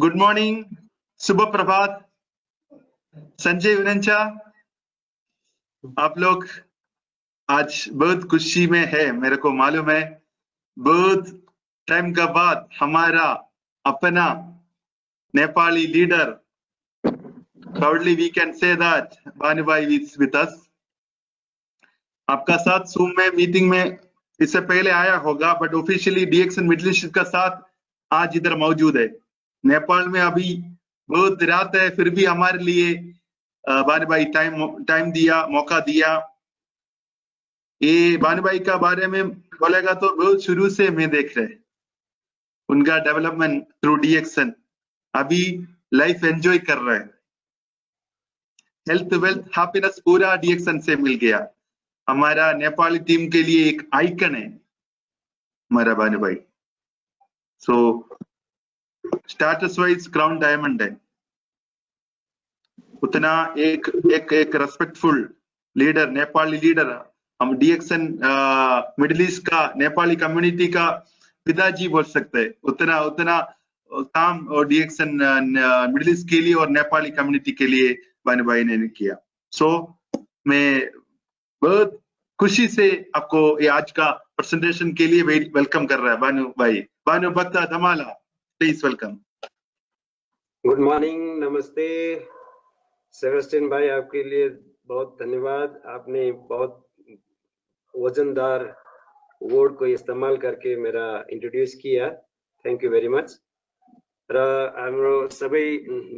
Good morning, सुबह प्रभात, संजय विनंचा। आप लोग आज बहुत खुशी में है, मेरे को मालूम है। बहुत टाइम के बाद हमारा अपना Nepali leader, proudly we can say that Bhanu Bhai is with us. आपका साथ जूम में मीटिंग में इससे पहले आया होगा, बट ऑफिशियली डीएक्सन मिडिल ईस्ट का साथ आज इधर मौजूद है। नेपाल में अभी बहुत रात है, फिर भी हमारे लिए भानु भाई टाइम दिया, मौका दिया। ये भानु भाई का बारे में बोलेगा तो बहुत शुरू से मैं देख रहे उनका डेवलपमेंट थ्रू डीएक्सन। अभी लाइफ एंजॉय कर रहे हैं। हेल्थ वेल्थ हैप्पीनेस पूरा डीएक्सन से मिल गया। हमारा नेपाली टीम के लिए एक आइकन है हमारा भानु भाई। So status wise crown diamond है, उतना एक रेस्पेक्टफुल लीडर, नेपाली लीडर। हम डीएक्सन मिडिल ईस्ट का नेपाली कम्युनिटी का पिताजी बोल सकते हैं। उतना काम और डीएक्सन मिडिल ईस्ट के लिए और नेपाली कम्युनिटी के लिए भानु भाई ने किया। सो मैं बहुत खुशी से आपको ये आज का प्रेजेंटेशन के लिए वेलकम कर रहा है भानु भाई। भानु भक्ता धमाला, प्लीज वेलकम। गुड मॉर्निंग, नमस्ते सेबेस्टियन भाई, आपके लिए बहुत धन्यवाद। आपने बहुत वजनदार वर्ड को इस्तेमाल करके मेरा इंट्रोड्यूस किया, थैंक यू वेरी मच। र हाम्रो सबै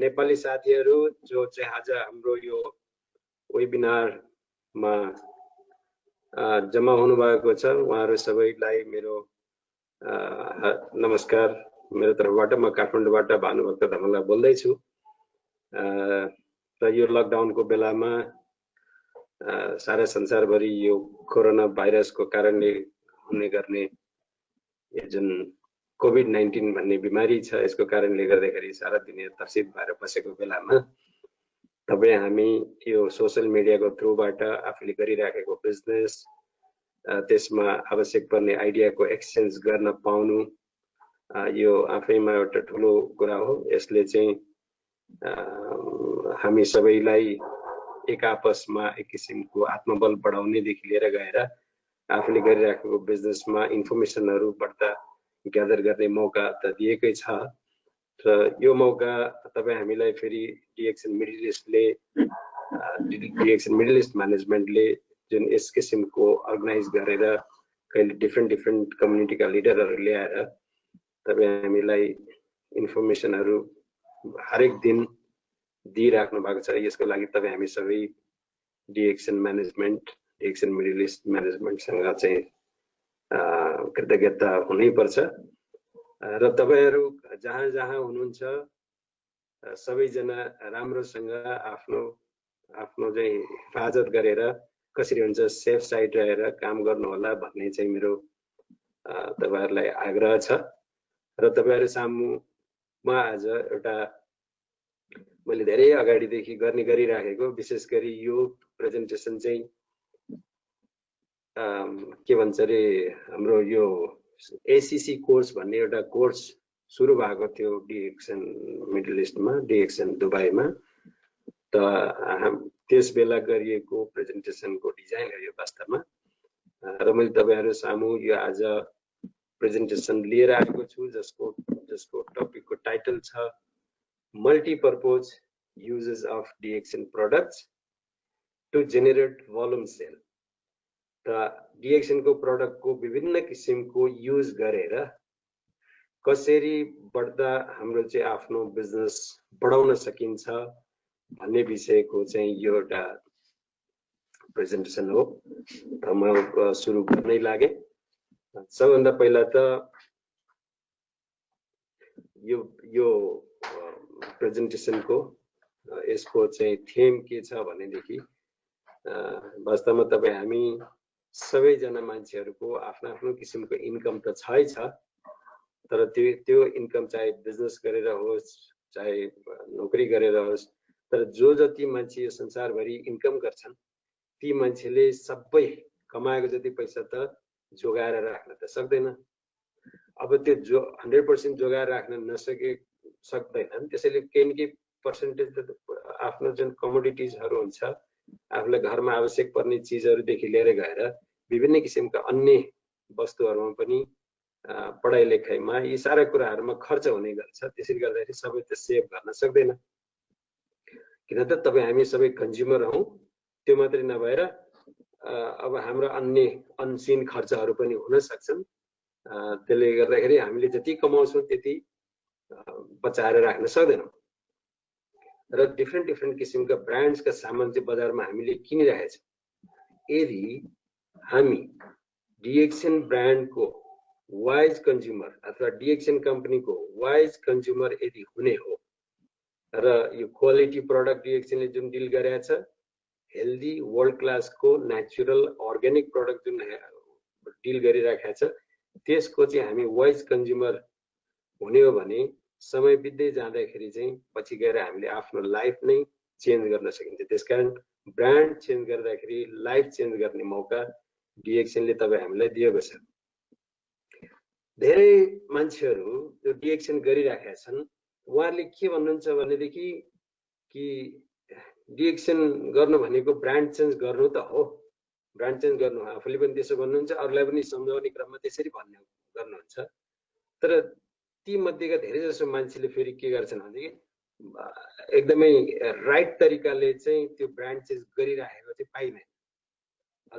नेपाली साथीहरू जो चाहिँ आज हाम्रो यो वेबिनारमा जम्मा हुनुभएको छ, उहाँहरू सबैलाई मेरो नमस्कार। मेरो तर्फबाट म काठमाडौँबाट भानुभक्त धमला बोल्दैछु। र यो लकडाउनको बेलामा सारा संसारभरि यो कोरोना भाइरसको कारणले हुने गर्ने यो जुन कोभिड-19 भन्ने बिमारी छ, यसको कारणले गर्दाखेरि सारा दुनियाँ त्रसित भएर बसेको बेलामा तपाईँ हामी यो सोशल मिडियाको थ्रुबाट आफूले गरिराखेको बिजनेस, त्यसमा आवश्यक पर्ने आइडियाको एक्सचेन्ज गर्न पाउनु यो आफैमा एउटा ठुलो कुरा हो। यसले चाहिँ हामी सबैलाई एक आपसमा एक किसिमको आत्मबल बढाउनेदेखि लिएर गएर आफूले गरिराखेको बिजनेसमा इन्फर्मेसनहरू बढ्ता ग्यादर गर्ने मौका त दिएकै छ। र यो मौका तपाईँ हामीलाई फेरि डीएक्सन मिडिल ईस्ट म्यानेजमेन्टले जुन यस किसिमको अर्गनाइज गरेर कहिले डिफ्रेन्ट कम्युनिटीका लिडरहरू ल्याएर तपाईँ हामीलाई इन्फर्मेसनहरू हरेक दिन दिइराख्नु भएको छ। यसको लागि तपाईँ हामी सबै डीएक्सन मिडिल ईस्ट म्यानेजमेन्टसँग चाहिँ कृतज्ञता हुनैपर्छ। र तपाईँहरू जहाँ जहाँ हुनुहुन्छ सबैजना राम्रोसँग आफ्नो चाहिँ हिफाजत गरेर कसरी हुन्छ सेफ साइड रहेर काम गर्नु होला भन्ने चाहिँ मेरो तपाईहरुलाई आग्रह छ। र तपाईहरु सामुमा आज एउटा मैले धेरै अगाडिदेखि गर्ने गरिराखेको विशेष गरी यो प्रेजेन्टेसन चाहिँ के भन्छ रे, हाम्रो यो एसीसी कोर्स भन्ने एउटा कोर्स सुरु भएको थियो डीएक्सन मिडल इस्टमा, डीएक्सन दुबईमा। त त्यस बेला गरिएको प्रेजेन्टेसनको डिजाइन हो यो वास्तवमा। र मैले तपाईहरु सामु यो आज प्रेजेन्टेसन लिएर आएको छु जसको टपिकको टाइटल छ multipurpose uses of DXN products to generate volume sale. त डीएक्सन को प्रोडक्ट को विभिन्न किसिमको युज गरेर कसरी बढ्दा हाम्रो चाहिँ आफ्नो बिजनेस बढाउन सकिन्छ भन्ने विषयको चाहिँ यो एउटा प्रेजेन्टेसन हो। त म सुरु गर्नै लागे। सबभन्दा पहिला त यो प्रेजेन्टेसनको यसको चाहिँ थीम के छ भनेदेखि वास्तवमा तपाईँ हामी सबैजना मान्छेहरूको आफ्नो आफ्नो किसिमको इन्कम त छ, तर त्यो इन्कम चाहे बिजनेस गरेर होस् चाहे नोकरी गरेर होस्, तर जो जति मान्छे यो संसारभरि इन्कम गर्छन् ती मान्छेले सबै कमाएको जति पैसा त जोगाएर राख्न त सक्दैन। अब त्यो 100% जोगाएर राख्न सक्दैनन्। त्यसैले केही न केही पर्सेन्टेज आफ्नो जुन कमोडिटिजहरू हुन्छ, आफूलाई घरमा आवश्यक पर्ने चिजहरूदेखि लिएर गएर विभिन्न किसिमका अन्य वस्तुहरूमा पनि पढाइ लेखाइमा यी सारा कुराहरूमा खर्च हुने गर्छ। त्यसैले गर्दाखेरि सबै त सेभ गर्न सक्दैन, किन त तपाईँ हामी सबै कन्ज्युमर हौँ। त्यो मात्रै नभएर अब हाम्रो अन्य अनसिन खर्चहरू पनि हुन सक्छन्। त्यसले गर्दाखेरि हामीले जति कमाउँछौँ त्यति बचाएर राख्न सक्दैनौँ र डिफ्रेन्ट किसिमका ब्रान्ड्सका सामान चाहिँ बजारमा हामीले किनिरहेका छौँ। यदि हामी डिएक्सन ब्रान्डको वाइज कन्ज्युमर अथवा डिएक्सन कम्पनीको वाइज कन्ज्युमर यदि हुने हो र यो क्वालिटी प्रडक्ट डिएक्सनले जुन डिल गरेको छ, हेल्दी वर्ल्ड क्लासको नेचुरल अर्ग्यानिक प्रडक्ट जुन डिल गरिराखेको छ, त्यसको चाहिँ हामी वाइज कन्ज्युमर हुने हो भने समय बित्दै जाँदाखेरि चाहिँ पछि गएर हामीले आफ्नो लाइफ नै चेन्ज गर्न सकिन्छ। त्यसकारण ब्रान्ड चेन्ज गर्दाखेरि लाइफ चेन्ज गर्ने मौका डिएक्सनले तपाईँ हामीलाई दिएको छ। धेरै मान्छेहरू त्यो डिएक्सन गरिराखेका छन्। उहाँहरूले के भन्नुहुन्छ भनेदेखि कि डिएक्सन गर्नु भनेको ब्रान्ड चेन्ज गर्नु त हो, ब्रान्ड चेन्ज गर्नु। आफूले पनि त्यसो भन्नुहुन्छ, अरूलाई पनि सम्झाउने क्रममा त्यसरी भन्ने गर्नुहुन्छ। तर ती मध्येका धेरै जसो मान्छेले फेरि के गर्छन् भनेदेखि एकदमै राइट तरिकाले चाहिँ त्यो ब्रान्ड चेन्ज गरिराखेको चाहिँ पाइँदैन।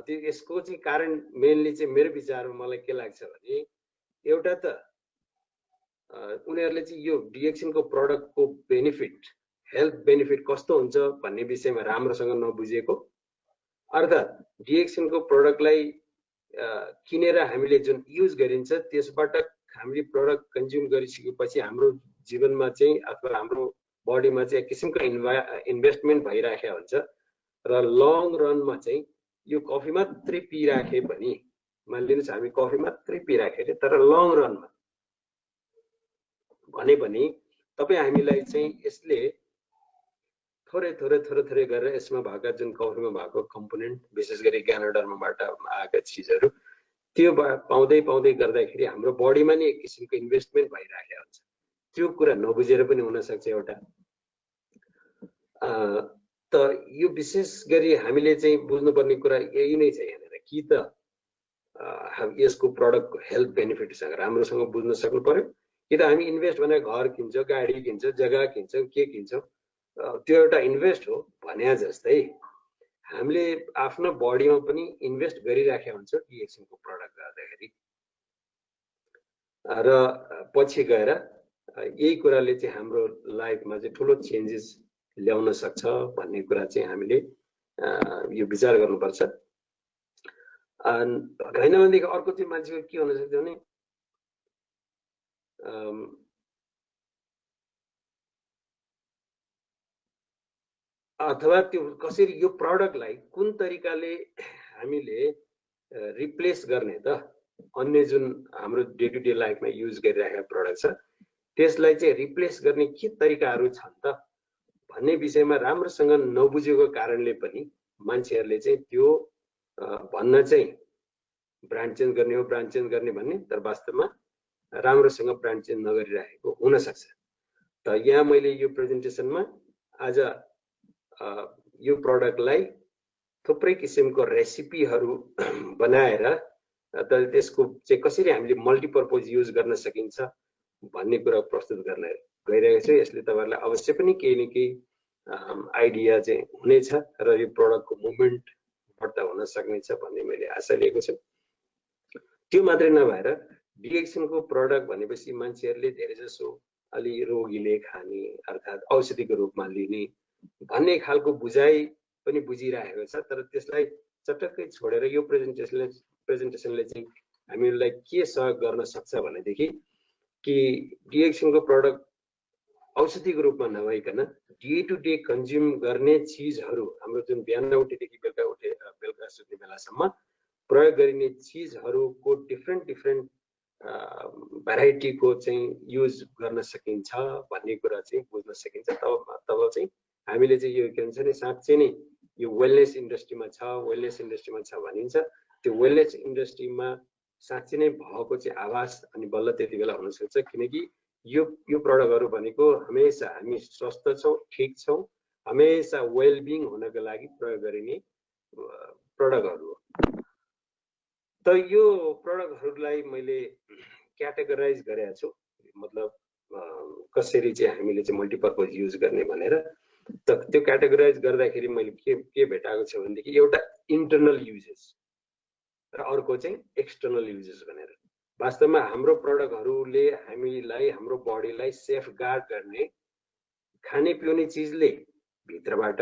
त्यो यसको चाहिँ कारण मेनली चाहिँ मेरो विचारमा मलाई के लाग्छ भने एउटा त उनीहरूले चाहिँ यो डिएक्सनको प्रडक्टको बेनिफिट, हेल्थ बेनिफिट कस्तो हुन्छ भन्ने विषयमा राम्रोसँग नबुझेको, अर्थात् डिएक्सनको प्रडक्टलाई किनेर हामीले जुन युज गरिन्छ त्यसबाट हामीले प्रडक्ट कन्ज्युम गरिसकेपछि हाम्रो जीवनमा चाहिँ अथवा हाम्रो बडीमा चाहिँ एक किसिमको इन्भेस्टमेन्ट भइराखेको हुन्छ र लङ रनमा चाहिँ यो कफी मात्रै पिइराखे पनि, मानिलिनुहोस् हामी कफी मात्रै पिइराखे अरे, तर लङ रनमा भने पनि तपाईँ हामीलाई चाहिँ यसले थोरै गरेर यसमा भएका जुन कफीमा भएको कम्पोनेन्ट, विशेष गरी क्यानाडाबाट आएका चिजहरू, त्यो पाउँदै गर्दाखेरि हाम्रो बडीमा नि एक किसिमको इन्भेस्टमेन्ट भइराखेको हुन्छ। त्यो कुरा नबुझेर पनि हुनसक्छ एउटा। त यो विशेष गरी हामीले चाहिँ बुझ्नुपर्ने कुरा यही नै छ यहाँनिर, कि त यसको प्रडक्टको हेल्थ बेनिफिटसँग राम्रोसँग बुझ्न सक्नु पर्यो, कि त हामी इन्भेस्ट भनेर घर किन्छौँ, गाडी किन्छौँ, जग्गा किन्छौँ, के किन्छौँ, त्यो एउटा इन्भेस्ट हो भने जस्तै हामीले आफ्नो बडीमा पनि इन्भेस्ट गरिराखेका हुन्छौँ डिएक्सनको प्रडक्ट गर्दाखेरि। र पछि गएर यही कुराले चाहिँ हाम्रो लाइफमा चाहिँ ठुलो चेन्जेस ल्याउन सक्छ भन्ने कुरा चाहिँ हामीले यो विचार गर्नुपर्छ। होइन भनेदेखि अर्को चाहिँ मान्छेको के हुन सक्छ भने अथवा त्यो कसरी यो प्रडक्टलाई कुन तरिकाले हामीले रिप्लेस गर्ने त, अन्य जुन हाम्रो डे टु डे लाइफमा युज गरिरहेका प्रडक्ट छ त्यसलाई चाहिँ रिप्लेस गर्ने के तरिकाहरू छन् त भन्ने विषयमा राम्रोसँग नबुझेको कारणले पनि मान्छेहरूले चाहिँ त्यो भन्न चाहिँ ब्रान्ड चेन्ज गर्ने हो, ब्रान्ड चेन्ज गर्ने भन्ने, तर वास्तवमा राम्रोसँग ब्रान्ड चेन्ज नगरिरहेको हुन सक्छ। त यहाँ मैले यो प्रेजेन्टेसनमा आज यो प्रडक्टलाई थुप्रै किसिमको रेसिपीहरू बनाएर त्यसको चाहिँ कसरी हामीले मल्टिपर्पज युज गर्न सकिन्छ भन्ने कुरा प्रस्तुत गर्न गइरहेको छु। यसले तपाईँहरूलाई अवश्य पनि केही न केही आइडिया चाहिँ हुनेछ र यो प्रडक्टको मुभमेन्ट बढ्ता हुन सक्नेछ भन्ने मैले आशा लिएको छु। त्यो मात्रै नभएर डिएक्सनको प्रडक्ट भनेपछि मान्छेहरूले धेरै जसो अलि रोगीले खाने अर्थात् औषधिको रूपमा लिने भन्ने खालको बुझाइ पनि बुझिरहेको छ। तर त्यसलाई चटक्कै छोडेर यो प्रेजेन्टेसनले चाहिँ हामीलाई के सहयोग गर्न सक्छ भनेदेखि कि डिएक्सनको प्रडक्ट औषधिको रूपमा नभइकन डे टु डे कन्ज्युम गर्ने चिजहरू, हाम्रो जुन बिहान उठेदेखि बेलुका सुत्ने बेलासम्म प्रयोग गरिने चिजहरूको डिफ्रेन्ट भेराइटीको चाहिँ युज गर्न सकिन्छ भन्ने कुरा चाहिँ बुझ्न सकिन्छ। तब चाहिँ हामीले चाहिँ यो के भन्छ नि, साँच्चै नै यो वेलनेस इन्डस्ट्रीमा छ भनिन्छ। त्यो वेलनेस इन्डस्ट्रीमा साँच्चै नै भएको चाहिँ आभास अनि बल्ल त्यति बेला हुनसक्छ, किनकि यो प्रडक्टहरु भनेको हमेशा हामी स्वस्थ छौं, ठीक छौं, हमेशा वेलबिङ हुनको लागि प्रयोग गरिने प्रडक्टहरु हो। त यो प्रडक्टहरुलाई मैले क्याटेगोराइज गरेको छु, मतलब कसरी चाहिँ हामीले चाहिँ मल्टिपर्पज युज गर्ने भनेर। त त्यो क्याटेगोराइज गर्दाखेरि मैले के भेटाएको छ भनेदेखि एउटा इन्टरनल युजेस र अर्को चाहिँ एक्सटर्नल युजेस भनेर। वास्तवमा हाम्रो प्रडक्टहरुले हामीलाई हाम्रो बडीलाई सेफ गार्ड गर्ने खाने पिउने चीजले भित्रबाट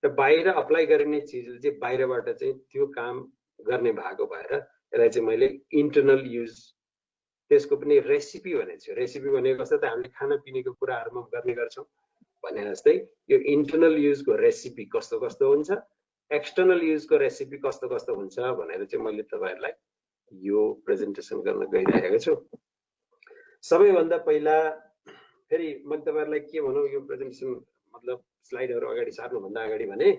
र बाहिर अप्लाई गरिने चीजले चाहिँ बाहिरबाट चाहिँ त्यो काम गर्ने भएको भएर यसलाई चाहिँ मैले इन्टरनल युज, त्यसको पनि रेसिपी भनेको छु। रेसिपी भनेको कस्तो त हामीले खाना पिनेको कुराहरुमा गर्ने गर्छौं भने जस्तै यो इन्टरनल युजको रेसिपी कस्तो कस्तो हुन्छ, एक्सटर्नल युजको रेसिपी कस्तो कस्तो हुन्छ भनेर चाहिँ मैले तपाईहरुलाई यो प्रेजेन्टेसन गर्न गइरहेको छु। सबैभन्दा पहिला फेरि मैले तपाईहरुलाई के भनौं, यो प्रेजेन्टेसन मतलब स्लाइडहरु अगाडि सार्नु भन्दा अगाडि भने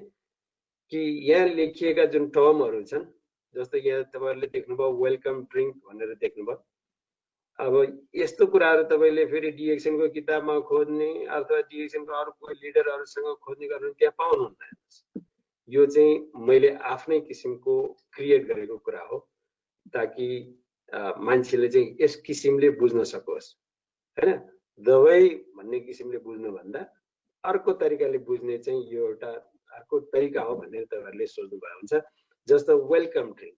कि यहाँ लेखिएका जुन टर्महरु छन्, जस्तो यहाँ तपाईहरुले देख्नुभयो वेलकम ड्रिंक भनेर देख्नुभयो। अब यस्तो कुराहरु तपाईले फेरि डिएक्सन को किताबमा खोज्ने अथवा डिएक्सन को अरु कोही लिडरहरुसँग खोज्ने गर्नु त्यहाँ पाउनुहुन्न। यो चाहिँ मैले आफ्नै किसिमको क्रिएट गरेको कुरा हो ताकि मान्छेले चाहिँ यस किसिमले बुझ्न सकोस्, हैन। दबाई भन्ने किसिमले बुझ्नु भन्दा अर्को तरिकाले बुझ्ने चाहिँ यो एउटा अर्को तरिका हो भनेर तपाईहरुले सोच्नु भयो हुन्छ। जस्तो वेलकम ड्रिंक,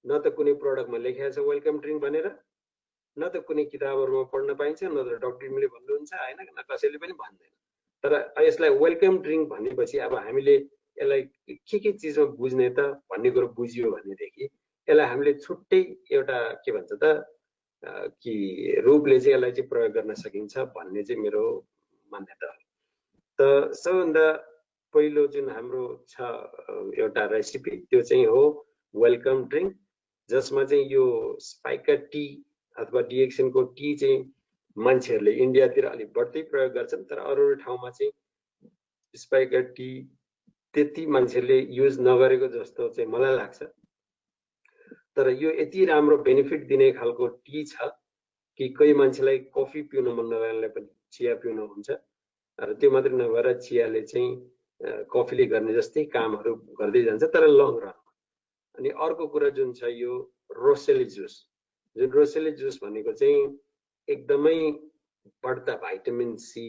न त कुनै प्रोडक्टमा लेखेको छ वेलकम ड्रिंक भनेर, न त कुनै किताबहरुमा पढ्न पाइन्छ, न त डक्टरले भन्नुहुन्छ, हैन, न कसैले पनि भन्दैन। तर यसलाई वेलकम ड्रिंक भनेपछि अब हामीले यसलाई के चीजमा बुझ्ने त भन्ने कुरो बुझियो भनेदेखि यसलाई हामीले छुट्टै एउटा के भन्छ त कि रूपले चाहिँ यसलाई चाहिँ प्रयोग गर्न सकिन्छ भन्ने चाहिँ मेरो मान्यता हो। त सबैभन्दा पहिलो जुन हाम्रो छ एउटा रेसिपी त्यो चाहिँ हो वेलकम ड्रिंक, जसमा चाहिँ यो स्पाइका टी अथवा डिएक्सन को टी चाहिँ मान्छेहरुले इन्डियातिर अलि बढ्दै प्रयोग गर्छन्, तर अरू ठाउँमा चाहिँ स्पाइका टी त्यति मान्छेले युज नगरेको जस्तो चाहिँ मलाई लाग्छ। तर यो यति राम्रो बेनिफिट दिने खालको टी छ कि कोही मान्छेलाई कफी पिउन मन नलाग्नेलाई पनि चिया पिउन हुन्छ, र त्यो मात्र नभएर चियाले चाहिँ कफीले गर्ने जस्तै कामहरु गर्दै जान्छ तर लङ रन। अनि अर्को कुरा जुन छ यो रोसेली जुस, जुन रोसेली जुस भनेको चाहिँ एकदमै बढ्ता भाइटामिन सी,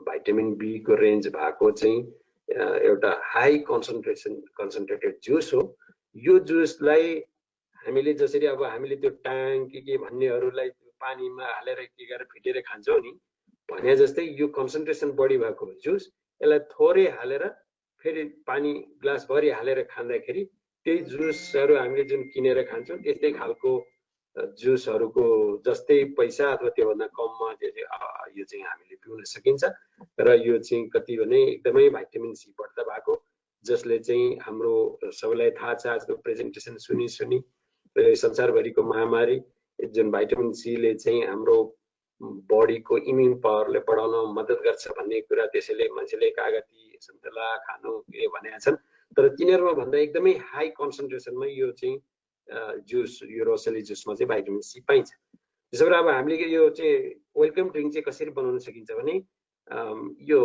भाइटामिन बी को रेन्ज भएको चाहिँ एउटा हाई कन्सन्ट्रेटेड जुस हो। यो जुसलाई हामीले जसरी अब हामीले त्यो ट्याङ के भन्नेहरुलाई पानीमा हालेर के गरेर फिटेर खान्छौं नि भने जस्तै यो कन्सन्ट्रेसन बढी भएको जुस यसलाई थोरै हालेर फेरि पानी ग्लास भरि हालेर खाँदाखेरि त्यही जुसहरु हामीले जुन किनेर खान्छौं त्यस्तै खालको जुसहरुको जस्तै पैसा अथवा त्यो भन्दा कममा यो चाहिँ हामीले पिउन सकिन्छ। र यो चाहिँ कति भने एकदमै भाइटामिन सी बढ्ता भएको, जसले चाहिँ हाम्रो सबैलाई थाहा छ आजको प्रेजेन्टेसन सुनी र संसारभरिको महामारी जुन भाइटामिन सी ले चाहिँ हाम्रो बडीको इम्युन पावरले बढाउन मद्दत गर्छ भन्ने कुरा त्यसैले मान्छेले कागती सन्तोला खानु के भनेका छन्। तर तिनीहरुमा भन्दा एकदमै हाई कन्सन्ट्रेसनमा यो चाहिँ जुस, यो रोसेली जुसमा चाहिँ भाइटामिन सी पाइन्छ। त्यसैले अब हामीले यो चाहिँ वेलकम ड्रिंक चाहिँ कसरी बनाउन सकिन्छ भने यो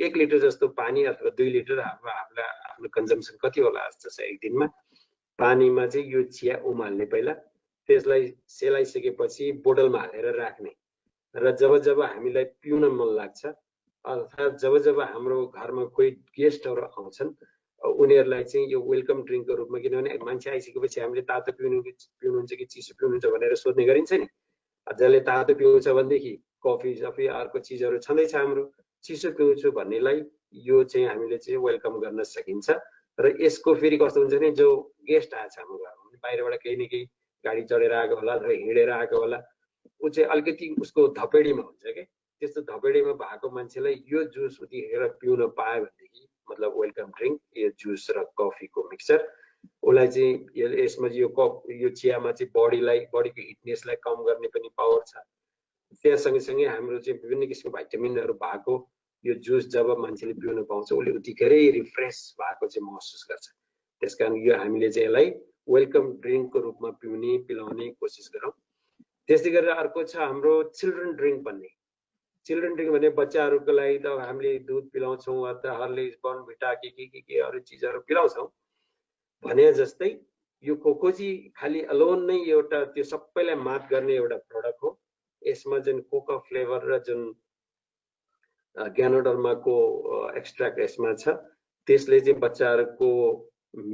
1 लिटर जस्तो पानी अथवा 2 लिटर आफ्नो कन्जम्सन कति होला जस्तो एक दिनमा पानीमा चाहिँ यो चिया उमाल्ने, पहिला त्यसलाई सेलाइसकेपछि बोतलमा हालेर राख्ने, र जब हामीलाई पिउन मन लाग्छ अर्थात् जब हाम्रो घरमा कोही गेस्टहरु आउँछन् उनीहरुलाई चाहिँ यो वेलकम ड्रिंकको रूपमा, किनभने मान्छे आइसकेपछि हामीले तातो पिउनुहुन्छ कि चिसो पिउनुहुन्छ भनेर सोध्ने गरिन्छ नि। जसले तातो पिउँछ भनेदेखि कफी सफी अर्को चीजहरु छँदैछ, हाम्रो चिसो पिउँछु भन्नेलाई यो चाहिँ हामीले चाहिँ वेलकम गर्न सकिन्छ। र यसको फेरि कस्तो हुन्छ भने जो गेस्ट आछ हाम्रो घरमा, बाहिरबाट केही न केही गाडी चढेर आएको होला अथवा हिँडेर आएको होला, उ चाहिँ अलिकति उसको धपेडीमा हुन्छ के, त्यस्तो धपेडीमा भएको मान्छेलाई यो जुस उतिखेर पिउन पायो भनेदेखि मतलब वेलकम ड्रिंक यो जुस र कफीको मिक्सचर उलाई चाहिँ यसमा यो चियामा चाहिँ बडीको हिटनेसलाई कम गर्ने पनि पावर छ। त्यस सँगसँगै हाम्रो चाहिँ विभिन्न किसिमको भाइटामिनहरु भएको यो जुस जब मान्छेले पिउन पाउँछ उले उतिखेरै रिफ्रेश भएको चाहिँ महसुस गर्छ। त्यसकारण यो हामीले चाहिँ यसलाई वेलकम ड्रिंकको रूपमा पिलाउने कोसिस गरौँ। त्यस्तै गरेर अर्को छ हाम्रो चिल्ड्रन ड्रिङ्क भन्ने। चिल्ड्रन ड्रिङ्क भने बच्चाहरूको लागि त हामीले दुध पिलाउँछौँ अथवा हर्लिक्स बर्नभिटा के अरू चिजहरू पिलाउँछौँ भने जस्तै यो कोकोजी खालि अलोन नै एउटा त्यो सबैलाई मात गर्ने एउटा प्रडक्ट हो। यसमा जुन कोका फ्लेभर र जुन ग्यानोडर्माको एक्सट्र्याक्ट यसमा छ, त्यसले चाहिँ बच्चाहरूको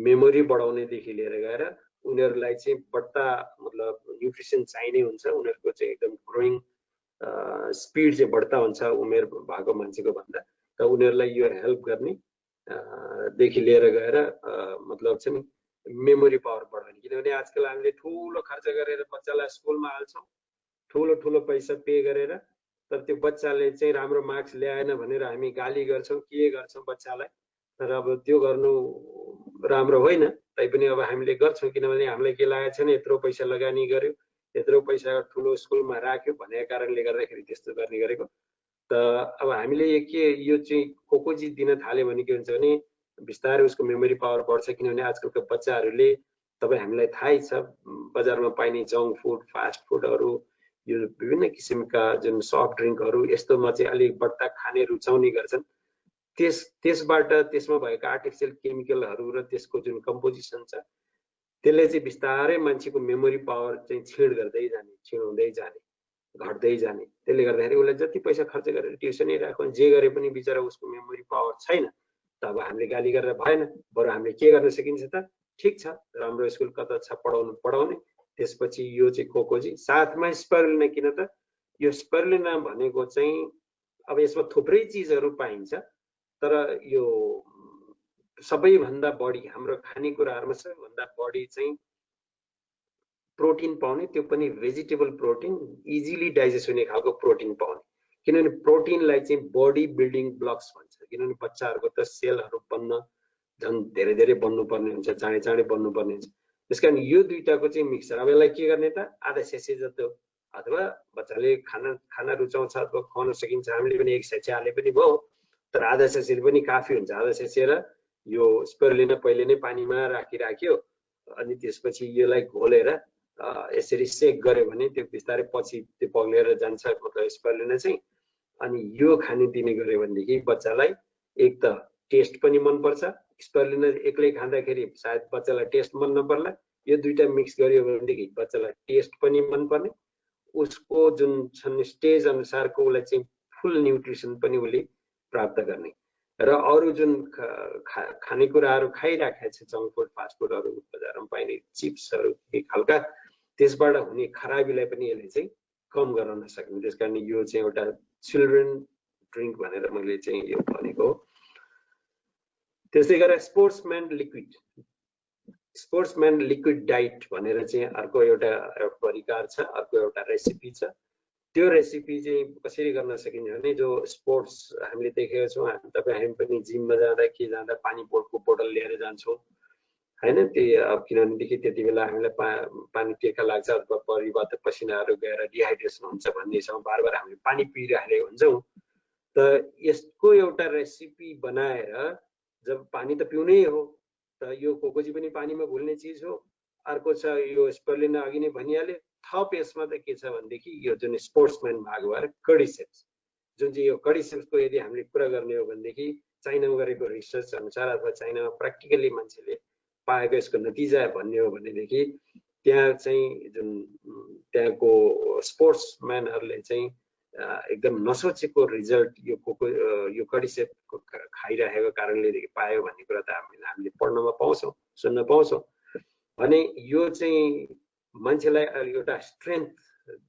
मेमोरी बढाउनेदेखि लिएर गएर उनीहरूलाई चाहिँ बढ्ता मतलब न्युट्रिसन चाहिने हुन्छ, उनीहरूको चाहिँ एकदम ग्रोइङ स्पिड चाहिँ बढ्ता हुन्छ उमेर भएको मान्छेको भन्दा, त उनीहरूलाई यो हेल्प गर्ने देखि लिएर गएर मतलब चाहिँ मेमोरी पावर बढाउने। किनभने आजकल हामीले ठुलो खर्च गरेर बच्चालाई स्कुलमा हाल्छौँ, ठुलो पैसा पे गरेर, तर त्यो बच्चाले चाहिँ राम्रो मार्क्स ल्याएन भनेर हामी गाली गर्छौँ, के गर्छौँ बच्चालाई। तर अब त्यो गर्नु राम्रो होइन, तैपनि अब हामीले गर्छौँ किनभने हामीलाई के लागेको छैन यत्रो पैसा लगानी गर्यो, यत्रो पैसा ठुलो स्कुलमा राख्यो भनेको कारणले गर्दाखेरि त्यस्तो गर्ने गरेको। त अब हामीले यो चाहिँ कोकोजी दिन थाल्यो भने के हुन्छ भने बिस्तारै उसको मेमोरी पावर बढ्छ। किनभने आजकलको बच्चाहरूले तपाईँ हामीलाई थाहै छ बजारमा पाइने जङ्क फुड, फास्ट फुडहरू, यो विभिन्न किसिमका जुन सफ्ट ड्रिङ्कहरू यस्तोमा चाहिँ अलिक बढ्ता खाने रुचाउने गर्छन्। त्यसबाट त्यसमा भएको आर्टिफिसियल केमिकलहरू र त्यसको जुन कम्पोजिसन छ त्यसले चाहिँ बिस्तारै मान्छेको मेमोरी पावर चाहिँ छिँडाउँदै जाने, घट्दै जाने। त्यसले गर्दाखेरि उसलाई जति पैसा खर्च गरेर ट्युसनै राख्यो जे गरे पनि बिचरा उसको मेमोरी पावर छैन। त अब हामीले गाली गरेर भएन, बरु हामीले के गर्न सकिन्छ त, ठिक छ राम्रो स्कुल कता छ पढाउने, त्यसपछि यो चाहिँ कोकोजी साथमा स्पाइरुलिना। किन त यो स्पाइरुलिना भनेको चाहिँ अब यसमा थुप्रै चिजहरू पाइन्छ, तर यो सबैभन्दा बढी हाम्रो खानेकुराहरूमा सबैभन्दा बढी चाहिँ प्रोटिन पाउने, त्यो पनि भेजिटेबल प्रोटिन, इजिली डाइजेस्ट हुने खालको प्रोटिन पाउने। किनभने प्रोटिनलाई चाहिँ बडी बिल्डिङ ब्लक्स भन्छ, किनभने बच्चाहरूको त सेलहरू बन्न झन् धेरै बन्नुपर्ने हुन्छ, चाँडै बन्नुपर्ने हुन्छ। त्यस कारण यो दुईटाको चाहिँ मिक्सचर। अब यसलाई के गर्ने त, आधा सेसे जस्तो अथवा बच्चाले खाना रुचाउँछ अथवा खुवाउन सकिन्छ हामीले पनि एक सेसे हाले पनि भयो, तर आधा सेसेले पनि काफी हुन्छ। आधा सेसे र यो स्पाइरुलिना पहिले नै पानीमा राखिराख्यो, अनि त्यसपछि यसलाई घोलेर यसरी सेक गर्यो भने त्यो बिस्तारै पछि त्यो पग्लेर जान्छ मतलब स्पाइरुलिना चाहिँ। अनि यो खाने दिने गर्यो भनेदेखि बच्चालाई एक त टेस्ट पनि मनपर्छ, स्पाइरुलिना एक्लै खाँदाखेरि सायद बच्चालाई टेस्ट मन नपर्ला, यो दुईटा मिक्स गर्यो भनेदेखि बच्चालाई टेस्ट पनि मनपर्ने, उसको जुन छन् स्टेज अनुसारको उसलाई चाहिँ फुल न्युट्रिसन पनि उसले प्राप्त गर्ने। र अरू जुन खानेकुराहरू खाइराखेको छ जङ्क फुड, फास्ट फुडहरू, बजारमा पाइने चिप्सहरू के खालका, त्यसबाट हुने खराबीलाई पनि यसले चाहिँ कम गराउन सक्ने। त्यस कारण यो चाहिँ एउटा चिल्ड्रेन ड्रिङ्क भनेर मैले चाहिँ यो भनेको हो। त्यस्तै गरेर स्पोर्ट्सम्यान लिक्विड डाइट भनेर चाहिँ अर्को एउटा परिकार छ, अर्को एउटा रेसिपी छ। त्यो रेसिपी चाहिँ कसरी गर्न सकिन्छ भने जो स्पोर्ट्स हामीले देखेका छौँ, हामी पनि जिममा जाँदा के जाँदा पानी बोतल लिएर जान्छौँ हैन। त्यही अब किनभनेदेखि त्यति बेला हामीलाई पानी टेका लाग्छ अथवा परिबाट पसिनाहरू गएर डिहाइड्रेसन हुन्छ भन्नेसँग बार हामीले पानी पिइरहेको हुन्छौँ। त यसको एउटा रेसिपी बनाएर, जब पानी त पिउनै हो, त यो कोकोजी पनि पानीमा घुल्ने चिज हो। अर्को छ यो स्पाइरुलिना अघि नै भनिहाले, थप यसमा त के छ भनेदेखि यो जुन स्पोर्ट्सम्यान भाग भएर कडिसेप्स, जुन चाहिँ यो कडिसेप्सको यदि हामीले कुरा गर्ने हो भनेदेखि चाइनामा गरेको रिसर्च अनुसार अथवा चाइनामा प्र्याक्टिकली मान्छेले पाएको यसको नतिजा भन्ने हो भनेदेखि त्यहाँ चाहिँ जुन त्यहाँको स्पोर्ट्सम्यानहरूले चाहिँ एकदम नसोचेको रिजल्ट यो कडिसेप्सको खाइरहेको कारणले पायो भन्ने कुरा त हामीले पढ्नमा पाउँछौँ, सुन्न पाउँछौँ। भने यो चाहिँ मान्छेलाई एउटा स्ट्रेन्थ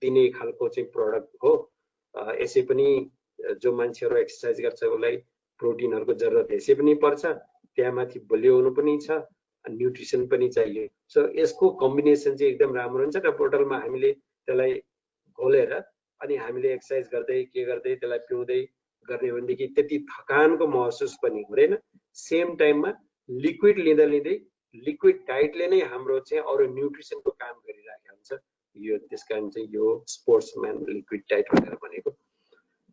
दिने खालको चाहिँ प्रडक्ट हो। यसै पनि जो मान्छेहरू एक्सर्साइज गर्छ उसलाई प्रोटिनहरूको जरुरत यसै पनि पर्छ, त्यहाँमाथि बलियो हुनु पनि छ, न्युट्रिसन पनि चाहियो। सो यसको कम्बिनेसन चाहिँ एकदम राम्रो हुन्छ र बोतलमा हामीले त्यसलाई घोलेर अनि हामीले एक्सर्साइज गर्दै के गर्दै त्यसलाई पिउँदै गर्ने भनेदेखि त्यति थकानको महसुस पनि हुँदैन। सेम टाइममा लिक्विड लिँदै लिक्विड डाइटले नै हाम्रो चाहिँ अरू न्युट्रिसनको काम गरिरहेको हुन्छ। यो त्यस कारण चाहिँ यो स्पोर्ट्सम्यान लिक्विड डाइट भनेर भनेको।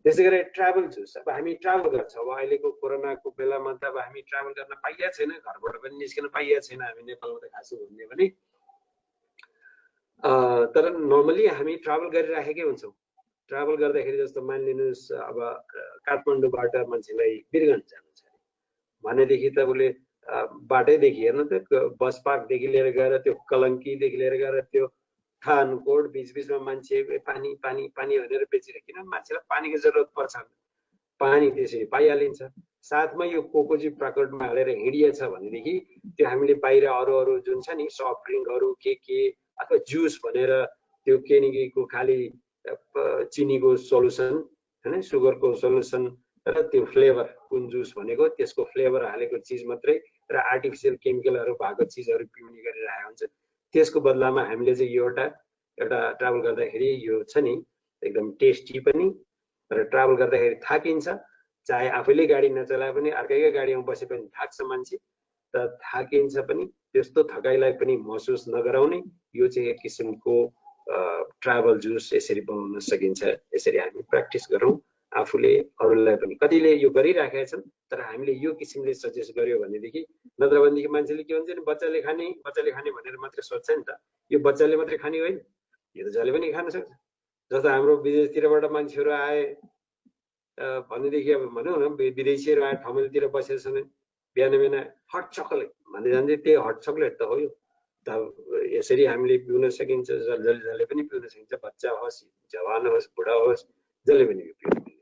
त्यसै गरी ट्राभल जुस, अब हामी ट्राभल गर्छौँ, अब अहिलेको कोरोनाको बेलामा त अब हामी ट्राभल गर्न पाइएको छैन, घरबाट पनि निस्किन पाइएको छैन हामी नेपालमा त खासै भन्ने भने। तर नर्मली हामी ट्राभल गरिराखेकै हुन्छौँ। ट्राभल गर्दाखेरि जस्तो मानिलिनुहोस् अब काठमाडौँबाट मान्छेलाई बिरगञ्ज जानु छ भनेदेखि त उसले बाटैदेखि हेर्नु त बस पार्कदेखि लिएर गएर त्यो कलङ्कीदेखि लिएर गएर त्यो थानकोट बिचबिचमा मान्छे पानी पानी पानी भनेर बेचिरहेको, किन मान्छेलाई पानीको जरुरत पर्छ, पानी त्यसरी पाइहालिन्छ। साथमा यो कोकोजी प्राकृतमा हालेर हिँडिएछ भनेदेखि त्यो हामीले बाहिर अरू अरू जुन छ नि सफ्ट ड्रिङ्कहरू के अथवा जुस भनेर त्यो केनीको खालि चिनीको सोलुसन हैन, सुगरको सोलुसन र त्यो फ्लेभर कुन जुस भनेको त्यसको फ्लेभर हालेको चिज मात्रै र आर्टिफिसियल केमिकलहरू भएको चिजहरू पिउने गरिरहेको हुन्छ। त्यसको बदलामा हामीले चाहिँ यो एउटा ट्राभल गर्दाखेरि यो छ नि एकदम टेस्टी पनि र ट्राभल गर्दाखेरि थाकिन्छ, चाहे आफैले गाडी नचलाए पनि अर्कैको गाडीमा बसे पनि थाक्छ मान्छे, त थाकिन्छ पनि, त्यस्तो थकाइलाई पनि महसुस नगराउने यो चाहिँ एक किसिमको ट्राभल जुस यसरी बनाउन सकिन्छ। यसरी हामी प्र्याक्टिस गरौँ आफूले, अरूलाई पनि। कतिले यो गरिराखेका छन् तर हामीले यो किसिमले सजेस्ट गर्यो भनेदेखि, नत्र भनेदेखि मान्छेले के भन्छ नि बच्चाले खाने भनेर मात्रै सोध्छ नि त। यो बच्चाले मात्रै खाने होइन, यो त जसले पनि खान सक्छ। जस्तो हाम्रो विदेशतिरबाट मान्छेहरू आए भनेदेखि अब भनौँ न विदेशीहरू आए ठाउँतिर बसेका छन्, बिहान बिहान हट चकलेट भन्दै जान्छ, त्यही हट चकलेट त हो यो। त यसरी हामीले पिउन सकिन्छ, जसले पनि पिउन सकिन्छ, बच्चा होस् जवान होस् बुढा होस् जसले पनि पिउन सकिन्छ।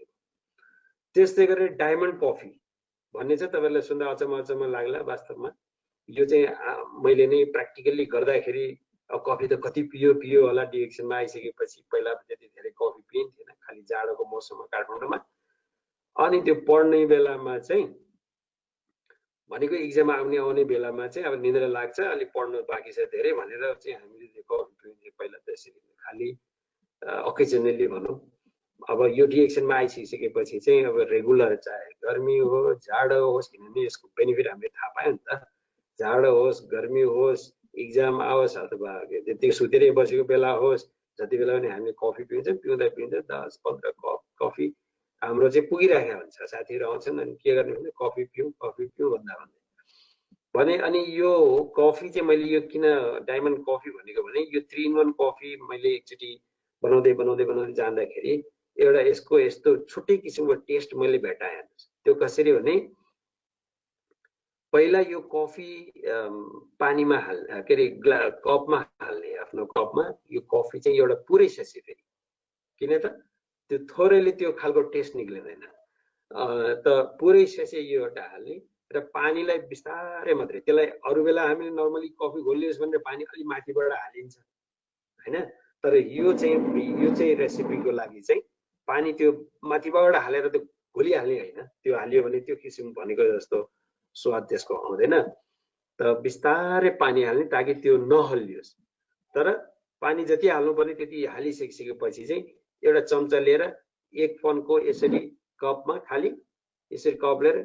त्यस्तै गरेर डायमन्ड कफी भन्ने चाहिँ तपाईँलाई सुन्दा अचम्म लाग्ला। वास्तवमा यो चाहिँ मैले नै प्र्याक्टिकल्ली गर्दाखेरि कफी त कति पियो होला डिएक्सनमा आइसकेपछि। पहिला त्यति धेरै कफी पिइन्थेन, खालि जाडोको मौसममा काठमाडौँमा। अनि त्यो पढ्ने बेलामा चाहिँ भनेको इक्जाम आउने बेलामा चाहिँ अब निद्रा लाग्छ, अलिक पढ्नु बाँकी छ धेरै भनेर चाहिँ हामीले त्यो कफी पिउने पहिला त्यसरी खालि अकेजनली भनौँ। अब यो डिएक्सनमा आइसकेपछि चाहिँ अब रेगुलर चाहे गर्मी होस् जाडो होस्, किनभने यसको बेनिफिट हामीले थाहा पायौँ नि त। जाडो होस् गर्मी होस् इक्जाम आओस् अथवा त्यति सुतेरै बसेको बेला होस्, जति बेला पनि हामीले कफी पिउँछौँ, पिउँदा 10-15 कप कफी हाम्रो चाहिँ पुगिरहेको हुन्छ। साथीहरू आउँछन् अनि के गर्ने भने कफी पिउँ भन्दा भने। अनि यो कफी चाहिँ मैले यो किन डायमन्ड कफी भनेको भने यो 3-in-1 कफी मैले एकचोटि बनाउँदै जाँदाखेरि एउटा यसको यस्तो छुट्टै किसिमको टेस्ट मैले भेटाएँ। त्यो कसरी भने पहिला यो कफी पानीमा हाल्ने के अरे कपमा हाल्ने, आफ्नो कपमा यो कफी चाहिँ एउटा पुरै सेसे, फेरि किन त त्यो थोरैले त्यो खालको टेस्ट निक्लिँदैन। त पुरै सेसे यो एउटा हाल्ने र पानीलाई बिस्तारै मात्रै, त्यसलाई अरू बेला हामीले नर्मली कफी घोलियोस् भनेर पानी अलि माथिबाट हालिन्छ हैन, तर यो चाहिँ रेसिपीको लागि चाहिँ पानी त्यो माथिबाट हालेर त्यो घोलिहाल्ने होइन। त्यो हालियो भने त्यो किसिम भनेको जस्तो स्वाद त्यसको आउँदैन। त बिस्तारै पानी हाल्ने ताकि त्यो नहल्लियोस्। तर पानी जति हाल्नुपर्ने त्यति हालिसकेपछि चाहिँ एउटा चम्चा लिएर एक पनको यसरी कपमा खालि यसरी कप लिएर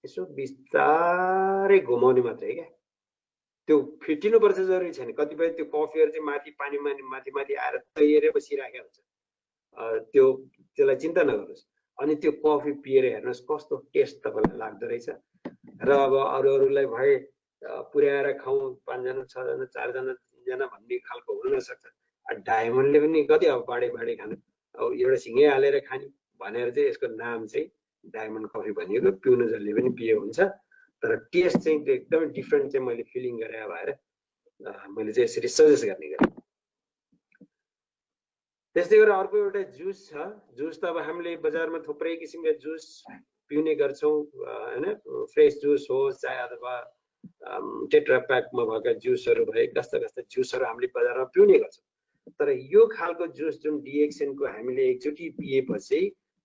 यसो बिस्तारै घुमाउने मात्रै क्या। त्यो फिटिनुपर्छ जरुरी छैन। कतिपय त्यो कफीहरू चाहिँ माथि पानीमा माथि आएर तैरेर बसिरहेको हुन्छ, त्यसलाई चिन्ता नगर्नुहोस्। अनि त्यो कफी पिएर हेर्नुहोस् कस्तो टेस्ट तपाईँलाई लाग्दो रहेछ। र अब अरूलाई भए पुर्याएर खाउँ 5 जना 6 जना 4 जना 3 जना भन्ने खालको हुन सक्छ। डायमन्डले पनि कति अब बाँडे खानु, अब एउटा सिँगै हालेर खाने भनेर चाहिँ यसको नाम चाहिँ डायमन्ड कफी भनिएको। पिउनु जसले पनि पिए हुन्छ, तर टेस्ट चाहिँ एकदमै डिफ्रेन्ट चाहिँ मैले फिलिङ गरे भएर मैले चाहिँ यसरी सजेस्ट गर्ने गरेँ। त्यस्तै गरेर अर्को एउटा जुस छ। जुस त अब हामीले बजारमा थुप्रै किसिमका जुस पिउने गर्छौँ हैन, फ्रेस जुस होस् चाहे अथवा टेट्रा प्याकमा भएका जुसहरू भए, कस्ता जुसहरू हामीले बजारमा पिउने गर्छौँ। तर यो खालको जुस जुन डिएक्सनको हामीले एकचोटि पिएपछि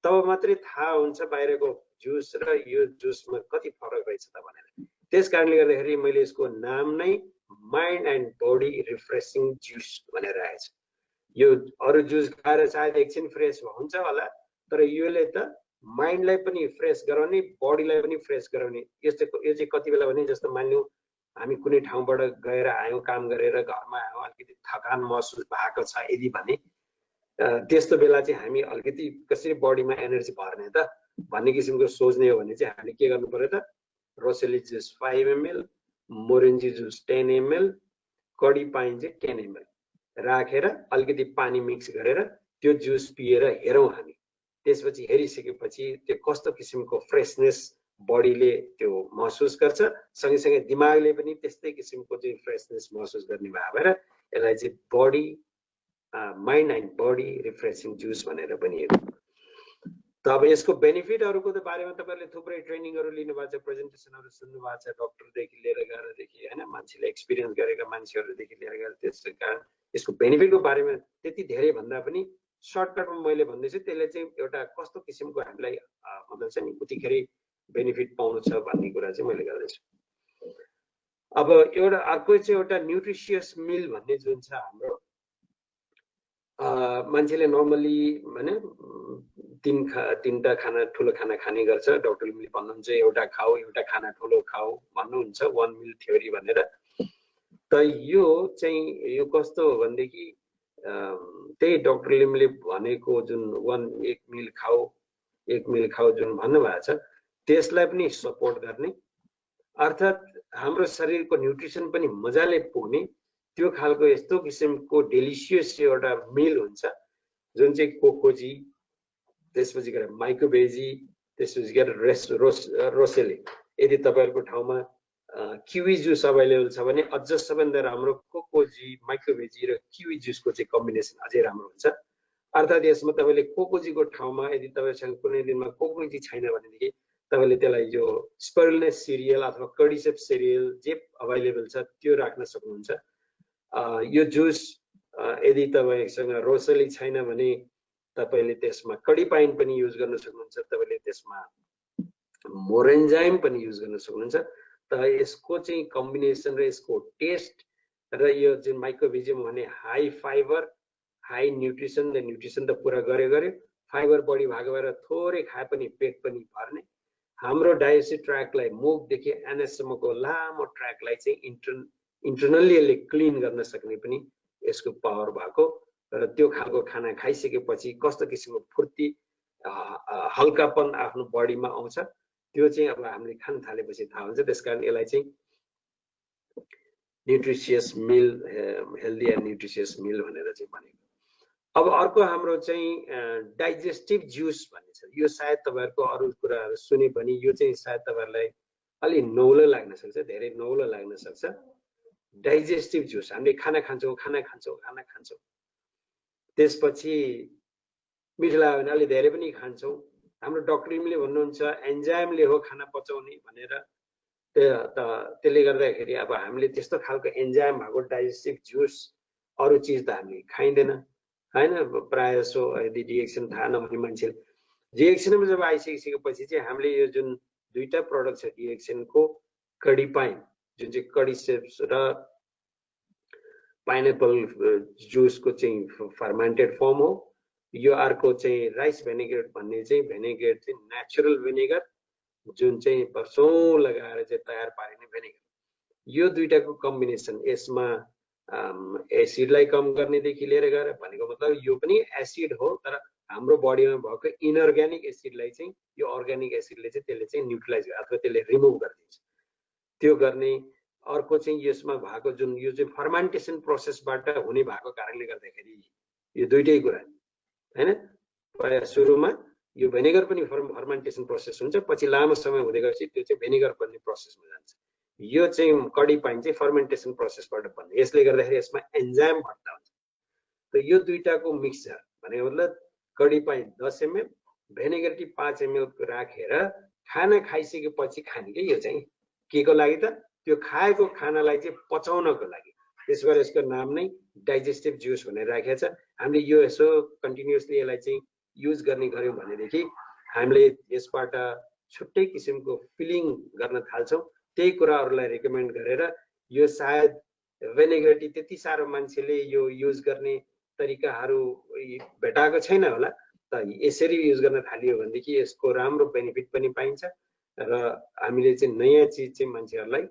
तब मात्रै थाहा हुन्छ बाहिरको जुस र यो जुसमा कति फरक रहेछ त भनेर। त्यस कारणले गर्दाखेरि मैले यसको नाम नै mind and body refreshing juice भनेर राखेको छु। यो अरू जुस खाएर सायद एकछिन फ्रेस हुन्छ होला, तर योले त माइन्डलाई पनि फ्रेस गराउने, बडीलाई पनि फ्रेस गराउने। यो चाहिँ कति बेला भने जस्तो मानिलिउँ हामी कुनै ठाउँबाट गएर आयौँ, काम गरेर घरमा आयौँ, अलिकति थकान महसुस भएको छ यदि भने त्यस्तो बेला चाहिँ हामी अलिकति कसरी बडीमा एनर्जी भर्ने त भन्ने किसिमको सोच्ने हो भने चाहिँ हामीले के गर्नु पर्यो त, रोसेली जुस 5 ml, मोरेन्जी जुस 10 ml, कडी पाइन चाहिँ 10 ml राखेर अलिकति पानी मिक्स गरेर त्यो जुस पिएर हेरौँ हामी। त्यसपछि हेरिसकेपछि त्यो कस्तो किसिमको फ्रेशनेस बडीले त्यो महसुस गर्छ, सँगैसँगै दिमागले पनि त्यस्तै किसिमको चाहिँ फ्रेशनेस महसुस गर्ने भएर यसलाई चाहिँ body mind and body refreshing juice भनेर पनि हेर्नु। त अब यसको बेनिफिटहरूको त बारेमा तपाईहरुले थुप्रै ट्रेनिङहरू लिनुभएको छ, प्रेजेन्टेसनहरू सुन्नु भएको छ, डक्टरदेखि लिएर गएरदेखि हैन, मान्छेले एक्सपिरियन्स गरेका मान्छेहरूदेखि लिएर गएर त्यसै कारण यसको बेनिफिटको बारेमा त्यति धेरै भन्दा पनि सर्टकटमा मैले भन्दैछु त्यसले चाहिँ एउटा कस्तो किसिमको हामीलाई मतलब चाहिँ उतिखेरै बेनिफिट पाउनु छ भन्ने कुरा चाहिँ मैले गर्दैछु। अब एउटा अर्को चाहिँ एउटा न्युट्रिसियस मिल भन्ने जुन छ हाम्रो मान्छेले नर्मली हैन तीनटा खाना ठुलो खाना खाने गर्छ। डाक्टरले पनि भन्नुहुन्छ एउटा खाऊ, एउटा खाना ठुलो खाऊ भन्नुहुन्छ, 1 मिल थ्योरी भनेर। त यो चाहिँ यो कस्तो हो भनेदेखि त्यही डाक्टरले पनि भनेको जुन 1 मिल खाऊ जुन भन्नुभएको छ त्यसलाई पनि सपोर्ट गर्ने, अर्थात् हाम्रो शरीरको न्युट्रिसन पनि मजाले पुग्ने त्यो खालको यस्तो किसिमको डेलिसियस एउटा मिल हुन्छ जुन चाहिँ कोकोजी, त्यसपछि गएर माइक्रोबेजी, त्यसपछि गएर रोसेली। यदि तपाईहरुको ठाउँमा किवी जुस अभाइलेबल छ भने अझ सबैभन्दा राम्रो कोकोजी, माइक्रोबेजी र किवी जुसको चाहिँ कम्बिनेसन अझै राम्रो हुन्छ। अर्थात् यसमा तपाईले कोकोजीको ठाउँमा यदि तपाईसँग कुनै दिनमा कोकोजी छैन भनेदेखि तपाईले त्यसलाई यो स्पिरुलिना सिरियल अथवा कर्डिसेप सिरियल जे अभाइलेबल छ त्यो राख्न सक्नुहुन्छ। यो जुस यदि तपाईसँग रोसेली छैन भने तपाईले त्यसमा कडी पाइन पनि युज गर्न सक्नुहुन्छ, तपाईले त्यसमा मोरेन्जाइम पनि युज गर्न सक्नुहुन्छ। त यसको चाहिँ कम्बिनेसन र यसको टेस्ट र यो जुन माइक्रोबेजियम भने हाई फाइबर हाई न्युट्रिसन त पुरा गर्यो, फाइबर बढी भएको भएर थोरै खाए पनि पेट पनि भर्ने, हाम्रो डाइजेस्टिभ ट्र्याकलाई मुखदेखि एनएससम्मको लामो ट्र्याकलाई चाहिँ इन्टरनल्ली यसले क्लिन गर्न सक्ने पनि यसको पावर भएको र त्यो खालको खाना खाइसकेपछि कस्तो किसिमको फुर्ती हल्कापन आफ्नो बडीमा आउँछ त्यो चाहिँ अब हामीले खान थालेपछि थाहा हुन्छ। त्यसकारण यसलाई चाहिँ nutritious meal, healthy and nutritious meal भनेर चाहिँ भनेको। अब अर्को हाम्रो चाहिँ डाइजेस्टिभ जुस भन्ने छ। यो सायद तपाईहरुको अरु कुराहरु सुने पनि यो चाहिँ सायद तपाईहरुलाई अलि नौलो लाग्न सक्छ, धेरै नौलो लाग्न सक्छ। डाइजेस्टिभ जुस हामीले खाना खान्छौँ त्यसपछि मिठो लाग्यो भने अलि धेरै पनि खान्छौँ। हाम्रो डाक्टरले भन्नुहुन्छ एन्जाइमले हो खाना पचाउने भनेर। त्यसले गर्दाखेरि अब हामीले त्यस्तो खालको एन्जाइम भएको डाइजेस्टिभ जुस अरु चीज त हामीले खाइदैन हैन। प्राय सो यदि रिएक्सन थाहा नभने मान्छेले रिएक्सनमा जब आइसकेपछि चाहिँ हामीले यो जुन दुईटा प्रोडक्ट छ रिएक्सनको, कडी पाइन जुन चाहिँ कडी सेप्स र पाइनएप्पल जुसको चाहिँ फर्मेन्टेड फर्म हो, यो अर्को चाहिँ राइस भेनेगर भन्ने चाहिँ भेनेगर चाहिँ नेचुरल भेनेगर जुन चाहिँ वर्षौं लगाएर चाहिँ तयार पारिने भेनेगर। यो दुईटाको कम्बिनेसन यसमा एसिडलाई कम गर्नेदेखि लिएर गएर भनेको मतलब यो पनि एसिड हो तर हाम्रो बडीमा भएको इनअर्ग्यानिक एसिडलाई चाहिँ यो अर्ग्यानिक एसिडले चाहिँ त्यसले चाहिँ न्युट्रलाइज अथवा त्यसले रिमुभ गरिदिन्छ। त्यो गर्ने अर्को चाहिँ यसमा भएको जुन यो चाहिँ फर्मेन्टेसन प्रोसेसबाट हुने भएको कारणले गर्दाखेरि यो दुईटै कुरा हैन। प्राय सुरुमा यो भेनेगर पनि फर्मेन्टेसन प्रोसेस हुन्छ, पछि लामो समय हुँदै गएपछि त्यो चाहिँ भेनेगर बन्ने प्रोसेसमा जान्छ। यो चाहिँ कडी पाइन चाहिँ फर्मेन्टेसन प्रोसेसबाट बन्ने, यसले गर्दाखेरि यसमा एन्जाइम बढ्ता हुन्छ। त यो दुईटाको मिक्सचर भनेको मतलब कडी पाइन 10 ml भेनेगर चाहिँ 5 ml राखेर खाना खाइसकेपछि खाने के यो चाहिँ केको लागि त त्यो खाएको खानालाई चाहिँ पचाउनको लागि। त्यसबाट यसको नाम नै डाइजेस्टिभ जुस भनेर राखेको छ। हामीले यो यसो कन्टिन्युअसली यसलाई चाहिँ युज गर्ने गर्यौं भनेदेखि हामीले यसबाट छुट्टै किसिमको फिलिङ गर्न थाल्छौं। त्यही कुराहरुलाई रेकमेन्ड गरेर यो सायद भेनेगर टी त्यति सारो मान्छेले यो युज गर्ने तरिकाहरु भेटाएको छैन होला, त यसरी युज गर्न थालियो भनेदेखि यसको राम्रो बेनिफिट पनि पाइन्छ र हामीले चाहिँ नयाँ चीज चाहिँ मान्छेहरुलाई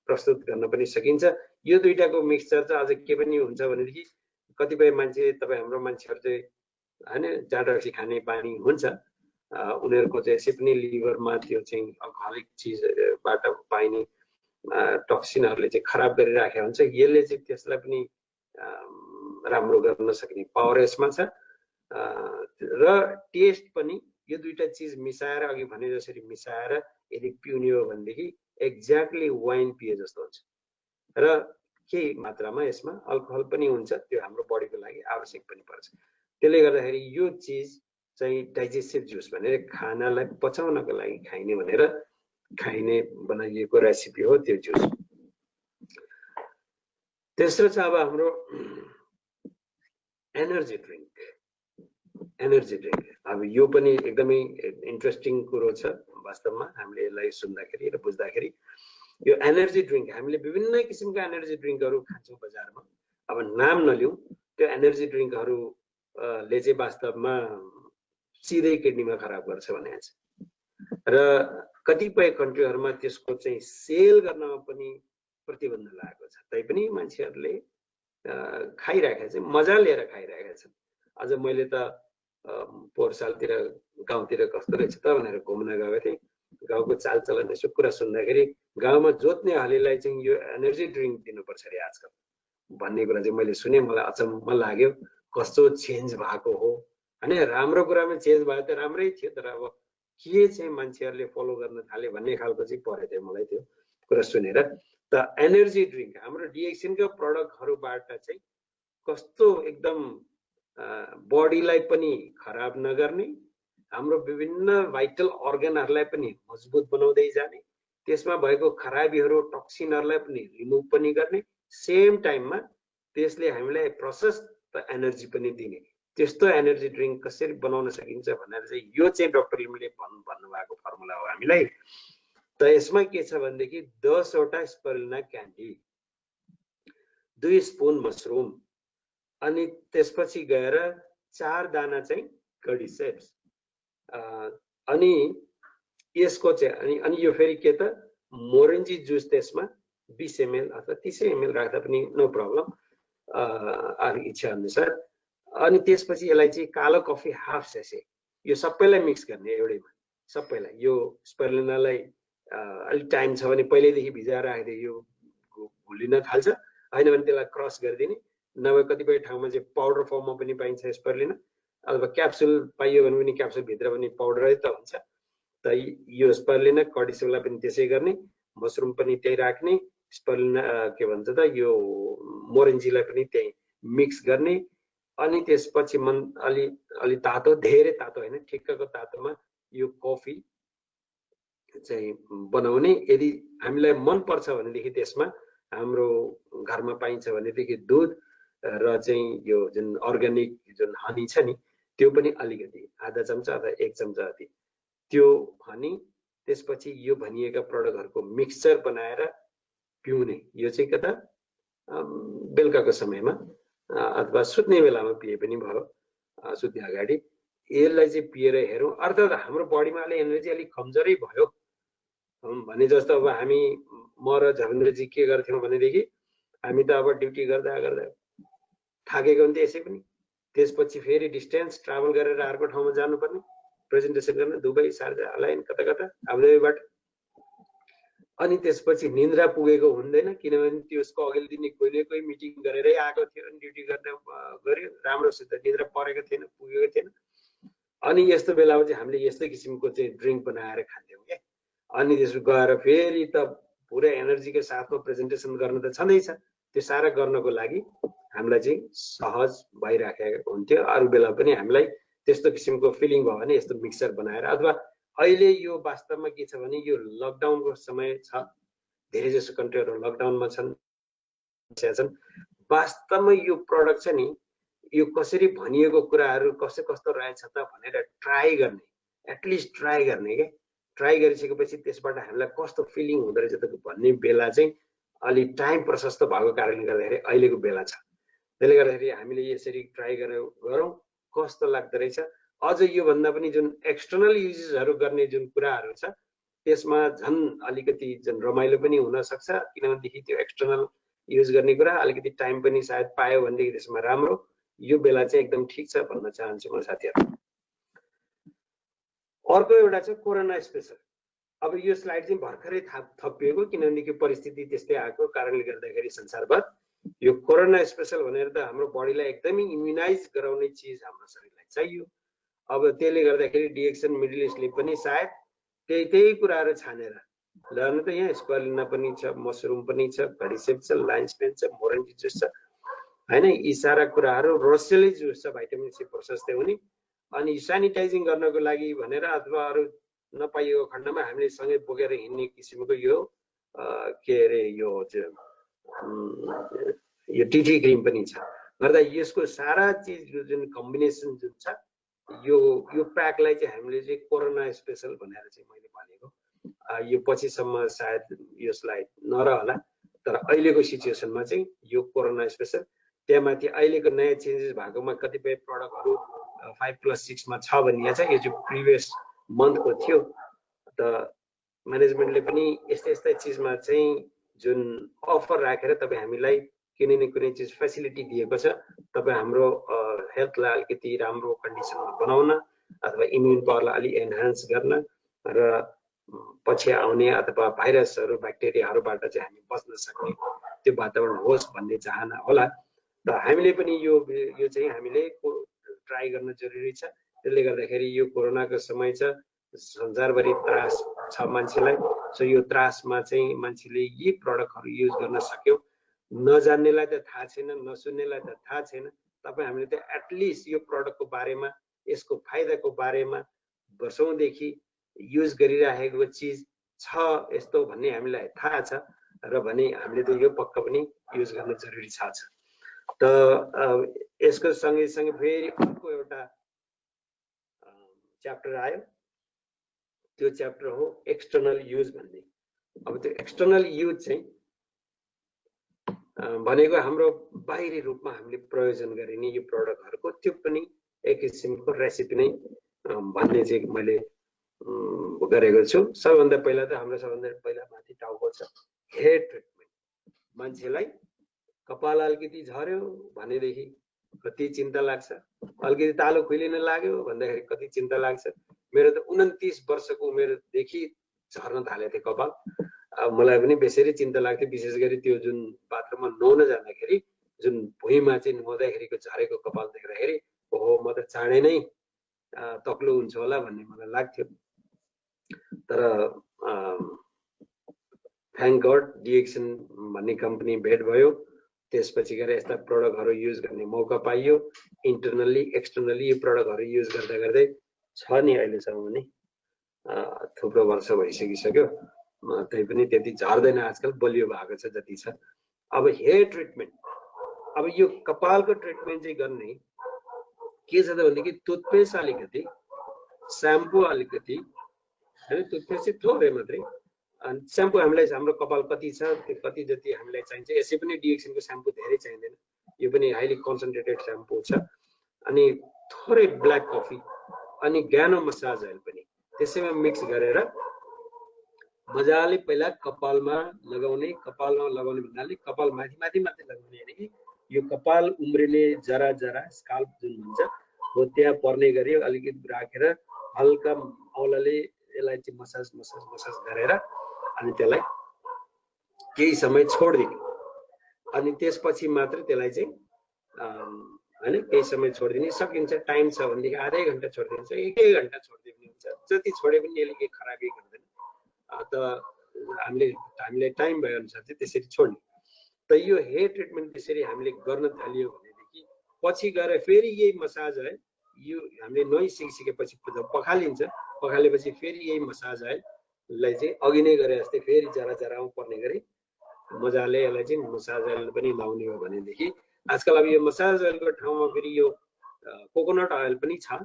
प्रस्तुत गर्न पनि सकिन्छ। यो दुईटाको मिक्सचर चाहिँ अझ के पनि हुन्छ भनेदेखि कतिपय मान्छे तपाई हाम्रो मान्छेहरु चाहिँ हैन जाँड रक्सी खाने बानी हुन्छ, उनीहरुको चाहिँ यसै पनि लिभरमा त्यो चाहिँ अल्कोहलिक चीजबाट पाइने टक्सिनहरुले चाहिँ खराब गरिराखेको हुन्छ। यसले चाहिँ त्यसलाई पनि राम्रो गर्न सक्ने पावर यसमा छ र टेस्ट पनि यो दुईटा चिज मिसाएर अघि भने जसरी मिसाएर यदि पिउने हो भनेदेखि एक्ज्याक्टली वाइन पिए जस्तो हुन्छ र केही मात्रामा यसमा अल्कोहल पनि हुन्छ त्यो हाम्रो बडीको लागि आवश्यक पनि पर्छ त्यसले गर्दाखेरि यो चिज चाहिँ डाइजेस्टिभ जुस भनेर खानालाई पचाउनको लागि खाइने बनाइएको रेसिपी हो त्यो जुस तेस्रो चाहिँ अब हाम्रो एनर्जी ड्रिङ्क अब यो पनि एकदमै इन्ट्रेस्टिङ कुरो छ वास्तवमा हामीले यसलाई सुन्दाखेरि र बुझ्दाखेरि यो एनर्जी ड्रिङ्क हामीले विभिन्न किसिमका एनर्जी ड्रिङ्कहरू खान्छौँ बजारमा अब नाम नलिउँ त्यो एनर्जी ड्रिङ्कहरूले चाहिँ वास्तवमा सिधै किडनीमा खराब गर्छ भने छ र कतिपय कन्ट्रीहरूमा त्यसको चाहिँ सेल गर्नमा पनि प्रतिबन्ध लागेको छ तैपनि मान्छेहरूले खाइरहेका छन् मजा लिएर खाइरहेका छन् अझ मैले त पोहोर सालतिर गाउँतिर कस्तो रहेछ त भनेर घुम्न गएको थिएँ गाउँको चालचलन यसो कुरा सुन्दाखेरि गाउँमा जोत्ने हलीलाई चाहिँ यो एनर्जी ड्रिङ्क दिनुपर्छ अरे आजकल भन्ने कुरा चाहिँ मैले सुने मलाई अचम्म लाग्यो कस्तो चेन्ज भएको हो हैन राम्रो कुरामा चेन्ज भयो त राम्रै थियो तर अब के चाहिँ मान्छेहरूले फलो गर्न थाले भन्ने खालको चाहिँ परेको थियो मलाई त्यो कुरा सुनेर त एनर्जी ड्रिङ्क हाम्रो डिएक्सनका प्रडक्टहरूबाट चाहिँ कस्तो एकदम बडीलाई पनि खराब नगर्ने हाम्रो विभिन्न भाइटल अर्गनहरूलाई पनि मजबुत बनाउँदै जाने त्यसमा भएको खराबीहरू टक्सिनहरूलाई पनि रिमुभ पनि गर्ने सेम टाइममा त्यसले हामीलाई प्रशस्त एनर्जी पनि दिने त्यस्तो एनर्जी ड्रिङ्क कसरी बनाउन सकिन्छ भनेर चाहिँ यो चाहिँ डाक्टर लिमले भन्नुभएको फर्मुला हो हामीलाई त यसमा के छ भनेदेखि 10 वटा स्पिरुलिना क्यान्डी 2 स्पुन मसरुम अनि त्यसपछि गएर 4 दाना चाहिँ कडिसेप्स अनि यसको चाहिँ अनि यो फेरि के त मोरेन्जी जुस त्यसमा 20 ml अथवा 30 ml राख्दा पनि नो प्रब्लम आफ्नो इच्छा अनुसार अनि त्यसपछि यसलाई चाहिँ कालो कफी हाफ सेसे यो सबैलाई मिक्स गर्ने एउटैमा सबैलाई यो स्पिरुलिनालाई अलि टाइम छ भने पहिल्यैदेखि भिजाएर राखिदिए यो घुलिन थाल्छ हैन भने त्यसलाई क्रस गरिदिने नभए कतिपय ठाउँमा चाहिँ पाउडर फर्ममा पनि पाइन्छ स्पिरुलिना अथवा क्याप्सुल पाइयो भने पनि क्याप्सुल भित्र पनि पाउडरै त हुन्छ त यो स्पिरुलिना कडिसेप्सलाई पनि त्यसै गर्ने मसरुम पनि त्यही राख्ने स्पिरुलिना के भन्छ त यो मोरेन्जीलाई पनि त्यही मिक्स गर्ने अनि त्यसपछि अलि तातो धेरै तातो हैन ठिक्कको तातोमा यो कफी चाहिँ बनाउने यदि हामीलाई मन पर्छ भनेदेखि त्यसमा हाम्रो घरमा पाइन्छ भनेदेखि दूध र चाहिँ यो जुन अर्ग्यानिक जुन हनी छ नि त्यो पनि अलिकति आधा चम्चा अथवा 1 चम्चा जति त्यो हनी त्यसपछि यो भनिएका प्रडक्टहरुको मिक्सचर बनाएर पिउने यो चाहिँ कता बेलुकाको समयमा अथवा सुत्ने बेलामा पिए पनि भयो सुत्ने अगाडि यसलाई चाहिँ पिएर हेरौं अर्थात् हाम्रो बडीमा अलि एनर्जी अलि कमजोरै भयो भने जस्तो अब हामी म र झवेन्द्रजी के गर्थ्यौं भनेदेखि हामी त अब ड्युटी गर्दा गर्दा थाकेको हुन्थ्यो यसै पनि त्यसपछि फेरि डिस्टेन्स ट्राभल गरेर अर्को ठाउँमा जानुपर्ने प्रेजेन्टेसन गर्न दुबई शारजा अलायन कता कता आबुधाबीबाट अनि त्यसपछि निन्द्रा पुगेको हुँदैन किनभने त्यसको अघिल्लो दिन कोही मिटिङ गरेरै आएको थियो अनि ड्युटी गर्न गर्यो राम्रोसित निन्द्रा परेको थिएन पुगेको थिएन अनि यस्तो बेलामा चाहिँ हामीले यस्तै किसिमको चाहिँ ड्रिङ्क बनाएर खान्थ्यौं के अनि त्यसो गएर फेरि त पुरै एनर्जीको साथमा प्रेजेन्टेसन गर्न त छँदैछ त्यो सारा गर्नको लागि हामीलाई चाहिँ सहज भइराखेको हुन्थ्यो अरु बेला पनि हामीलाई त्यस्तो किसिमको फिलिङ भयो भने यस्तो मिक्सचर बनाएर अथवा अहिले यो वास्तवमा के छ भने यो लकडाउनको समय छ धेरै जसो कन्ट्रीहरु लकडाउनमा छन् वास्तवमा यो प्रोडक्ट छ नि यो कसरी भनिएको कुराहरु कस्तो रहेछ त भनेर ट्राई गर्ने एटलिस्ट ट्राई गर्ने के ट्राई गरिसकेपछि त्यसबाट हामीलाई कस्तो फिलिङ हुँदै रहेछ त भन्ने बेला चाहिँ अलि टाइम प्रशस्त भएको कारणले गर्दाखेरि अहिलेको बेला छ त्यसले गर्दाखेरि हामीले यसरी ट्राई गरौँ कस्तो लाग्दै रहेछ अझ यो भन्दा पनि जुन एक्सटर्नल युजेसहरु गर्ने जुन कुराहरु छ त्यसमा झन् अलिकति जुन रमाइलो पनि हुन सक्छ किनभनेदेखि त्यो एक्सटर्नल युज गर्ने कुरा अलिकति टाइम पनि सायद पायो भनेदेखि त्यसमा राम्रो यो बेला चाहिँ एकदम ठीक छ भन्न चाहन्छु म साथीहरु अर्को एउटा छ कोरोना स्पेशल अब यो स्लाइड चाहिँ भर्खरै थपिएको किनभने परिस्थिति त्यस्तै आएको कारणले गर्दाखेरि संसारभर यो कोरोना स्पेशल भनेर त हाम्रो बडीलाई एकदमै इम्युनाइज गराउने चिज हाम्रो शरीरलाई चाहियो। अब त्यसले गर्दाखेरि डिएक्सन मिडल इस्टले पनि सायद त्यही कुराहरू छानेर ल त यहाँ स्क्वालिना पनि छ, मसरुम पनि छ, भेडिसेप छ, लायन्स पेन छ, मोरेन्जी जुस छ हैन। यी सारा कुराहरू रोसेली जुस छ, भाइटामिन सी प्रशस्तै हुने। अनि सेनिटाइजिङ गर्नको लागि भनेर अथवा अरू नपाइएको खण्डमा हामीले सँगै बोकेर हिँड्ने किसिमको यो के अरे यो टिटी क्रिम पनि छ। गर्दा यसको सारा चिज जुन कम्बिनेसन जुन छ यो प्याकलाई चाहिँ हामीले चाहिँ कोरोना स्पेशल भनेर चाहिँ मैले भनेको। यो पछिसम्म सायद यसलाई नरहला, तर अहिलेको सिचुएसनमा चाहिँ यो कोरोना स्पेशल। त्यहाँमाथि अहिलेको नयाँ चेन्जेस भएकोमा कतिपय प्रडक्टहरू 5+6 मा छ भनिएको छ। यो चाहिँ प्रिभियस मन्थको थियो। त म्यानेजमेन्टले पनि यस्तै चिजमा चाहिँ जुन अफर राखेर तपाईँ हामीलाई कुनै न कुनै चिज फेसिलिटी दिएको छ, तपाईँ हाम्रो हेल्थलाई अलिकति राम्रो कन्डिसनमा बनाउन अथवा इम्युन पावरलाई अलि एनहान्स गर्न र पछि आउने अथवा भाइरसहरू ब्याक्टेरियाहरूबाट चाहिँ हामी बच्न सक्ने त्यो वातावरण होस् भन्ने चाहना होला। र हामीले पनि यो चाहिँ हामीले ट्राई गर्न जरुरी छ। त्यसले गर्दाखेरि यो कोरोनाको समय छ, संसारभरि त्रास छ मान्छेलाई। सो यो त्रासमा चाहिँ मान्छेले यी प्रडक्टहरू युज गर्न सक्यो। नजान्नेलाई त थाहा छैन, नसुन्नेलाई त थाहा छैन। तपाईँ हामीले त एटलिस्ट यो प्रडक्टको बारेमा, यसको फाइदाको बारेमा वर्षौंदेखि युज गरिरहेको चिज छ यस्तो भन्ने हामीलाई थाहा छ र भने हामीले त यो पक्का पनि युज गर्न जरुरी छ। त यसको सँगै फेरि अर्को एउटा च्याप्टर आयो। त्यो च्याप्टर हो एक्सटर्नल युज भन्ने। अब त्यो एक्सटर्नल युज चाहिँ भनेको हाम्रो बाहिरी रूपमा हामीले प्रयोजन गरिने यो प्रडक्टहरूको त्यो पनि एक किसिमको रेसिपी नै भन्ने चाहिँ मैले गरेको छु। सबभन्दा पहिला त हाम्रो सबभन्दा पहिला माथि टाउको छ हेयर ट्रिटमेन्ट। मान्छेलाई कपाल अलिकति झर्यो भनेदेखि कति चिन्ता लाग्छ, अलिकति तालो खुलिन लाग्यो भन्दाखेरि कति चिन्ता लाग्छ। मेरो त 29 वर्षको उमेरदेखि झर्न थालेको थियो कपाल। मलाई पनि बेसरी चिन्ता लाग्थ्यो, विशेष गरी त्यो जुन बाथरुममा नुहाउन जाँदाखेरि जुन भुइँमा चाहिँ नुहाउँदाखेरिको झरेको कपाल देख्दाखेरि ओहो म त चाँडै नै तक्लो हुन्छ होला भन्ने मलाई लाग्थ्यो। तर थ्याङ्क गड डिएक्सन भन्ने कम्पनी भेट भयो। त्यसपछि गएर यस्ता प्रडक्टहरू युज गर्ने मौका पाइयो। इन्टरनल्ली एक्सटर्नल्ली यो प्रडक्टहरू युज गर्दै छ नि अहिलेसम्म पनि थुप्रो वर्ष भइसकिसक्यो। त्यही पनि त्यति झर्दैन आजकल, बलियो भएको छ जति छ। अब हेयर ट्रिटमेन्ट, अब यो कपालको ट्रिटमेन्ट चाहिँ गर्ने के छ त भनेदेखि टुथपेस्ट अलिकति, स्याम्पू अलिकति हैन, टुथपेस्ट चाहिँ थोरै मात्रै। अनि स्याम्पू हामीलाई हाम्रो कपाल कति छ त्यो कति जति हामीलाई चाहिन्छ। यसै पनि डिएक्सनको स्याम्पू धेरै चाहिँदैन, यो पनि हाइली कन्सन्ट्रेटेड स्याम्पू छ। अनि थोरै ब्ल्याक कफी अनि ग्यानो मसाज अयल पनि त्यसैमा मिक्स गरेर मजाले पहिला कपालमा लगाउने। कपालमा लगाउने भन्नाले कपाल माथि माथि मात्रै लगाउने हैन कि यो कपाल उम्रिने जरा जरा स्काल्प जुन भन्छ हो त्यहाँ पर्ने गरी अलिकति राखेर हल्का औलाले यसलाई चाहिँ मसाज गरेर अनि त्यसलाई केही समय छोड्दिने। अनि त्यसपछि मात्र त्यसलाई चाहिँ हैन केही समय छोड्दिने। सकिन्छ टाइम छ भनेदेखि आधै घण्टा छोड्दिन्छ, 1 घण्टा छोड्दिए पनि हुन्छ। जति छोडे पनि यसले केही खराबी गर्दैन। त हामीले टाइम भए अनुसार चाहिँ त्यसरी छोड्ने। त यो हेयर ट्रिटमेन्ट त्यसरी हामीले गर्न थालियो भनेदेखि पछि गएर फेरि यही मसाज है यो हामीले नुहाइ सिकिसकेपछि पखालिन्छ। पखालेपछि फेरि यही मसाज अयललाई चाहिँ अघि नै गरे जस्तै फेरि जरा जरामा पर्ने गरी मजाले यसलाई चाहिँ मसाज अयल पनि लाउने हो भनेदेखि आजकल अब यो मसाज अयलको ठाउँमा फेरि यो कोकोनट अयल पनि छ।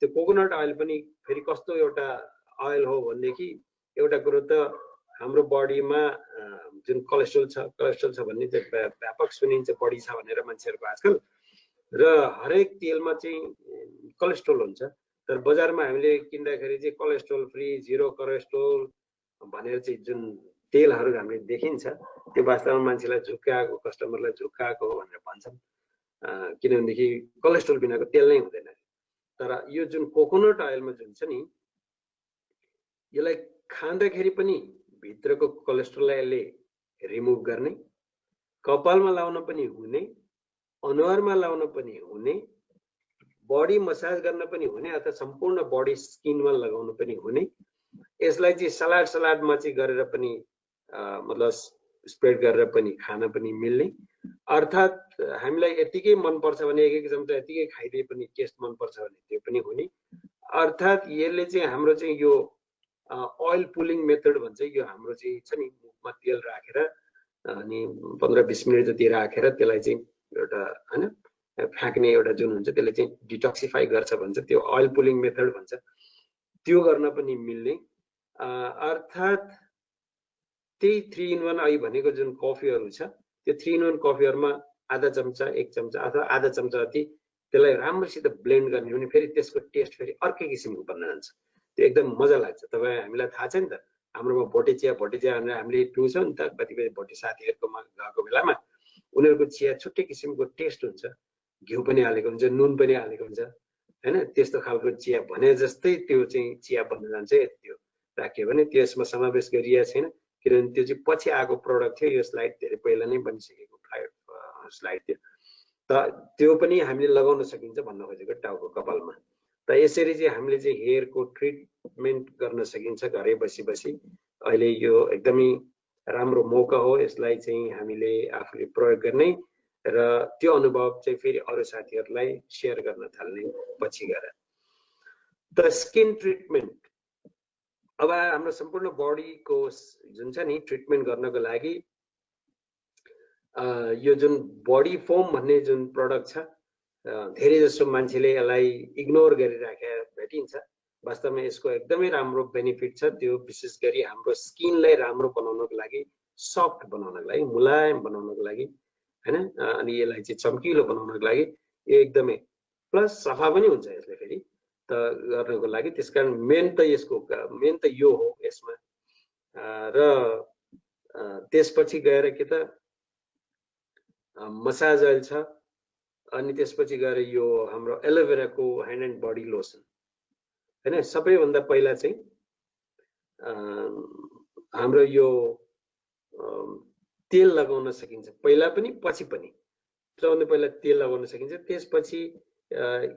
त्यो कोकोनट अयल पनि फेरि कस्तो एउटा अयल हो भनेदेखि एउटा कुरो त हाम्रो बडीमा जुन कोलेस्ट्रोल छ भन्ने चाहिँ व्यापक सुनिन्छ, बढी छ भनेर मान्छेहरूको आजकल। र हरेक तेलमा चाहिँ कोलेस्ट्रोल हुन्छ, तर बजारमा हामीले किन्दाखेरि चाहिँ कोलेस्ट्रोल फ्री, जिरो कोलेस्ट्रोल भनेर चाहिँ जुन तेलहरू हामीले देखिन्छ त्यो वास्तवमा मान्छेलाई झुक्काएको, कस्टमरलाई झुक्काएको हो भनेर भन्छन्। किनभनेदेखि कोलेस्ट्रोल बिनाको तेल नै हुँदैन। तर यो जुन कोकोनट अयलमा जुन छ नि यसलाई खाँदाखेरि पनि भित्रको कोलेस्ट्रोललाई यसले रिमुभ गर्ने, कपालमा लाउन पनि हुने, अनुहारमा लाउन पनि हुने, बडी मसाज गर्न पनि हुने अथवा सम्पूर्ण बडी स्किनमा लगाउन पनि हुने। यसलाई चाहिँ सलाडमा चाहिँ गरेर पनि मतलब स्प्रेड गरेर पनि खान पनि मिल्ने। अर्थात् हामीलाई यतिकै मन पर्छ भने एक चम्चा यतिकै खाइदिए पनि टेस्ट मन पर्छ भने त्यो पनि हुने। अर्थात् यसले चाहिँ हाम्रो चाहिँ यो ओइल पुलिङ मेथड भन्छ, यो हाम्रो चाहिँ छ नि मुखमा तेल राखेर अनि 15-20 मिनट जति राखेर त्यसलाई चाहिँ एउटा हैन फ्याँक्ने एउटा जुन हुन्छ त्यसले चाहिँ डिटक्सिफाई गर्छ भन्छ, त्यो ओइल पुलिङ मेथड भन्छ, त्यो गर्न पनि मिल्ने। अर्थात् त्यही 3-in-1 अघि भनेको जुन कफीहरू छ त्यो 3-in-1 कफीहरूमा आधा चम्चा 1 चम्चा अथवा आधा चम्चा जति त्यसलाई राम्रोसित ब्लेन्ड गर्ने भने फेरि त्यसको टेस्ट फेरि अर्कै किसिमको बन्न जान्छ। त्यो एकदम मजा लाग्छ। तपाईँ हामीलाई थाहा छ नि त, हाम्रोमा भोटे चिया भनेर हामीले पिउँछौँ नि त, कतिपय भोटे साथीहरूकोमा गएको बेलामा उनीहरूको चिया छुट्टै किसिमको टेस्ट हुन्छ, घिउ पनि हालेको हुन्छ, नुन पनि हालेको हुन्छ हैन। त्यस्तो खालको चिया भने जस्तै त्यो चाहिँ चिया बन्न जान्छ। त्यो राख्यो भने त्यसमा समावेश गरिएको छैन, किनभने त्यो चाहिँ पछि आएको प्रोडक्ट थियो। यो स्लाइड धेरै पहिला नै बनिसकेको स्लाइड थियो। त त्यो पनि हामीले लगाउन सकिन्छ भन्न खोजेको टाउको कपालमा। त यसरी चाहिँ हामीले चाहिँ हेयरको ट्रिटमेन्ट गर्न सकिन्छ घरै बसी। अहिले यो एकदमै राम्रो मौका हो यसलाई चाहिँ हामीले आफूले प्रयोग गर्ने र त्यो अनुभव चाहिँ फेरि अरू साथीहरूलाई सेयर गर्न थाल्ने पछि गएर। त स्किन ट्रिटमेन्ट अब हाम्रो सम्पूर्ण बडीको जुन छ नि ट्रिटमेन्ट गर्नको लागि यो जुन बडी फोम भन्ने जुन प्रडक्ट छ धेरै जसो मान्छेले यसलाई इग्नोर गरिराखे भेटिन्छ। वास्तवमा यसको एकदमै राम्रो बेनिफिट छ। त्यो विशेष गरी हाम्रो स्किनलाई राम्रो बनाउनको लागि, सफ्ट बनाउनको लागि, मुलायम बनाउनको लागि हैन, अनि यसलाई चाहिँ चम्किलो बनाउनको लागि यो एकदमै प्लस सफा पनि हुन्छ यसले फेरि त गर्नको लागि। त्यसकारण मेन त यो हो यसमा। र त्यसपछि गएर के त मसाज ओइल छ, अनि त्यसपछि गएर यो हाम्रो एलोभेराको ह्यान्ड एन्ड बडी लोसन हैन। सबैभन्दा पहिला चाहिँ हाम्रो यो तेल लगाउन सकिन्छ, पहिला पनि पछि पनि। सबभन्दा पहिला तेल लगाउन सकिन्छ, त्यसपछि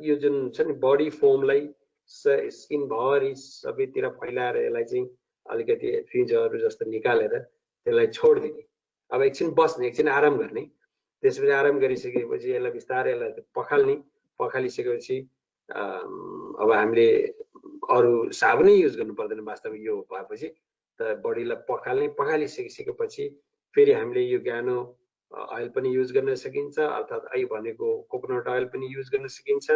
यो जुन छ नि बडी फोमलाई स्किन भरि सबैतिर फैलाएर यसलाई चाहिँ अलिकति फ्रिजहरू जस्तो निकालेर त्यसलाई छोडिदिने। अब एकछिन बस्ने, एकछिन आराम गर्ने। त्यसपछि आराम गरिसकेपछि यसलाई बिस्तारै यसलाई पखालिसकेपछि अब हामीले अरू साबुनै युज गर्नु पर्दैन वास्तवमा यो भएपछि। त बडीलाई पखालिसकेपछि फेरि हामीले यो ज्ञानो ओइल पनि युज गर्न सकिन्छ, अर्थात् अहिले भनेको कोकोनट ओइल पनि युज गर्न सकिन्छ।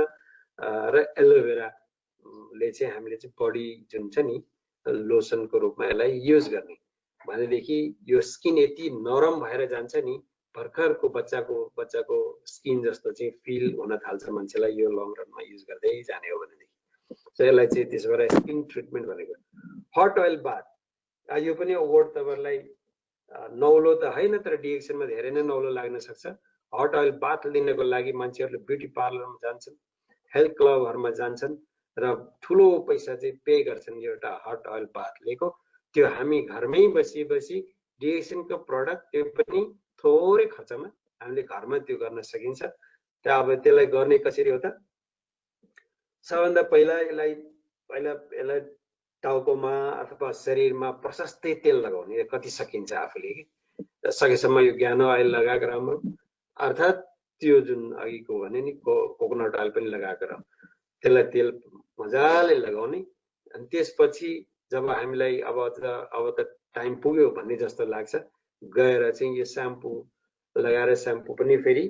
र एलोभेराले चाहिँ हामीले चाहिँ बडी जुन छ नि लोसनको रूपमा यसलाई युज गर्ने भनेदेखि यो स्किन यति नरम भएर जान्छ नि, भर्खरको बच्चाको स्किन जस्तो चाहिँ फिल हुन थाल्छ मान्छेलाई यो लङ रनमा युज गर्दै जाने हो भनेदेखि। यसलाई चाहिँ त्यसो भएर स्किन ट्रिटमेन्ट भनेको। हट ओइल बाथ, यो पनि वर्ड तपाईँहरूलाई नौलो त होइन, तर डिएक्सनमा धेरै नै नौलो लाग्न सक्छ। हट ओइल बाथ लिनको लागि मान्छेहरूले ब्युटी पार्लरमा जान्छन्, हेल्थ क्लबहरूमा जान्छन् र ठुलो पैसा चाहिँ पे गर्छन् एउटा हट ओइल बाथ लिएको। त्यो हामी घरमै बसी डिएक्सनको प्रडक्ट, त्यो पनि थोरै खर्चमा हामीले घरमा त्यो गर्न सकिन्छ। त अब त्यसलाई गर्ने कसरी हो त? सबभन्दा पहिला यसलाई टाउकोमा अथवा शरीरमा प्रशस्तै तेल लगाउने, कति सकिन्छ आफूले सकेसम्म यो ज्ञानो ओइल लगाएको राम्रो, अर्थात् त्यो जुन अघिको भने नि कोकोनट ओइल पनि लगाएको राम्रो, त्यसलाई तेल मजाले लगाउने। अनि त्यसपछि जब हामीलाई अब त टाइम पुग्यो भन्ने जस्तो लाग्छ, गएर चाहिँ यो स्याम्पू लगाएर स्याम्पू पनि फेरि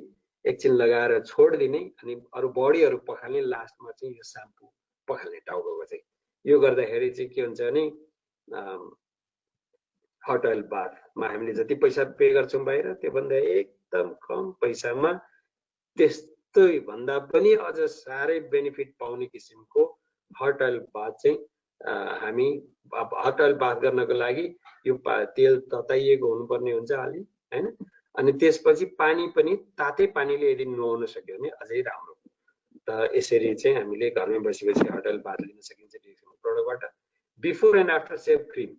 एकछिन लगाएर छोडिदिने, अनि अरू बडीहरू पखाल्ने, लास्टमा चाहिँ यो स्याम्पू पखाल्ने टाउकोको चाहिँ। यो गर्दाखेरि चाहिँ के हुन्छ भने हट ओइल बाथमा हामीले जति पैसा पे गर्छौँ बाहिर, त्योभन्दा एकदम कम पैसामा त्यस्तै भन्दा पनि अझ साह्रै बेनिफिट पाउने किसिमको हट ओइल बाथ चाहिँ हामी हट ओइल बाथ गर्नको लागि यो तेल तताइएको हुनुपर्ने हुन्छ अलि हैन। अनि त्यसपछि पानी पनि तातै पानीले यदि नुहाउन सक्यो भने अझै राम्रो। त यसरी चाहिँ हामीले घरमै बसी हट ओइल बाथ लिन सकिन्छ डिएक्सनको प्रडक्टबाट। Before and after shave cream,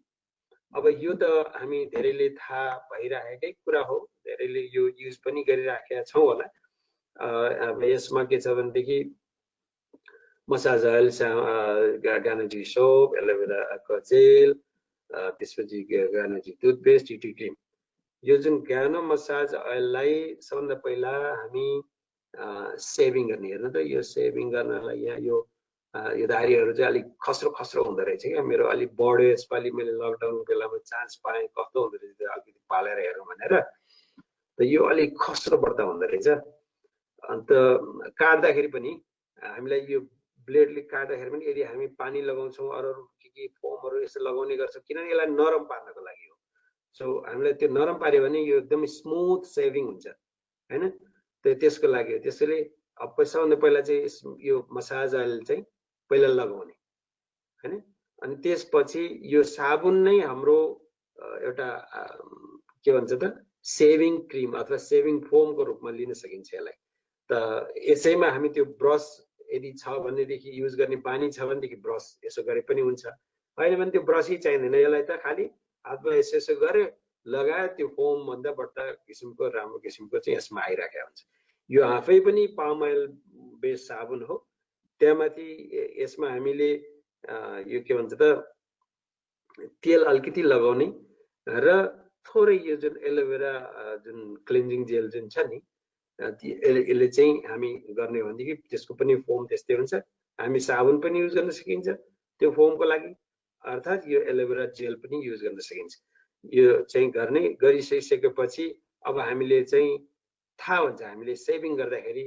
अब यो त हामी धेरैले थाहा भइराखेकै कुरा हो, धेरैले यो युज पनि गरिराखेका छौँ होला। अब यसमा के छ भनेदेखि massage oil, Garnier soap, एलोभेराको jail, त्यसपछि गार्नियर टुथपेस्ट, टिटी क्रिम। यो जुन गानो मसाज अयललाई सबभन्दा पहिला हामी सेभिङ गर्ने, हेर्नु त यो सेभिङ गर्नलाई यहाँ यो दाह्रीहरू चाहिँ अलिक खस्रो खस्रो हुँदो रहेछ क्या। मेरो अलिक बढ्यो यसपालि, मैले लकडाउन बेलामा चान्स पाएँ, कस्तो हुँदो रहेछ अलिकति पालेर हेरौँ भनेर, त यो अलिक खस्रो बढ्दा हुँदो रहेछ। अन्त काट्दाखेरि पनि हामीलाई यो ब्लेडले काट्दाखेरि पनि यदि हामी पानी लगाउँछौँ, अरू के फोमहरू यसो लगाउने गर्छौँ, किनभने यसलाई नरम पार्नको लागि हो। सो हामीलाई त्यो नरम पार्यो भने यो एकदम स्मुथ सेभिङ हुन्छ हैन, त्यसको लागि हो। त्यसैले अब सबभन्दा पहिला चाहिँ यो मसाज अयल चाहिँ पहिला लगाउने हैन, अनि त्यसपछि यो साबुन नै हाम्रो एउटा के भन्छ त सेभिङ क्रिम अथवा सेभिङ फोमको रूपमा लिन सकिन्छ यसलाई। त यसैमा हामी त्यो ब्रस यदि छ भनेदेखि युज गर्ने बानी छ भनेदेखि ब्रस यसो गरे पनि हुन्छ, होइन भने त्यो ब्रसै चाहिँदैन। यसलाई त खालि हातमा यसो यसो गरे लगाए त्यो फोम भन्दा बढ्ता किसिमको राम्रो किसिमको चाहिँ यसमा आइराखेको हुन्छ। यो आफै पनि पाम अयल बेस साबुन हो। त्यहाँमाथि यसमा हामीले यो के भन्छ त तेल अलिकति लगाउने र थोरै यो जुन एलोभेरा जुन क्लिन्जिङ जेल जुन छ नि, यसले चाहिँ हामी गर्ने हो भनेदेखि त्यसको पनि फोम त्यस्तै हुन्छ। हामी साबुन पनि युज गर्न सकिन्छ त्यो फोमको लागि, अर्थात् यो एलोभेरा जेल पनि युज गर्न सकिन्छ। यो चाहिँ गर्ने गरिसकेपछि अब हामीले चाहिँ थाहा हुन्छ हामीले सेभिङ गर्दाखेरि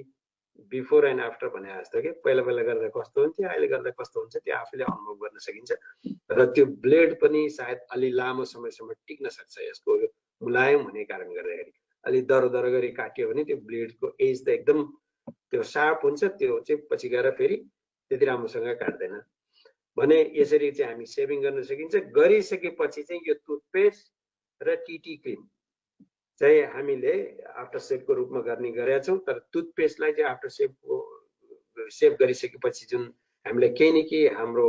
बिफोर एन्ड आफ्टर भने जस्तो कि पहिला पहिला गर्दा कस्तो हुन्थ्यो, अहिले गर्दा कस्तो हुन्छ, त्यो आफूले अनुभव गर्न सकिन्छ। र त्यो ब्लेड पनि सायद अलि लामो समयसम्म टिक्न सक्छ, यसको मुलायम हुने कारण गर्दाखेरि। अलि दरो दरो गरी काट्यो भने त्यो ब्लेडको एज त एकदम त्यो सार्प हुन्छ, त्यो चाहिँ पछि गएर फेरि त्यति राम्रोसँग काट्दैन भने यसरी चाहिँ हामी सेभिङ गर्न सकिन्छ। गरिसकेपछि चाहिँ यो टुथपेस्ट र टिटी क्रिम चाहिँ हामीले आफ्टर सेभको रूपमा गर्ने गरेका छौँ। तर टुथपेस्टलाई चाहिँ आफ्टर सेभ गरिसकेपछि जुन हामीलाई केही न केही हाम्रो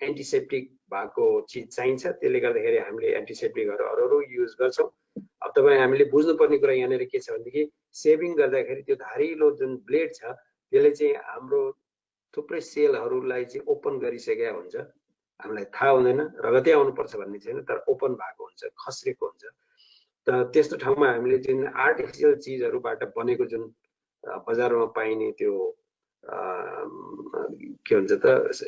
एन्टिसेप्टिक भएको चिज चाहिन्छ, त्यसले गर्दाखेरि हामीले एन्टिसेप्टिकहरू अरू युज गर्छौँ। अब तपाईँ हामीले बुझ्नुपर्ने कुरा यहाँनिर के छ भनेदेखि सेभिङ गर्दाखेरि त्यो धारिलो जुन ब्लेड छ त्यसले चाहिँ हाम्रो थुप्रै सेलहरूलाई चाहिँ ओपन गरिसकेका हुन्छ, हामीलाई थाहा हुँदैन, रगतै आउनुपर्छ भन्ने छैन, तर ओपन भएको हुन्छ, खस्रेको हुन्छ। त त्यस्तो ठाउँमा हामीले जुन आर्टिफिसियल चिजहरूबाट बनेको जुन बजारमा पाइने त्यो के भन्छ त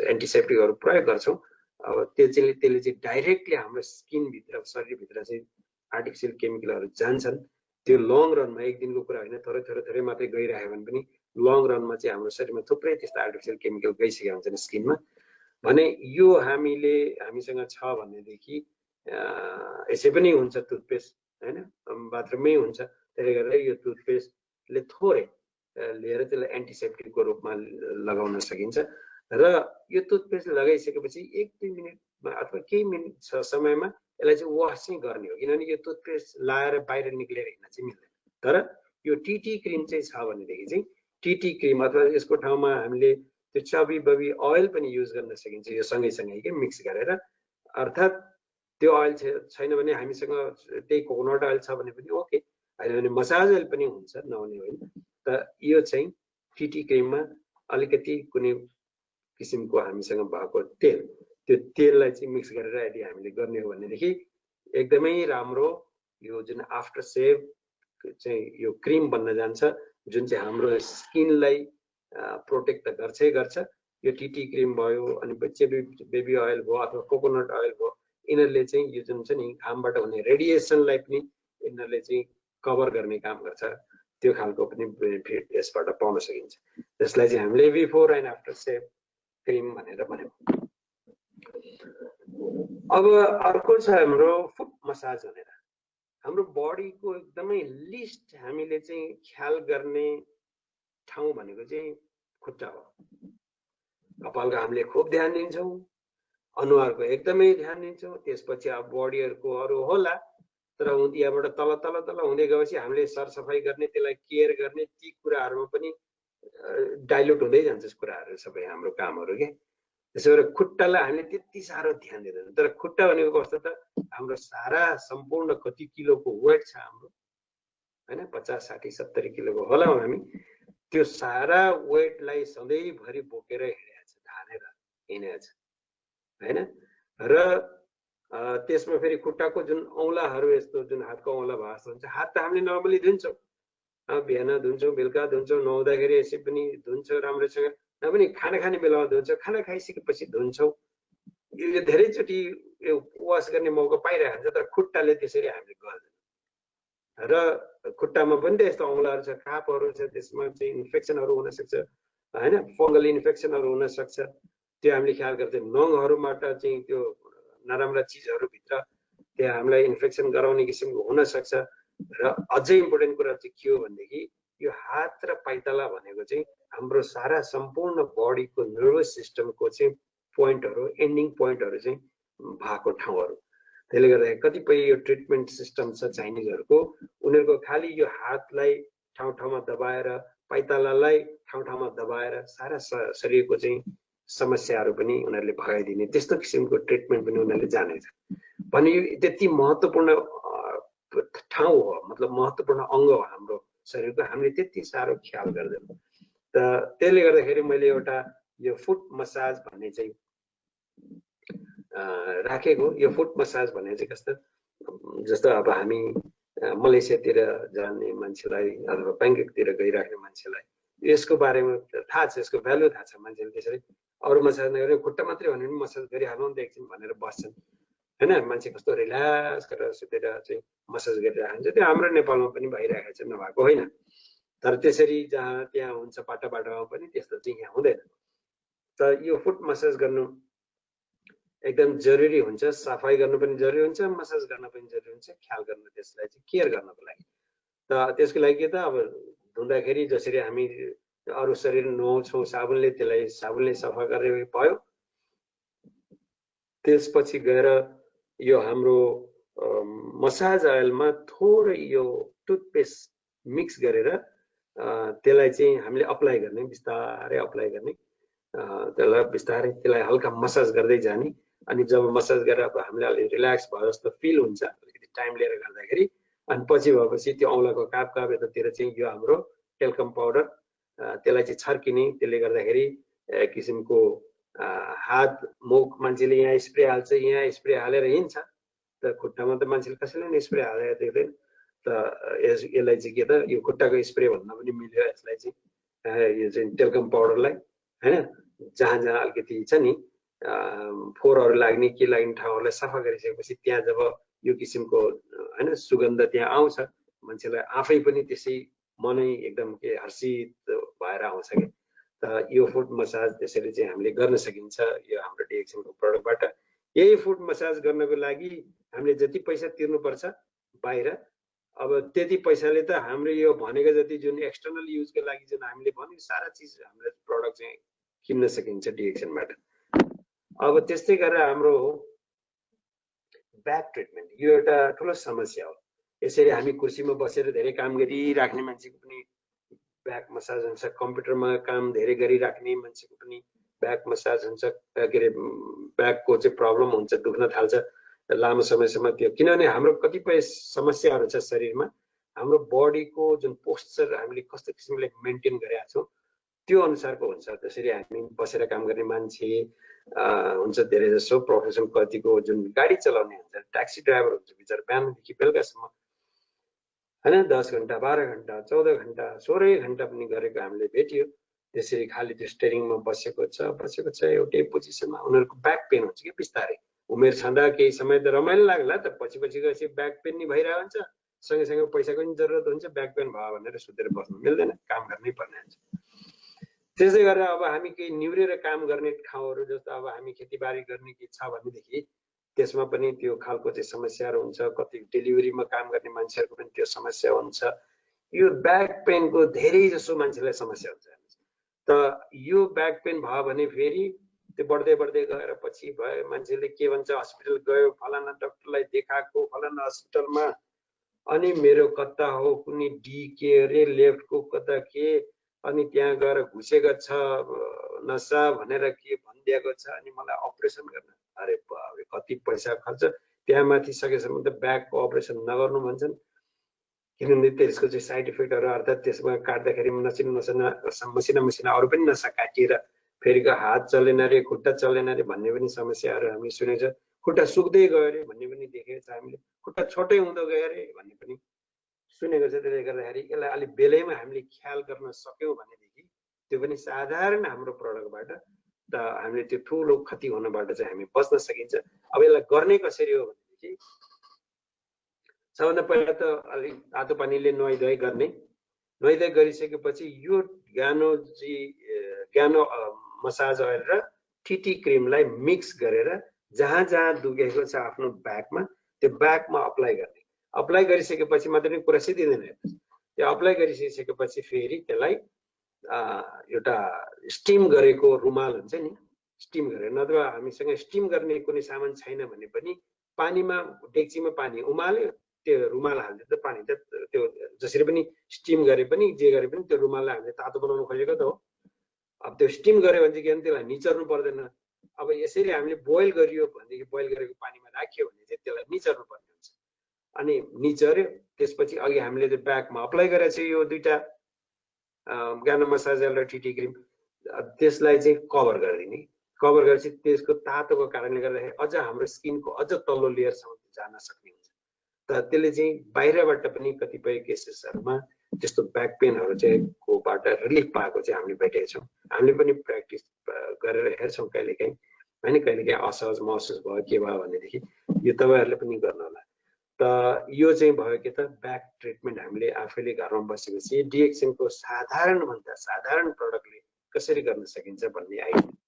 एन्टिसेप्टिकहरू प्रयोग गर्छौँ, अब त्यसले चाहिँ डाइरेक्टली हाम्रो स्किनभित्र शरीरभित्र चाहिँ आर्टिफिसियल केमिकलहरू जान्छन्। त्यो लङ रनमा, एक दिनको कुरा होइन, थोरै थोरै थोरै मात्रै गइरह्यो भने पनि लङ रनमा चाहिँ हाम्रो शरीरमा थुप्रै त्यस्ता आर्टिफिसियल केमिकल गइसकेका हुन्छन् स्किनमा। भने यो हामीसँग छ भनेदेखि यसै पनि हुन्छ टुथपेस्ट हैन, बाथरुममै हुन्छ, त्यसले गर्दा यो टुथपेस्टले थोरै लिएर त्यसलाई एन्टिसेप्टिकको रूपमा लगाउन सकिन्छ। र यो टुथपेस्ट लगाइसकेपछि 1-2 मिनटमा अथवा केही मिनट समयमा यसलाई चाहिँ वास चाहिँ गर्ने हो, किनभने यो टुथपेस्ट लाएर बाहिर निक्लेर हिँड्न चाहिँ मिल्दैन। तर यो टिटी क्रिम चाहिँ छ भनेदेखि चाहिँ टिटी क्रिम अथवा यसको ठाउँमा हामीले त्यो चबी बबी अयल पनि युज गर्न सकिन्छ, यो सँगैसँगै के मिक्स गरेर। अर्थात् त्यो अयल छैन भने हामीसँग त्यही कोकोनट अयल छ भने पनि ओके, होइन भने मसाज अयल पनि हुन्छ, नहुने होइन। त यो चाहिँ टिटी क्रिममा अलिकति कुनै किसिमको हामीसँग भएको तेल, त्यो तेललाई चाहिँ मिक्स गरेर यदि हामीले गर्ने हो भनेदेखि एकदमै राम्रो यो जुन आफ्टर सेभ चाहिँ यो क्रिम बन्न जान्छ, जुन चाहिँ हाम्रो स्किनलाई प्रोटेक्ट त गर्छै गर्छ। यो टिटी क्रिम भयो, अनि बेबी अयल भयो अथवा कोकोनट अयल भयो, यिनीहरूले चाहिँ यो जुन छ नि घामबाट हुने रेडिएसनलाई पनि यिनीहरूले चाहिँ कभर गर्ने काम गर्छ। त्यो खालको पनि बेनिफिट यसबाट पाउन सकिन्छ। त्यसलाई चाहिँ हामीले before and after shave cream भनेर भन्यौँ। अब अर्को छ हाम्रो फुट मसाज भनेर। हाम्रो बडीको एकदमै लिस्ट हामीले चाहिँ ख्याल गर्ने ठाउँ भनेको चाहिँ खुट्टा हो। कपालको हामीले खुब ध्यान दिन्छौँ, अनुहारको एकदमै ध्यान दिन्छौँ, त्यसपछि अब बडीहरूको अरू होला, तर यहाँबाट तल तल तल हुँदै गएपछि हामीले सरसफाइ गर्ने, त्यसलाई केयर गर्ने, ती कुराहरूमा पनि डाइल्युट हुँदै जान्छ कुराहरू, सबै हाम्रो कामहरू के। त्यसो भएर खुट्टालाई हामीले त्यति साह्रो ध्यान दिँदैन। तर खुट्टा भनेको कस्तो त हाम्रो सारा सम्पूर्ण कति किलोको वेट छ हाम्रो हैन 50 60 70 किलोको होला हामी त्यो सारा वेटलाई सधैँभरि बोकेर हिँडेको छ धानेर हिँडेको छ हैन। र त्यसमा फेरि खुट्टाको जुन औँलाहरू यस्तो जुन हातको औँला भास हुन्छ हात त हामीले नर्मली धुन्छौँ बिहान धुन्छौँ बेलुका धुन्छौँ नुहाउँदाखेरि यसै पनि धुन्छौँ राम्रोसँग नभए खाना खाने बेलामा धुन्छौँ खाना खाइसकेपछि धुन्छौँ यो धेरैचोटि यो वास गर्ने मौका पाइरहेको हुन्छ तर खुट्टाले त्यसरी हामीले गर्दैन। र खुट्टामा पनि त यस्तो औँलाहरू छ खापहरू छ त्यसमा चाहिँ इन्फेक्सनहरू हुन सक्छ हैन फङ्गल इन्फेक्सनहरू हुन सक्छ त्यो हामीले ख्याल गर्छौँ। नङहरूबाट चाहिँ त्यो नराम्रा चिजहरू भित्र त्यहाँ हामीलाई इन्फेक्सन गराउने किसिमको हुन सक्छ। र अझै इम्पोर्टेन्ट कुरा चाहिँ के हो भनेदेखि यो हात र पाइताला भनेको चाहिँ हाम्रो सारा सम्पूर्ण बडीको नर्भस सिस्टमको चाहिँ पोइन्टहरू एन्डिङ पोइन्टहरू चाहिँ भएको ठाउँहरू। त्यसले गर्दा कतिपय यो ट्रिटमेन्ट सिस्टम छ चाइनिजहरूको उनीहरूको खालि यो हातलाई ठाउँ ठाउँमा दबाएर पाइतालालाई ठाउँ ठाउँमा दबाएर सारा शरीरको चाहिँ समस्याहरू पनि उनीहरूले भगाइदिने त्यस्तो किसिमको ट्रिटमेन्ट पनि उनीहरूले जानेछ भने यो त्यति महत्त्वपूर्ण ठाउँ हो मतलब महत्त्वपूर्ण अङ्ग हो हाम्रो शरीरको हामीले त्यति साह्रो ख्याल गर्दैनौँ। त त्यसले गर्दाखेरि मैले एउटा यो फुट मसाज भन्ने चाहिँ राखेको। यो फुट मसाज भन्ने चाहिँ कस्तो जस्तो अब हामी मलेसियातिर जाने मान्छेलाई अथवा ब्याङ्ककतिर गइराख्ने मान्छेलाई यसको बारेमा थाहा छ यसको भ्यालु थाहा छ मान्छेले त्यसरी अरू मसाज नगरे खुट्टा मात्रै भने पनि मसाज गरिहालौँ नि त एकछिन भनेर बस्छन् हैन मान्छे कस्तो रिल्याक्स गरेर सुतेर चाहिँ मसाज गरिरहेको हुन्छ त्यो हाम्रो नेपालमा पनि भइरहेको छ नभएको होइन तर त्यसरी जहाँ त्यहाँ हुन्छ बाटामा पनि त्यस्तो चाहिँ यहाँ हुँदैन। त यो फुट मसाज गर्नु एकदम जरुरी हुन्छ सफाई गर्नु पनि जरुरी हुन्छ मसाज गर्न पनि जरुरी हुन्छ ख्याल गर्नु त्यसलाई चाहिँ केयर गर्नको लागि। त त्यसको लागि के त अब धुँदाखेरि जसरी हामी अरू शरीर नुहाउँछौँ साबुनले त्यसलाई साबुनले सफा गरेर भयो त्यसपछि गएर यो हाम्रो मसाज अयलमा थोरै यो टुथपेस्ट मिक्स गरेर त्यसलाई चाहिँ हामीले अप्लाई गर्ने बिस्तारै अप्लाई गर्ने त्यसलाई बिस्तारै त्यसलाई हल्का मसाज गर्दै जाने अनि जब मसाज गरेर अब हामीले अलि रिल्याक्स भयो जस्तो फिल हुन्छ अलिकति टाइम लिएर गर्दाखेरि अनि पछि भएपछि त्यो औँलाको काप यतातिर चाहिँ यो हाम्रो टेल्कम पाउडर त्यसलाई चाहिँ छर्किने त्यसले गर्दाखेरि एक किसिमको हात मुख मान्छेले यहाँ स्प्रे हाल्छ यहाँ स्प्रे हालेर हिँड्छ त खुट्टामा त मान्छेले कसैले पनि स्प्रे हालेर देख्दैन त यसलाई चाहिँ के त यो खुट्टाको स्प्रे भन्न पनि मिल्यो यसलाई चाहिँ यो चाहिँ टेल्कम पाउडरलाई हैन जहाँ जहाँ अलिकति छ नि फोहोरहरू लाग्ने के लाग्ने ठाउँहरूलाई सफा गरिसकेपछि त्यहाँ जब यो किसिमको हैन सुगन्ध त्यहाँ आउँछ मान्छेलाई आफै पनि त्यसै मनै एकदम के हर्षित भएर आउँछ कि त यो फुट मसाज त्यसरी चाहिँ हामीले गर्न सकिन्छ यो हाम्रो डिएक्सनको प्रडक्टबाट। यही फुट मसाज गर्नको लागि हामीले जति पैसा तिर्नुपर्छ बाहिर अब त्यति पैसाले त हाम्रो यो भनेको जति जुन एक्सटर्नल युजको लागि जुन हामीले भनेको सारा चिज हाम्रो प्रडक्ट चाहिँ किन्न सकिन्छ डिएक्सनबाट। अब त्यस्तै गरेर हाम्रो ब्याक ट्रिटमेन्ट यो एउटा ठुलो समस्या हो। यसरी हामी कुर्सीमा बसेर धेरै काम गरिराख्ने मान्छेको पनि ब्याक मसाज हुन्छ कम्प्युटरमा काम धेरै गरिराख्ने मान्छेको पनि ब्याक मसाज हुन्छ के अरे ब्याकको चाहिँ प्रब्लम हुन्छ दुख्न थाल्छ लामो समयसम्म त्यो किनभने हाम्रो कतिपय समस्याहरू छ शरीरमा हाम्रो बडीको जुन पोस्चर हामीले कस्तो किसिमले मेन्टेन गरेका छौँ त्यो अनुसारको हुन्छ। त्यसरी हामी बसेर काम गर्ने मान्छे हुन्छ धेरै जसो प्रोफेसन कतिको जुन गाडी चलाउने हुन्छ ट्याक्सी ड्राइभर हुन्छ बिचरा बिहानदेखि बेलुकासम्म हैन 10 घण्टा 12 घण्टा 14 घण्टा 16 घण्टा पनि गरेको हामीले भेटियो। त्यसरी खाली त्यो स्टेरिङमा बसेको छ एउटै पोजिसनमा उनीहरूको ब्याक पेन हुन्छ कि बिस्तारै उमेर छँदा केही समय त रमाइलो लाग्ला त पछि गएपछि ब्याक पेन नि भइरहेको हुन्छ सँगै पैसाको पनि जरुरत हुन्छ ब्याक पेन भयो भनेर सुतेर बस्नु मिल्दैन काम गर्नै पर्ने हुन्छ। त्यसै गरेर अब हामी केही निहुरेर काम गर्ने ठाउँहरू जस्तो अब हामी खेतीबारी गर्ने के छ भनेदेखि त्यसमा पनि त्यो खालको चाहिँ समस्याहरू हुन्छ कति डेलिभरीमा काम गर्ने मान्छेहरूको पनि त्यो समस्या हुन्छ। यो ब्याक पेनको धेरै जसो मान्छेलाई समस्या हुन्छ त यो ब्याक पेन भयो भने फेरि त्यो बढ्दै गएर पछि भयो मान्छेले के भन्छ हस्पिटल गयो फलाना डाक्टरलाई देखाएको फलाना हस्पिटलमा अनि मेरो कता हो कुनै डी के अरे लेफ्टको कता के अनि त्यहाँ गएर घुसेको छ नसा भनेर के भनिदिएको छ अनि मलाई अपरेसन गर्न अरे बाबरे कति पैसा खर्च त्यहाँ माथि सकेसम्म त ब्याकको अपरेसन नगर्नु भन्छन् किनभने त्यसको चाहिँ साइड इफेक्टहरु अर्थात त्यसमा काट्दाखेरि मसिना अरु पनि नसा काटिएर फेरिको हात चलेन रे खुट्टा चलेन रे भन्ने पनि समस्याहरु हामीले सुनेको छ खुट्टा सुक्दै गयो रे भन्ने पनि देखेको छ हामीले खुट्टा छोटै हुँदै गयो रे भन्ने पनि सुनेको छ त्यसले गर्दाखेरि यसलाई अलि बेलैमा हामीले ख्याल गर्न सक्यौं भनेदेखि त्यो पनि साधारण हाम्रो प्रोडक्टबाट त हामीले त्यो ठूलो क्षति हुनबाट चाहिँ हामी बच्न सकिन्छ अब यसलाई गर्ने कसरी हो भनेदेखि सबभन्दा पहिला त अलि तातो पानीले नुहाइधुवाइ गर्ने नुहाइधुवाइ गरिसकेपछि यो ग्यानो मसाज अयल र टीटी क्रिमलाई मिक्स गरेर जहाँ जहाँ दुखेको छ आफ्नो ब्याकमा त्यो ब्याकमा अप्लाई गर्ने अप्लाई गरिसकेपछि मात्रै कुरा सिद्धिदैन त्यो अप्लाई गरिसकेपछि फेरि त्यसलाई एउटा स्टिम गरेको रुमाल हुन्छ नि स्टिम गरेर नत्र हामीसँग स्टिम गर्ने कुनै सामान छैन भने पनि पानीमा डेक्चीमा पानी उमाल्यो त्यो रुमाल हाल्दै त पानी त त्यो जसरी पनि स्टिम गरे पनि जे गरे पनि त्यो रुमाललाई हामीले तातो बनाउन खोजेको त हो अब त्यो स्टिम गर्यो भने चाहिँ के भने त्यसलाई निचर्नु पर्दैन अब यसरी हामीले बोइल गरियो भनेदेखि बोइल गरेको पानीमा राख्यो भने चाहिँ त्यसलाई निचर्नु पर्ने हुन्छ अनि निचर्यो त्यसपछि अघि हामीले त्यो ब्याकमा अप्लाई गरेको छ यो दुईटा ग्यानो मसाज र टीटी क्रिम त्यसलाई चाहिँ कभर गरिदिने कभर गरेपछि त्यसको तातोको कारणले गर्दाखेरि अझ हाम्रो स्किनको अझ तल्लो लेयरसम्म जान सक्ने हुन्छ त त्यसले चाहिँ बाहिरबाट पनि कतिपय केसेसहरुमा त्यस्तो ब्याक पेनहरु चाहिँ कोबाट रिलिफ पाएको चाहिँ हामीले भेटेका छौं हामीले पनि प्र्याक्टिस गरेर हेर्छौं कहिलेकाहीँ हैन कहिलेकाहीँ असहज महसुस भयो के भयो भनेदेखि यो तपाईहरुले पनि गर्नु होला त यो चाहिँ भयो के त ब्याक ट्रिटमेन्ट हामीले आफैले घरमा बसेपछि डिएक्सन को साधारण भन्दा साधारण प्रोडक्टले कसरी गर्न सकिन्छ भन्ने आइडिया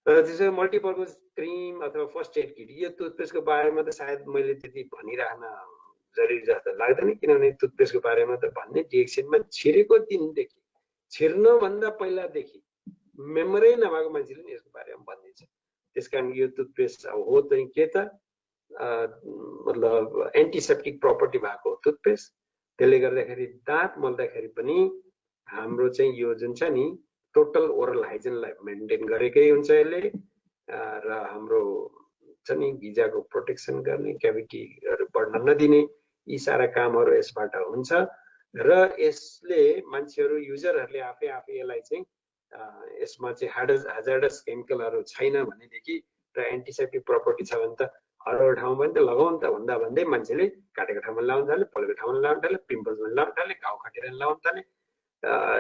त्यसै मल्टिपर्पज क्रिम अथवा फर्स्ट एड किट यो टुथपेस्टको बारेमा त सायद मैले त्यति भनिराख्न जरुरी जस्तो लाग्दैन किनभने टुथपेस्टको बारेमा त भन्ने डिएक्सनमा छिरेको दिनदेखि छिर्न भन्दा पहिलादेखि मेमोरै नभएको मान्छेले नि यसको बारेमा भनिदिन्छ त्यसकारण यो टुथपेस्ट हो चाहिँ के त मतलब एन्टिसेप्टिक प्रपर्टी भएको टुथपेस्ट त्यसले गर्दाखेरि दाँत मल्दाखेरि पनि हाम्रो चाहिँ यो जुन छ नि टोटल ओरल हाइजिनलाई मेन्टेन गरेकै हुन्छ यसले र हाम्रो छ नि गिजाको प्रोटेक्सन गर्ने क्याभिटीहरु बढ्न नदिने यी सारा कामहरु यसबाट हुन्छ र यसले मान्छेहरु युजरहरुले आफै यसलाई चाहिँ यसमा चाहिँ हाजर्डस केमिकलहरु छैन भनेदेखि र एन्टिसेप्टिक प्रपर्टी छ भने त हर ठाउँमा पनि त लगाउन त भन्दा भन्दै मान्छेले काटेको ठाउँमा लाउन थाले पोलेको ठाउँमा लाउन थाले पिम्पल्समा लाउन थाले घाउ खटेर लाउन थाले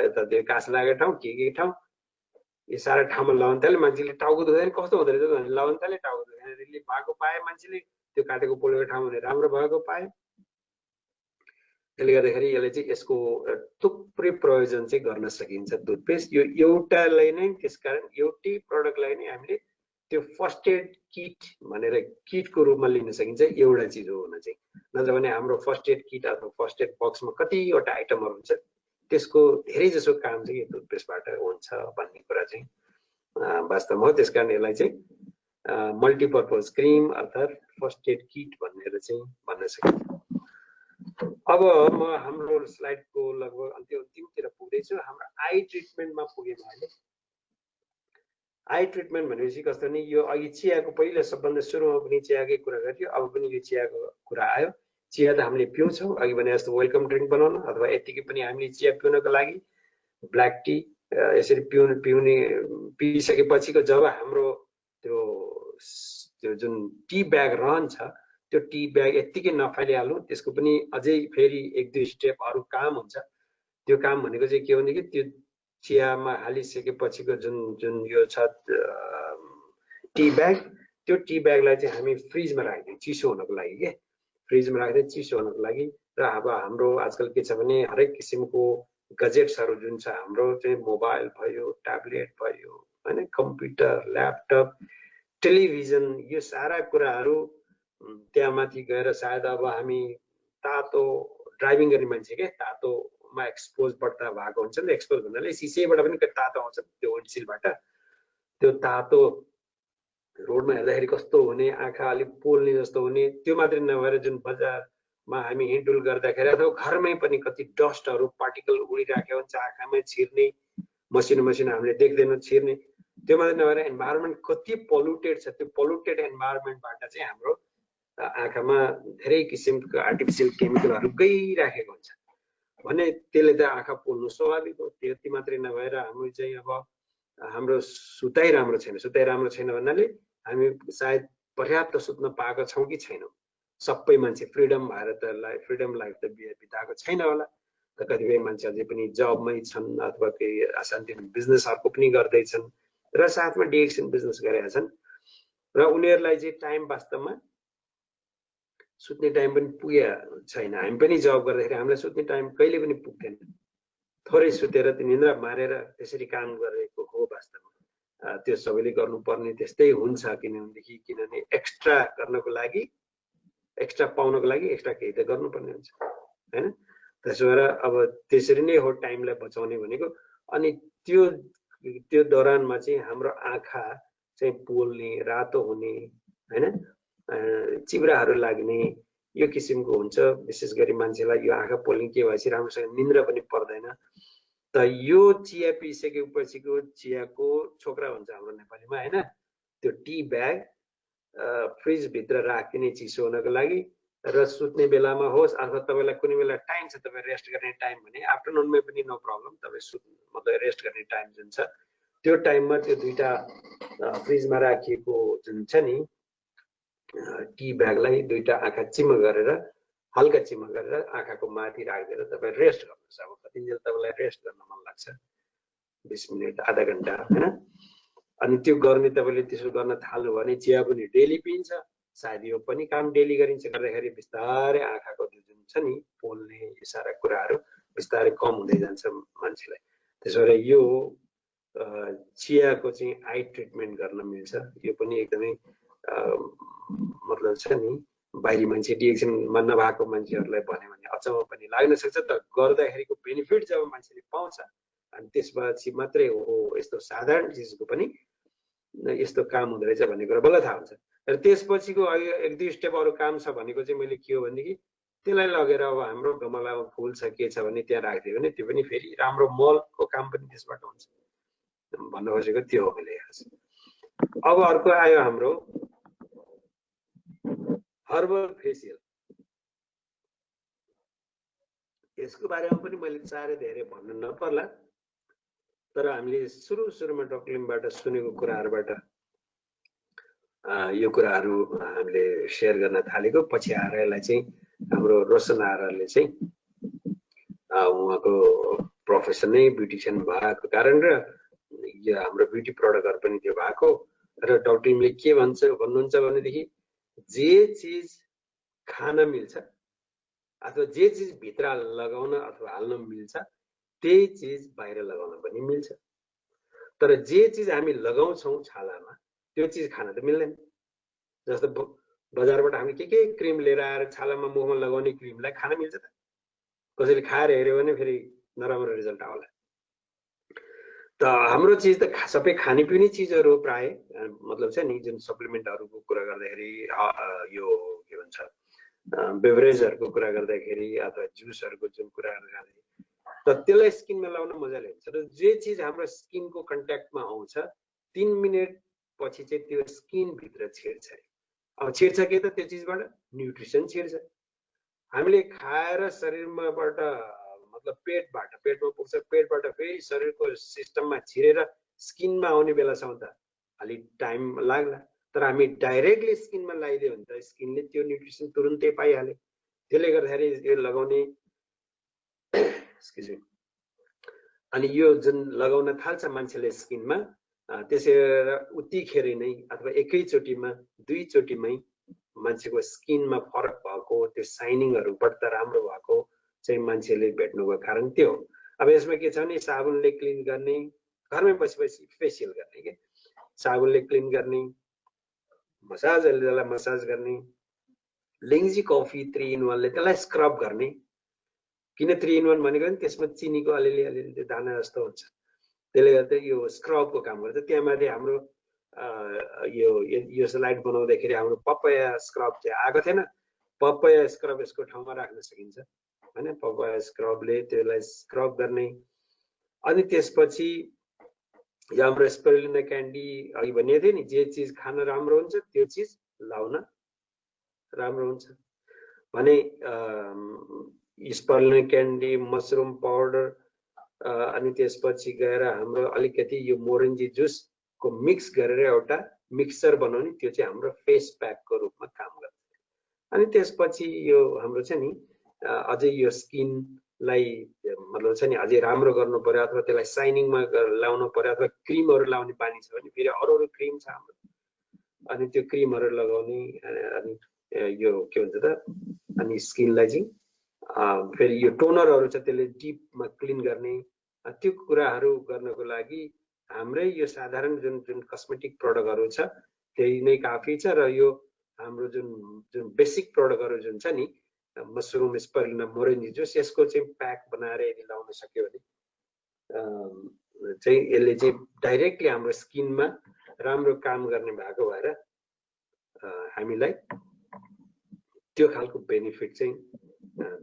यता त्यो कास लागेको ठाउँ के ठाउँ यो सारा ठाउँमा लाउन थाले मान्छेले टाउको दुख्दैन कस्तो हुँदो रहेछ भनेर लाउन थाले टाउको दुख्दैन रिलिफ भएको पाए मान्छेले त्यो काटेको पोलेको ठाउँ भने राम्रो भएको पाए त्यसले गर्दाखेरि यसले चाहिँ यसको थुप्रै प्रयोजन चाहिँ गर्न सकिन्छ टुथपेस्ट यो एउटालाई नै त्यसकारण एउटै प्रोडक्टलाई नै हामीले त्यो फर्स्ट एड किट भनेर किटको रूपमा लिन सकिन्छ एउटा चीज हो भने चाहिँ नत्र भने हाम्रो फर्स्ट एड किट अथवा फर्स्ट एड बक्समा कतिवटा आइटमहरु हुन्छ त्यसको धेरै जसो काम चाहिँ यो टुथपेस्टबाट हुन्छ भन्ने कुरा चाहिँ वास्तवमा हो त्यसकारण यसलाई चाहिँ मल्टिपर्पज क्रिम अर्थात फर्स्ट एड किट भनेर चाहिँ भन्न सकिन्छ अब म हाम्रो स्लाइडको लगभग अन्तिमतिर पुग्दैछु हाम्रो आई ट्रिटमेन्टमा पुगेँ अहिले आई ट्रिटमेन्ट भनेपछि कस्तो नि यो अघि चियाको पहिला सबभन्दा सुरुमा पनि चियाकै कुरा गरियो अब पनि यो चियाको कुरा आयो चिया त हामीले पिउँछौँ अघि भने जस्तो वेलकम ड्रिङ्क बनाउन अथवा यतिकै पनि हामीले चिया पिउनको लागि ब्ल्याक टी यसरी पिइसकेपछिको जब हाम्रो त्यो जुन टी ब्याग रहन्छ त्यो टी ब्याग यतिकै नफालिहाल्नु त्यसको पनि अझै फेरि एक दुई स्टेप अरु काम हुन्छ त्यो काम भनेको चाहिँ के हो भने त्यो चियामा हालिसकेपछिको जुन यो छ टी ब्याग त्यो टी ब्यागलाई चाहिँ हामी फ्रिजमा राख्दियौ चिसो हुनको लागि के फ्रिजमा राख्दै चिसो हुनको लागि र अब हाम्रो आजकल के छ भने हरेक किसिमको गजेट्सहरु जुन छ हाम्रो चाहिँ मोबाइल भयो ट्याब्लेट भयो हैन कम्प्युटर ल्यापटप टेलिभिजन यो सारा कुराहरु त्यहाँ माथि गएर सायद अब हामी तातो ड्राइभिङ गर्ने मान्छे के तातोमा एक्सपोज बढ्ता भएको हुन्छ नि एक्सपोज भन्नाले सिसेबाट पनि तातो आउँछ त्यो विन्डसिलबाट त्यो तातो रोडमा हेर्दाखेरि कस्तो हुने आँखा अलि पोल्ने जस्तो हुने त्यो मात्रै नभएर जुन बजार मा हामी हिँडडुल गर्दाखेरि अथवा घरमै पनि कति डस्टहरू पार्टिकल उडिराखेको हुन्छ आँखामै छिर्ने मसिनो मसिनो हामीले देख्दैनौँ छिर्ने त्यो मात्रै नभएर इन्भाइरोमेन्ट कति पोल्युटेड छ त्यो पोल्युटेड इन्भाइरोमेन्टबाट चाहिँ हाम्रो आँखामा धेरै किसिमको आर्टिफिसियल केमिकलहरू गइराखेको हुन्छ भने त्यसले त आँखा पोल्नु स्वाभाविक हो त्यति मात्रै नभएर हाम्रो चाहिँ अब हाम्रो सुताइ राम्रो छैन भन्नाले हामी सायद पर्याप्त सुत्न पाएको छौँ कि छैनौँ सबै मान्छे फ्रिडम भएर त फ्रिडम लाइफ त बिताएको छैन होला त कतिपय मान्छे अझै पनि जबमै छन् अथवा केही असान्तिनो बिजनेसहरूको पनि गर्दैछन् र साथमा डिएक्सन बिजनेस गरेका छन् र उनीहरूलाई चाहिँ टाइम वास्तवमा सुत्ने टाइम पनि पुगेको छैन हामी पनि जब गर्दाखेरि हामीलाई सुत्ने टाइम कहिले पनि पुग्दैन थोरै सुतेर निन्द्रा मारेर त्यसरी काम गरेको हो वास्तवमा त्यो सबैले गर्नुपर्ने त्यस्तै हुन्छ किनभने एक्स्ट्रा गर्नको लागि एक्स्ट्रा पाउनको लागि एक्स्ट्रा केही त गर्नुपर्ने हुन्छ हैन त्यसो भएर अब त्यसरी नै हो टाइमलाई बचाउने भनेको अनि त्यो दौरानमा चाहिँ हाम्रो आँखा चाहिँ पोल्ने रातो हुने हैन चिब्राहरू लाग्ने यो किसिमको हुन्छ विशेष गरी मान्छेलाई यो आँखा पोल्ने के भएपछि राम्रोसँग निन्द्रा पनि पर्दैन त यो चिया पिसकेपछिको चियाको छोक्रा हुन्छ हाम्रो नेपालीमा हैन त्यो टी ब्याग फ्रिज भित्र राखिने चिसो हुनको लागि र सुत्ने बेलामा होस् अथवा तपाईलाई कुनै बेला टाइम छ तपाईँ रेस्ट गर्ने टाइम भने आफ्टरनुनमै पनि नो प्रब्लम तपाईँ मतलब रेस्ट गर्ने टाइम जुन छ त्यो टाइममा त्यो दुईटा फ्रिजमा राखिएको जुन छ नि टी ब्यागलाई दुईटा आँखा चिम्म गरेर हल्का चिम्म गरेर आँखाको माथि राखिदिएर तपाईँ रेस्ट गर्नुहोस् अब कतिन्जेल तपाईँलाई रेस्ट गर्न मन लाग्छ 20 मिनट आधा घन्टा हैन अनि त्यो गर्ने तपाईँले त्यसो गर्न थाल्नु भने चिया पनि डेली पिन्छ सायद यो पनि काम डेली गरिन्छ गर्दाखेरि बिस्तारै आँखाको जुन छ नि पोल्ने यो सारा कुराहरू बिस्तारै कम हुँदै जान्छ मान्छेलाई त्यसो भएर यो चियाको चाहिँ आई ट्रिटमेन्ट गर्न मिल्छ यो पनि एकदमै मतलब छ नि बाहिरी मान्छे डिएक्सनमा नभएको मान्छेहरूलाई भन्यो भने अचम्म पनि लाग्न सक्छ त गर्दाखेरिको बेनिफिट जब मान्छेले पाउँछ अनि त्यसपछि मात्रै हो यस्तो साधारण चिजको पनि यस्तो काम हुँदो रहेछ भन्ने कुरा बल्ल थाहा हुन्छ र त्यसपछिको एक दुई स्टेप अरू काम छ भनेको चाहिँ मैले के हो भनेदेखि त्यसलाई लगेर अब हाम्रो गमलामा फुल छ के छ भने त्यहाँ राखिदियो भने त्यो पनि फेरि राम्रो मलको काम पनि त्यसबाट हुन्छ भन्न खोजेको त्यो हो मैले अब अर्को आयो हाम्रो हर्बल फेसियल यसको बारेमा पनि मैले साह्रै धेरै भन्नु नपर्ला तर हामीले सुरुमा डक्टर लिमबाट सुनेको कुराहरूबाट यो कुराहरू हामीले शेयर गर्न थालेको पछि आएर यसलाई चाहिँ हाम्रो रोशन आरले चाहिँ उहाँको प्रोफेसन नै ब्युटिसियन भएको कारण र यो हाम्रो ब्युटी प्रडक्टहरु पनि त्यो भएको र डक्टर लिमले के भन्नुहुन्छ भनेदेखि जे चीज खान मिल्छ अथवा जे चीज भित्र लगाउन अथवा हाल्न मिल्छ त्यही चीज बाहिर लगाउन पनि मिल्छ तर जे चीज हामी लगाउँछौं छालामा त्यो चीज खान त मिल्दैन जस्तो बजारबाट हामी के क्रिम लिएर आएर छालामा मुखमा लगाउने क्रिमलाई खान मिल्छ त कसैले खाएर हेर्यो भने फेरि नराम्रो रिजल्ट आउला त हाम्रो चीज त सबै खानेपिउने चीजहरु प्राय मतलब छ नि जुन सप्लिमेन्टहरुको कुरा गर्दाखेरि यो के भन्छ बेभरेजहरुको कुरा गर्दाखेरि अथवा जुसहरुको जुन कुरा गर्दाखेरि त त्यसलाई स्किनमा लाउन मजाले हुन्छ र जे चीज हाम्रो स्किनको कन्ट्याक्टमा आउँछ 3 मिनेट पछि चाहिँ त्यो स्किन भित्र छिर्छ अब छिर्छ के त त्यो चीजबाट न्यूट्रिसन छिर्छ हामीले खाएर शरीरमाबाट मतलब पेटमा पुग्छ पेटबाट फेरि शरीरको सिस्टममा छिरेर स्किनमा आउने बेलासम्म त अलि टाइम लाग्ला तर हामी डाइरेक्टली स्किनमा लगाइदियो भने त स्किनले त्यो न्यूट्रिसन तुरुन्तै पाइहाले त्यसले गर्दाखेरि यो लगाउने एक्सक्युज मी अनि यो जुन लगाउन थाल्छ मान्छेले स्किनमा त्यसैले उतिखेर नै अथवा एकैचोटीमा दुईचोटीमै मान्छेको स्किनमा फरक भएको त्यो साइनिङहरु बढ्ता राम्रो भएको चाहिँ मान्छेले भेट्नुको कारण त्यो हो अब यसमा के छ भने साबुनले क्लिन गर्ने घरमै बसेपछि फेसियल गर्ने के साबुनले क्लिन गर्ने मसाजले मसाज गर्ने लिङ्जी कफी 3 in 1 ले त्यसलाई स्क्रब गर्ने किन 3 in 1 भनेको नि त्यसमा चिनीको अलिअलि दाना जस्तो हुन्छ त्यसले गर्दा यो स्क्रबको काम गर्छ त्यहाँमाथि हाम्रो यो स्लाइड बनाउँदाखेरि हाम्रो पपाया स्क्रब चाहिँ आएको थिएन पपाया स्क्रब यसको ठाउँमा राख्न सकिन्छ हैन। पपाया स्क्रबले त्यसलाई स्क्रब गर्ने। अनि त्यसपछि यो हाम्रो स्पिरुलिना क्यान्डी अघि भनेको थिएँ नि, जे चिज खान राम्रो हुन्छ त्यो चिज लाउन राम्रो हुन्छ भने स्पिरुलिना क्यान्डी, मसरुम पाउडर, अनि त्यसपछि गएर हाम्रो अलिकति यो मोरेन्जी जुसको मिक्स गरेर एउटा मिक्सचर बनाउने, त्यो चाहिँ हाम्रो फेस प्याकको रूपमा काम गर्छ। अनि त्यसपछि यो हाम्रो छ नि अझै यो स्किनलाई मतलब छ नि अझै राम्रो गर्नु पर्यो अथवा त्यसलाई साइनिङमा लाउनु पर्यो अथवा क्रिमहरू लाउने बानी छ भने फेरि अरू अरू क्रिम छ हाम्रो, अनि त्यो क्रिमहरू लगाउने। अनि यो के भन्छ त, अनि स्किनलाई चाहिँ फेरि यो टोनरहरू छ त्यसले डिपमा क्लिन गर्ने। त्यो कुराहरू गर्नको लागि हाम्रै यो साधारण जुन जुन कस्मेटिक प्रडक्टहरू छ त्यही नै काफी छ। र यो हाम्रो जुन जुन बेसिक प्रडक्टहरू जुन छ नि, मसरुम, स्पिरुलिना, मोरेन्जी जुस, यसको चाहिँ प्याक बनाएर यदि लाउन सक्यो भने चाहिँ यसले चाहिँ डाइरेक्टली हाम्रो स्किनमा राम्रो काम गर्ने भएको भएर हामीलाई त्यो खालको बेनिफिट चाहिँ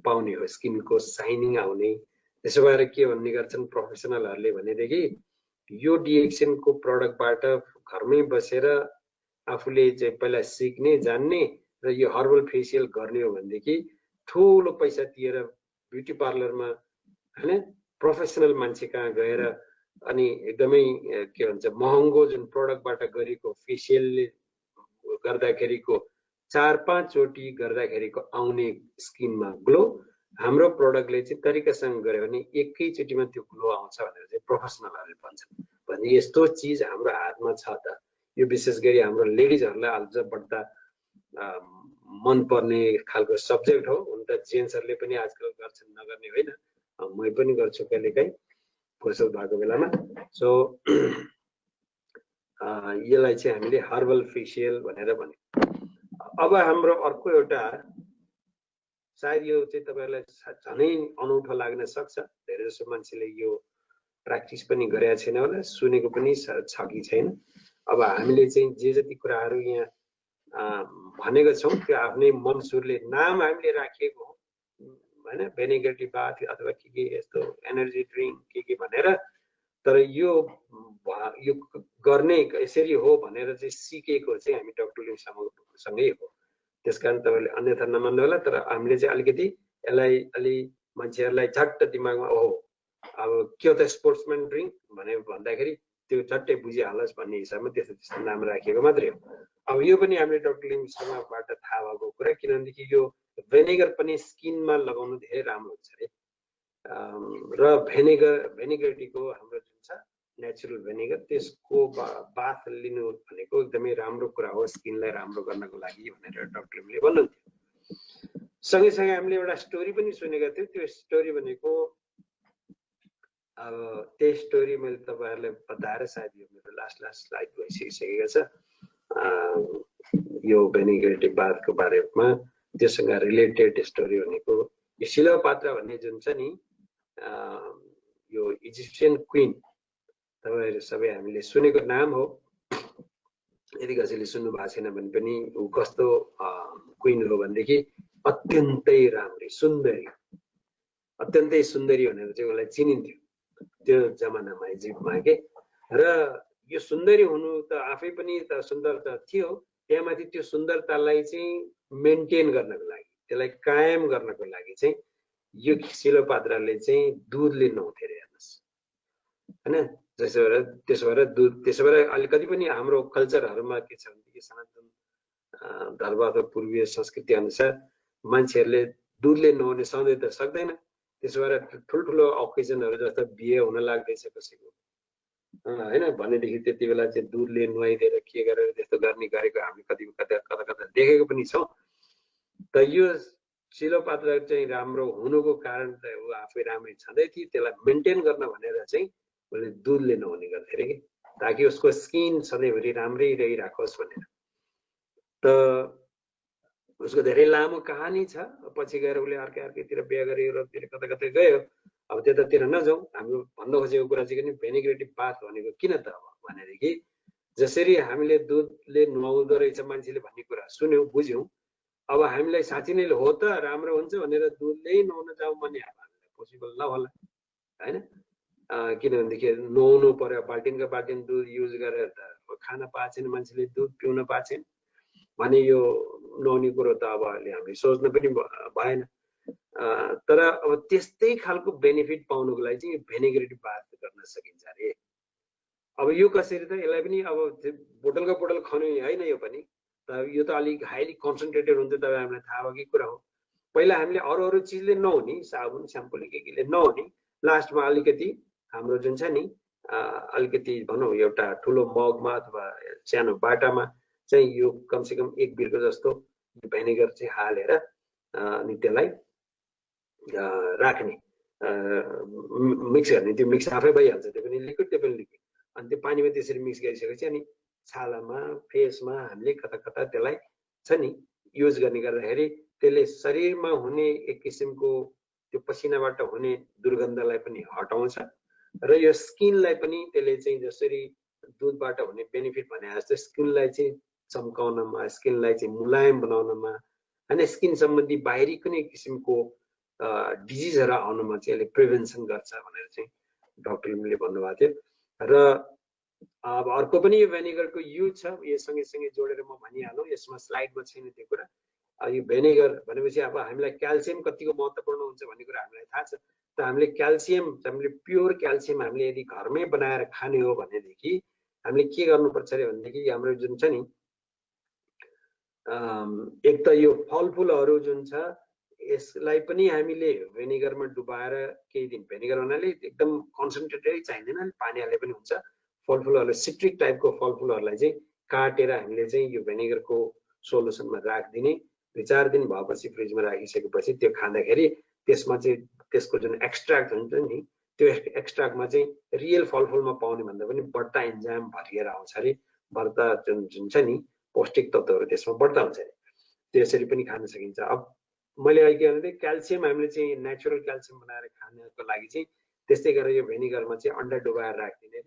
पाउने हो, स्किनको साइनिङ आउने। त्यसो भएर के भन्ने गर्छन् प्रोफेसनलहरूले भनेदेखि यो डिएक्सनको प्रडक्टबाट घरमै बसेर आफूले चाहिँ पहिला सिक्ने जान्ने र यो हर्बल फेसियल गर्ने हो भनेदेखि ठुलो पैसा तिरेर ब्युटी पार्लरमा हैन प्रोफेसनल मान्छे कहाँ गएर अनि एकदमै के भन्छ महँगो जुन प्रडक्टबाट गरेको फेसियलले गर्दाखेरिको 4-5 चोटि गर्दाखेरिको आउने स्किनमा ग्लो हाम्रो प्रडक्टले चाहिँ तरिकासँग गऱ्यो भने एकैचोटिमा त्यो ग्लो आउँछ भनेर चाहिँ प्रोफेसनलहरूले भन्छन्। भने यस्तो चिज हाम्रो हातमा छ त। यो विशेष गरी हाम्रो लेडिजहरूलाई अझ बढ्दा मन पर्ने खालको सब्जेक्ट हो। हुन त जेन्ट्सहरूले पनि आजकल गर्छन्, नगर्ने होइन, म पनि गर्छु कहिलेकाहीँ फुर्सद भएको बेलामा। सो यसलाई चाहिँ हामीले हर्बल फेसियल भनेर भन्यौँ। अब हाम्रो अर्को एउटा सायद यो चाहिँ तपाईहरुलाई झनै अनौठो लाग्न सक्छ, धेरै जसो मान्छेले यो प्र्याक्टिस पनि गरेका छैन होला, सुनेको पनि छ कि छैन। अब हामीले चाहिँ जे जति कुराहरू यहाँ भनेको छौं त्यो आफ्नै मनसुरले नाम हामीले राखिएको हो हैन, भेनिगर टी बाथ अथवा के यस्तो एनर्जी ड्रिंक के भनेर, तर यो गर्ने यसरी हो भनेर चाहिँ सिकेको चाहिँ हामी डाक्टर लिम सँगै हो। त्यसकारण तपाईले अन्यथा नमान्नु होला, तर हामीले चाहिँ अलिकति यसलाई अलि मान्छेहरूलाई झट्ट दिमागमा ओहो अब के हो त स्पोर्ट्सम्यान ड्रिंक भने भन्दाखेरि त्यो झट्टै बुझिहालोस् भन्ने हिसाबमा त्यस्तो नाम राखिएको मात्रै हो। अब यो पनि हामीले डाक्टर लिमसँगबाट थाहा भएको कुरा, किनभनेदेखि यो भेनिगर पनि स्किनमा लगाउनु धेरै राम्रो हुन्छ रे। र भेनिगर टीको हाम्रो जुन छ नेचुरल भेनिगर, त्यसको बाथ लिनु भनेको एकदमै राम्रो कुरा हो स्किनलाई राम्रो गर्नको लागि भनेर डाक्टर लिमले भन्नुहुन्थ्यो। सँगैसँगै हामीले एउटा स्टोरी पनि सुनेका थियौँ। त्यो स्टोरी भनेको अब त्यही स्टोरी मैले तपाईहरुलाई बताएर सायद यो मेरो लास्ट स्लाइड भइसकेको छ। यो भेनिगर टी बाथको बारेमा त्योसँग रिलेटेड स्टोरी भनेको यो शिलोपात्रा भन्ने जुन छ नि यो इजिप्सियन क्वीन, तपाईहरु सबै हामीले सुनेको नाम हो। यदि कसैले सुन्नु भएको छैन भने पनि ऊ कस्तो क्वीन हो भनेदेखि अत्यन्तै राम्री सुन्दरी, अत्यन्तै सुन्दरी भनेर चाहिँ उसलाई चिनिन्थ्यो त्यो जमानामा इजिप्टमा के। र यो सुन्दरी हुनु त आफै पनि त सुन्दर त थियो, त्यहाँमाथि त्यो सुन्दरतालाई चाहिँ मेन्टेन गर्नको लागि, त्यसलाई कायम गर्नको लागि चाहिँ यो शिलोपात्राले चाहिँ दुध लिनुहुन्थ्यो अरे हेर्नुस् हैन। त्यसो भएर अलिकति पनि हाम्रो कल्चरहरुमा के छ भने सनातन धर्म अथवा पूर्वीय संस्कृति अनुसार मान्छेहरूले दुधले नहुने सधैँ त सक्दैन। त्यसो भएर ठुल्ठुलो ओकेजनहरु जस्तो बिहे हुन लाग्दैछ कसैको हैन भनेदेखि त्यति बेला चाहिँ दुधले नुहाइदिएर के गरेर त्यस्तो गर्ने गरेको हामी कता देखेको पनि छौं। त यो शिलोपात्रा चाहिँ राम्रो हुनुको कारण त ऊ आफै राम्रै छँदै थियो, त्यसलाई मेन्टेन गर्न भनेर चाहिँ उसले दुधले नहुने गर्थे रे, ताकि उसको स्किन सधैँभरि राम्रै रहिराखोस् भनेर। त उसको धेरै लामो कहानी छ। पछि गएर उसले अर्कैतिर बिहे गरेर कता गयो। अब त्यतातिर नजाउँ, हाम्रो भन्न खोजेको कुरा चाहिँ नि भेनिगर टी बाथ भनेको किन त अब भनेदेखि जसरी हामीले दुधले नुहाउँदो रहेछ मान्छेले भन्ने कुरा सुन्यौं बुझ्यौं, अब हामीलाई साँच्चै नै हो त राम्रो हुन्छ भनेर दुधै नुहाउन जाउँ भने हामीलाई पोसिबल नहोला हैन। किनभनेदेखि नुहाउनु पर्यो, बाल्टिनको बाल्टिन दुध युज गरेर त खान पाएको छैन मान्छेले, दुध पिउन पाएको छैन भने यो नुहाउने कुरो त अब अहिले हामीले सोच्न पनि भएन। तर अब त्यस्तै खालको बेनिफिट पाउनुको लागि चाहिँ भेनेगरेटिभ बाथ गर्न सकिन्छ अरे। अब यो कसरी त, यसलाई पनि अब बोतलको बोतल खानु होइन, यो पनि यो त अलिक हाइली कन्सन्ट्रेटेड हुन्छ, तपाईँ हामीलाई थाहा भएकै कुरा हो। पहिला हामीले अरू चिजले नहुने, साबुन स्याम्पूले केले नहुने, लास्टमा अलिकति हाम्रो जुन छ नि अलिकति भनौँ एउटा ठुलो मगमा अथवा सानो बाटामा चाहिँ यो कमसेकम 1 बिर्को जस्तो भेनेगर चाहिँ हालेर अनि त्यसलाई राख्ने, मिक्स गर्ने। त्यो मिक्स आफै भइहाल्छ, त्यो पनि लिक्विड, त्यो पनि लिक्विड। अनि त्यो पानीमा त्यसरी मिक्स गरिसकेपछि अनि छालामा फेसमा हामीले कता कता त्यसलाई छ नि युज गर्ने गर्दाखेरि त्यसले शरीरमा हुने एक किसिमको त्यो पसिनाबाट हुने दुर्गन्धलाई पनि हटाउँछ र यो स्किनलाई पनि त्यसले चाहिँ जसरी दुधबाट हुने बेनिफिट भने जस्तो स्किनलाई चाहिँ चम्काउनमा, स्किनलाई चाहिँ मुलायम बनाउनमा हैन, स्किन सम्बन्धी बाहिरी कुनै किसिमको डिजिजहरु आउनमा चाहिँ यसले प्रिभेन्सन गर्छ भनेर चाहिँ डाक्टरले भन्नुभएको थियो। र अब अर्को पनि यो भेनेगरको युज छ, यो सँगै जोडेर म भनिहालौँ, यसमा स्लाइडमा छैन त्यो कुरा। यो भेनेगर भनेपछि अब हामीलाई क्याल्सियम कतिको महत्त्वपूर्ण हुन्छ भन्ने कुरा हामीलाई थाहा छ। त हामीले क्याल्सियम, हामीले प्योर क्याल्सियम हामीले यदि घरमै बनाएर खाने हो भनेदेखि हामीले के गर्नुपर्छ अरे भनेदेखि हाम्रो जुन छ नि एक त यो फलफुलहरू जुन छ यसलाई पनि हामीले भेनेगरमा डुबाएर केही दिन, भेनेगर भन्नाले एकदम कन्सन्ट्रेटेड चाहिँदैन, पानी हाले पनि हुन्छ। फलफुलहरुलाई सिट्रिक टाइपको फलफुलहरुलाई चाहिँ काटेर हामीले चाहिँ यो भेनेगरको सोलुसनमा राखिदिने, 2-4 दिन भएपछि फ्रिजमा राखिसकेपछि त्यो खाँदाखेरि त्यसमा चाहिँ त्यसको जुन एक्सट्र्याक्ट हुन्छ नि त्यो एक्सट्र्याक्टमा चाहिँ रियल फलफुलमा पाउने भन्दा पनि बढ्ता एन्जाइम भरिएर आउँछ अरे, बढ्ता जुन छ नि पौष्टिक तत्त्वहरू त्यसमा बढ्ता हुन्छ अरे, त्यसरी पनि खान सकिन्छ। अब मैले अहिले के भन्दै क्याल्सियम हामीले चाहिँ नेचुरल क्याल्सियम बनाएर खानको लागि चाहिँ त्यस्तै गरेर यो भेनेगरमा चाहिँ अन्डा डुबाएर राखिदिने,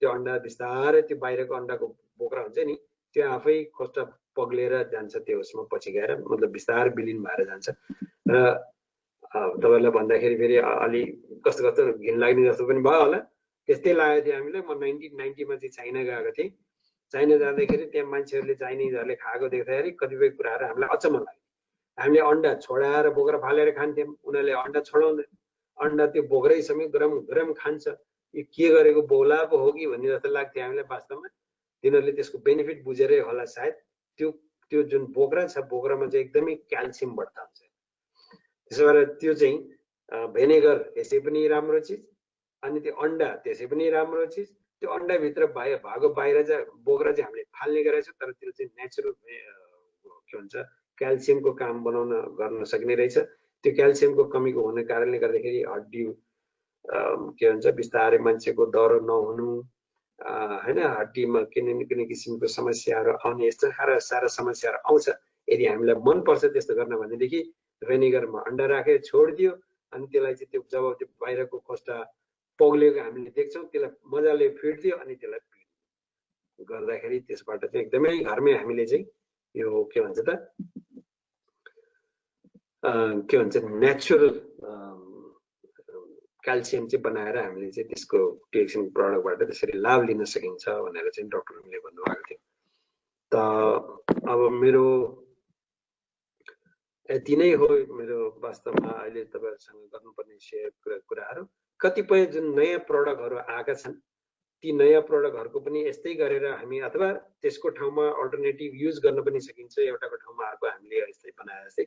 त्यो अन्डा बिस्तारै त्यो बाहिरको अन्डाको बोक्रा हुन्छ नि त्यो आफै खोस्टा पग्लेर जान्छ, त्यो उसमा पछि गएर मतलब बिस्तारै विलिन भएर जान्छ। र तपाईहरुलाई भन्दाखेरि फेरि अलि कस्तो कस्तो घिन लाग्ने जस्तो पनि भयो होला, त्यस्तै लागेको थियो हामीलाई। म 1990 मा चाहिँ चाइना गएको थिएँ। चाइना जाँदाखेरि त्यहाँ मान्छेहरूले चाइनिजहरूले खाएको देख्दाखेरि कतिपय कुराहरू हामीलाई अचम्म लाग्यो। हामीले अन्डा छोडाएर बोक्रा फालेर खान्थ्यौँ, उनीहरूले अन्डा छोडाउँदैन, अन्डा त्यो बोक्रै समेत गरम गरम खान्छ। यो के गरेको बौला पो हो कि भन्ने जस्तो लाग्थ्यो हामीलाई। वास्तवमा तिनीहरूले त्यसको बेनिफिट बुझेरै होला सायद, त्यो जुन बोक्रा छ बोक्रामा चाहिँ एकदमै क्याल्सियम बढ्ता हुन्छ। त्यसो भएर त्यो चाहिँ भेनेगर यसै पनि राम्रो चिज, अनि त्यो अन्डा त्यसै पनि राम्रो चिज। त्यो अन्डाभित्र भएको बाहिर चाहिँ बोक्रा चाहिँ हामीले फाल्ने गरेको छ, तर त्यो चाहिँ नेचुरल के भन्छ क्याल्सियमको काम गर्न सक्ने रहेछ। त्यो क्याल्सियमको कमीको हुने कारणले गर्दाखेरि हड्डी के भन्छ बिस्तारै मान्छेको दह्रो नहुनु हैन, हड्डीमा कुनै किसिमको समस्याहरू आउने, यस्तो सारा समस्याहरू आउँछ। यदि हामीलाई मन पर्छ त्यस्तो गर्न भनेदेखि भेनेगरमा अन्डा राखेर छोडिदियो, अनि त्यसलाई चाहिँ त्यो जब त्यो बाहिरको खोस्टा पग्लेको हामीले देख्छौँ त्यसलाई मजाले फिट्दियो अनि त्यसलाई गर्दाखेरि त्यसबाट चाहिँ एकदमै घरमै हामीले चाहिँ यो के भन्छ त नेचुरल क्याल्सियम चाहिँ बनाएर हामीले चाहिँ त्यसको टिएक्सन प्रडक्टबाट त्यसरी लाभ लिन सकिन्छ भनेर चाहिँ डाक्टरले भन्नुभएको थियो। त अब मेरो यति नै हो मेरो वास्तवमा अहिले तपाईहरुसँग गर्नुपर्ने शेयर कुराहरू। कतिपय जुन नयाँ प्रडक्टहरू आएका छन् ती नयाँ प्रडक्टहरूको पनि यस्तै गरेर हामी अथवा त्यसको ठाउँमा अल्टरनेटिभ युज गर्न पनि सकिन्छ, एउटाको ठाउँमा अर्को हामीले यस्तै बनाए जस्तै।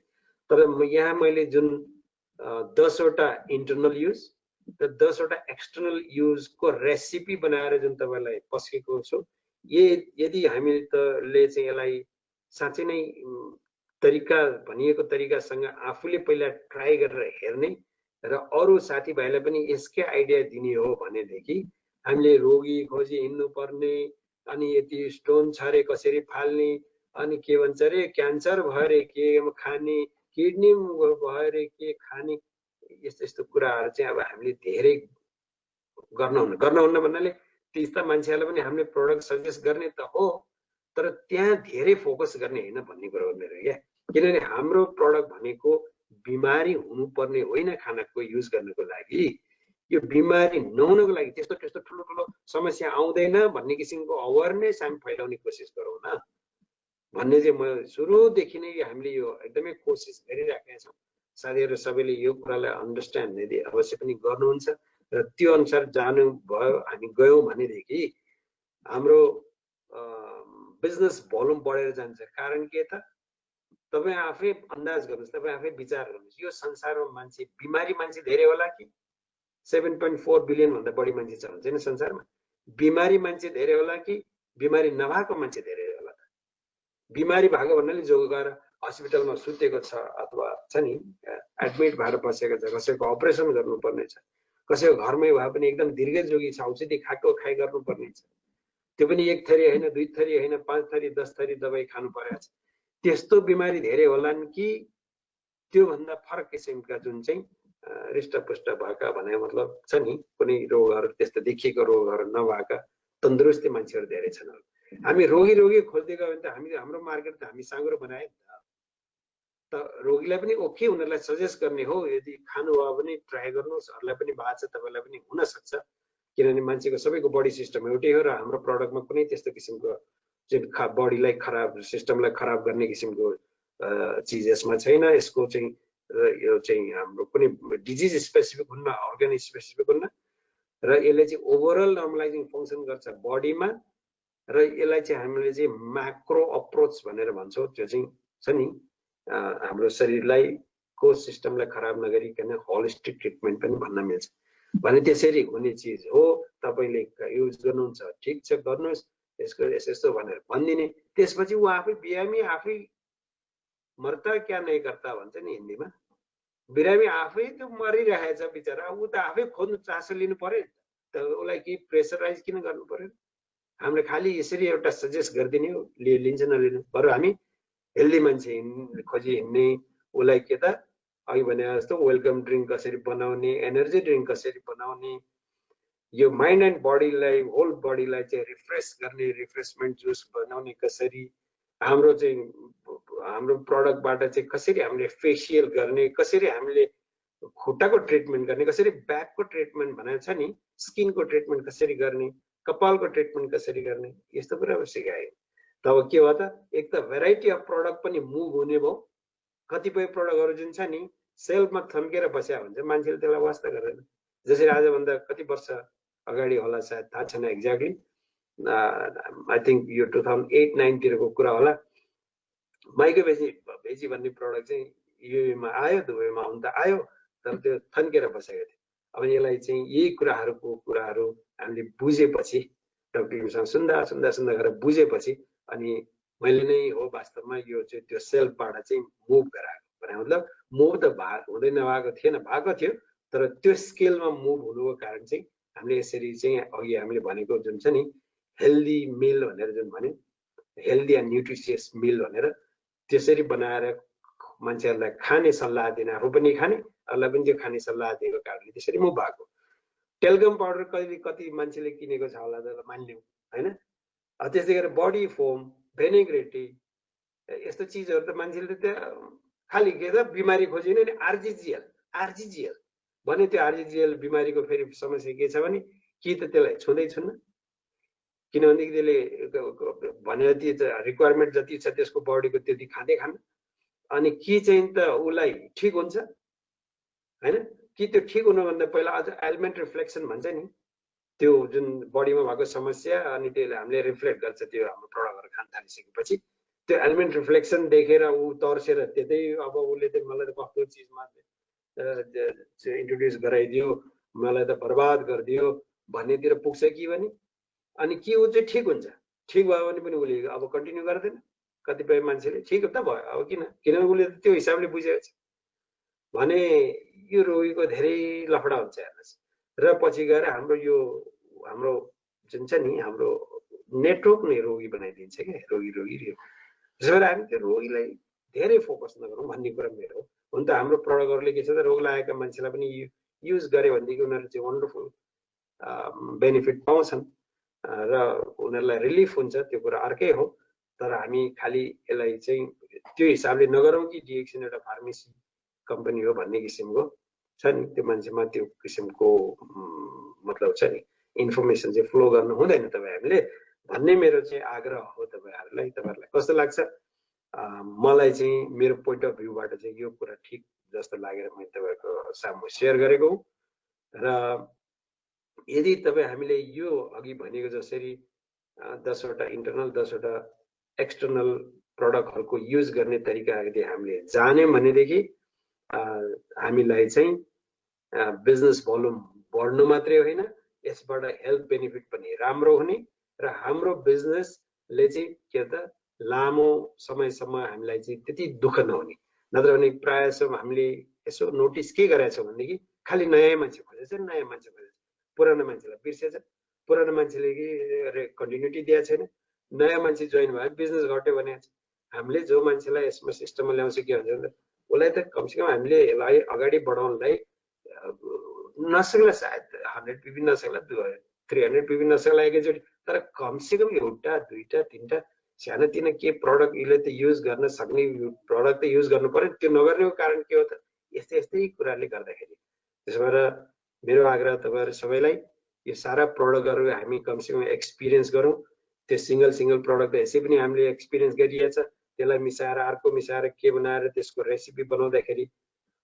तर यहाँ मैले जुन 10 वटा इन्टरनल युज र 10 वटा एक्सटर्नल युजको रेसिपी बनाएर जुन तपाईलाई पस्केको छु, यदि हामीले चाहिँ यसलाई साँच्चै नै तरिका भनिएको तरिकासँग आफूले पहिला ट्राई गरेर हेर्ने र अरू साथीभाइलाई पनि यसकै आइडिया दिने हो भनेदेखि हामीले रोगी खोजी हिँड्नु पर्ने, अनि यति स्टोन छ रे कसरी फाल्ने, अनि के भन्छ रे क्यान्सर भयो रे के खाने, किडनी भयो रे के खाने, यस्तो कुराहरू चाहिँ अब हामीले धेरै गर्नुहुन्न भन्नाले त्यस्ता मान्छेहरूलाई पनि हामीले प्रोडक्ट सजेस्ट गर्ने त हो, तर त्यहाँ धेरै फोकस गर्ने होइन भन्ने कुरा हो मेरो। किनभने हाम्रो प्रडक्ट भनेको बिमारी हुनुपर्ने होइन खानाको युज गर्नको लागि, यो बिमारी नहुनको लागि त्यस्तो त्यस्तो ठुलो ठुलो समस्या आउँदैन भन्ने किसिमको अवेरनेस हामी फैलाउने कोसिस गरौँ न भन्ने चाहिँ म सुरुदेखि नै हामीले यो एकदमै कोसिस गरिराखेका छौँ। साथीहरू सबैले यो कुरालाई अन्डरस्ट्यान्ड यदि अवश्य पनि गर्नुहुन्छ र त्यो अनुसार जानु भयो, हामी गयौँ भनेदेखि हाम्रो बिजनेस भोल्युम बढेर जान्छ। कारण के त, तपाईँ आफै अन्दाज गर्नुहोस्, तपाईँ आफै विचार गर्नुहोस्, यो संसारमा मान्छे बिमारी मान्छे धेरै होला कि 7.4 बिलियन भन्दा बढी मान्छे छ भन्छ नि संसारमा, बिमारी मान्छे धेरै होला कि बिमारी नभएको मान्छे धेरै होला त? बिमारी भएको भन्नाले जो गएर हस्पिटलमा सुतेको छ अथवा छ नि एडमिट भएर बसेको छ, कसैको अपरेसन गर्नुपर्ने छ, कसैको घरमै भए पनि एकदम दीर्घजोगी छ, औषधि खाएको खाइ गर्नुपर्ने छ, त्यो पनि 1 थरी होइन 2 थरी होइन 5 थरी 10 थरी दबाई खानु परेको छ, त्यस्तो बिमारी धेरै होलान् कि त्यो भन्दा फरक किसिमका जुन चाहिँ हृष्टपुष्ट भएका भने मतलब छ नि कुनै रोगहरू त्यस्तो देखिएको रोगहरू नभएका तन्दुरुस्ती मान्छेहरू धेरै छन्। हामी रोगी खोज्दै गयो भने त हामी हाम्रो मार्केट त हामी साँगुरो बनायो नि त रोगीलाई पनि ओके उनीहरूलाई सजेस्ट गर्ने हो, यदि खानु भयो भने ट्राई गर्नुहोस्, अरूलाई पनि भएको छ तपाईँलाई पनि हुन सक्छ, किनभने मान्छेको सबैको बडी सिस्टम एउटै हो र हाम्रो प्रडक्टमा कुनै त्यस्तो किसिमको जुन बडीलाई खराब सिस्टमलाई खराब गर्ने किसिमको चिज यसमा छैन। यसको चाहिँ यो चाहिँ हाम्रो कुनै डिजिज स्पेसिफिक हुन्न, अर्गन स्पेसिफिक हुन्न र यसले चाहिँ ओभरअल नर्मलाइजिङ फङ्सन गर्छ बडीमा र यसलाई चाहिँ हामीले चाहिँ म्याक्रो अप्रोच भनेर भन्छौँ। त्यो चाहिँ छ नि हाम्रो शरीरलाई को सिस्टमलाई खराब नगरिकन होलिस्टिक ट्रिटमेन्ट पनि भन्न मिल्छ भने त्यसरी हुने चिज हो। तपाईँले युज गर्नुहुन्छ ठिक छ गर्नुहोस्, यसको यस्तो भनेर भनिदिने, त्यसपछि ऊ आफै बिरामी आफै मर्ता क्या नै गर्ता भन्छ नि हिन्दीमा, बिरामी आफै त्यो मरिरहेछ बिचरा, ऊ त आफै खोज्नु चासो लिनु पर्यो त, उसलाई के प्रेसराइज किन गर्नु पर्यो? हामीले खालि यसरी एउटा सजेस्ट गरिदिने हो, लिन्छ नलिनु, बरु हामी हेल्दी मान्छे खोजी हिँड्ने, उसलाई के त अघि भने जस्तो वेलकम ड्रिङ्क कसरी बनाउने, एनर्जी ड्रिङ्क कसरी बनाउने, यो माइन्ड एन्ड बडीलाई होल बडीलाई चाहिँ रिफ्रेस गर्ने रिफ्रेसमेन्ट जुस बनाउने कसरी, हाम्रो चाहिँ हाम्रो प्रडक्टबाट चाहिँ कसरी हामीले फेसियल गर्ने, कसरी हामीले खुट्टाको ट्रिटमेन्ट गर्ने, कसरी ब्याकको ट्रिटमेन्ट भनेर छ नि स्किनको ट्रिटमेन्ट कसरी गर्ने, कपालको ट्रिटमेन्ट कसरी गर्ने, यस्तो कुराहरू सिकायो। तब के भयो त, एक त भेराइटी अफ प्रडक्ट पनि मुभ हुने भयो। कतिपय प्रडक्टहरू जुन छ नि सेल्फमा थन्केर बस्या हुन्छ, मान्छेले त्यसलाई वास्ता गर्दैन। जसरी आजभन्दा कति वर्ष अगाडि होला सायद थाहा छैन एक्ज्याक्टली, आई थिङ्क यो 2008-9 तिरको कुरा होला, माइक्रो भेजी भन्ने प्रडक्ट चाहिँ युएमा आयो, दुबईमा हुन त आयो, तर त्यो थन्केर बसेको थियो। अब यसलाई चाहिँ यही कुराहरू हामीले बुझेपछि, डक्टरसँग सुन्दा गरेर बुझेपछि अनि मैले नै हो वास्तवमा यो चाहिँ त्यो सेल्फबाट चाहिँ मुभ गराएको भने मतलब मुभ त हुँदै नभएको थिएन, भएको थियो, तर त्यो स्केलमा मुभ हुनुको कारण चाहिँ हामीले यसरी चाहिँ अघि हामीले भनेको जुन छ नि हेल्दी मिल भनेर जुन भन्यो, हेल्दी एन्ड न्युट्रिसियस मिल भनेर त्यसरी बनाएर मान्छेहरूलाई खाने सल्लाह दिन, आफू पनि खाने अरूलाई पनि त्यो खाने सल्लाह दिएको कारणले त्यसरी मुभ भएको। टेलकम पाउडर कति मान्छेले किनेको छ होला त मानिलिउँ होइन, त्यस्तै गरेर बडी फोम, भेनेग्रेटी, यस्तो चिजहरू त मान्छेले त खालि के त बिमारी खोजिने नि आरजिजिएल भने त्यो आरजिजिएल बिमारीको फेरि समस्या के छ भने कि त त्यसलाई छुँदै छुन्न, किनभनेदेखि त्यसले भने जति रिक्वायरमेन्ट जति छ त्यसको बडीको त्यति खाँदै खान्न, अनि कि चाहिँ त उसलाई ठिक हुन्छ होइन, कि त्यो ठिक हुनुभन्दा पहिला अझ एलिमेन्ट रिफ्लेक्सन भन्छ नि, त्यो जुन बडीमा भएको समस्या अनि त्यसले हामीले रिफ्लेक्ट गर्छ त्यो हाम्रो प्रडक्टहरू खान थालिसकेपछि, त्यो एलिमेन्ट रिफ्लेक्सन देखेर ऊ तर्सेर त्यतै अब उसले त मलाई त कस्तो चिजमा इन्ट्रोड्युस गराइदियो, मलाई त बर्बाद गरिदियो भन्नेतिर पुग्छ कि भने, अनि कि ऊ चाहिँ ठिक हुन्छ, ठिक भयो भने पनि उसले अब कन्टिन्यू गर्दैन। कतिपय मान्छेले ठिक त भयो अब किनभने उसले त्यो हिसाबले बुझेको छ भने यो रोगीको धेरै लफडा हुन्छ हेर्नुहोस्। र पछि गएर हाम्रो जुन छ नि हाम्रो नेटवर्क नै रोगी बनाइदिन्छ क्या, रोगी त्यसो भएर हामी त्यो रोगीलाई धेरै फोकस नगरौँ भन्ने कुरा मेरो हो। हुन त हाम्रो प्रडक्टहरूले के छ त रोग लागेका मान्छेलाई पनि युज गरे भनेदेखि उनीहरू चाहिँ वन्डरफुल बेनिफिट पाउँछन् र उनीहरूलाई रिलिफ हुन्छ, त्यो कुरा अर्कै हो। तर हामी खालि यसलाई चाहिँ त्यो हिसाबले नगरौँ कि डिएक्सन एउटा फार्मेसी कम्पनी हो भन्ने किसिमको छ नि, त्यो मान्छेमा त्यो किसिमको मतलब छ नि इन्फर्मेसन चाहिँ फ्लो गर्नु हुँदैन तपाईँ हामीले भन्ने मेरो चाहिँ आग्रह हो तपाईँहरूलाई। तपाईँहरूलाई कस्तो लाग्छ? मलाई चाहिँ मेरो पोइन्ट अफ भ्यूबाट चाहिँ यो कुरा ठिक जस्तो लागेर मैले तपाईँहरूको सामु सेयर गरेको हुँ। र यदि तपाईँ हामीले यो अघि भनेको जसरी 10 वटा इन्टरनल 10 वटा एक्सटर्नल प्रडक्टहरूको युज गर्ने तरिका यदि हामीले जान्यौँ भनेदेखि हामीलाई चाहिँ बिजनेस भोल्युम बढ्नु मात्रै होइन, यसबाट हेल्थ बेनिफिट पनि राम्रो हुने र हाम्रो बिजनेसले चाहिँ के त लामो समयसम्म हामीलाई चाहिँ त्यति दुःख नहुने। नत्र भने प्रायः जसो हामीले यसो नोटिस के गरेका छौँ भनेदेखि खालि नयाँ मान्छे खोजेछ, नयाँ मान्छे खोजेछ, पुरानो मान्छेलाई बिर्सेछ, पुरानो मान्छेले कि कन्टिन्युटी दिएको छैन, नयाँ मान्छे जोइन भयो बिजनेस घट्यो भने हामीले जो मान्छेलाई यसमा सिस्टममा ल्याउँछ के भन्छ भने उसलाई त कमसेकम हामीले यसलाई अगाडि बढाउनलाई नसक्ला सायद 100 पिपी नसक्ला 300 पिपी नसक्ला एकैचोटि, तर कमसेकम एउटा दुईटा तीनटा सानोतिनो के प्रडक्ट यसले त युज गर्न सक्ने प्रडक्ट त युज गर्नु पर्यो। त्यो नगर्नेको कारण के हो त? यस्तै यस्तै कुराले गर्दाखेरि। त्यसो भएर मेरो आग्रह तपाईँहरू सबैलाई यो सारा प्रडक्टहरू हामी कमसेकम एक्सपिरियन्स गरौँ। त्यो सिंगल प्रडक्ट त यसै पनि हामीले एक्सपिरियन्स गरिरहेछ, त्यसलाई मिसाएर अर्को मिसाएर के बनाएर त्यसको रेसिपी बनाउँदाखेरि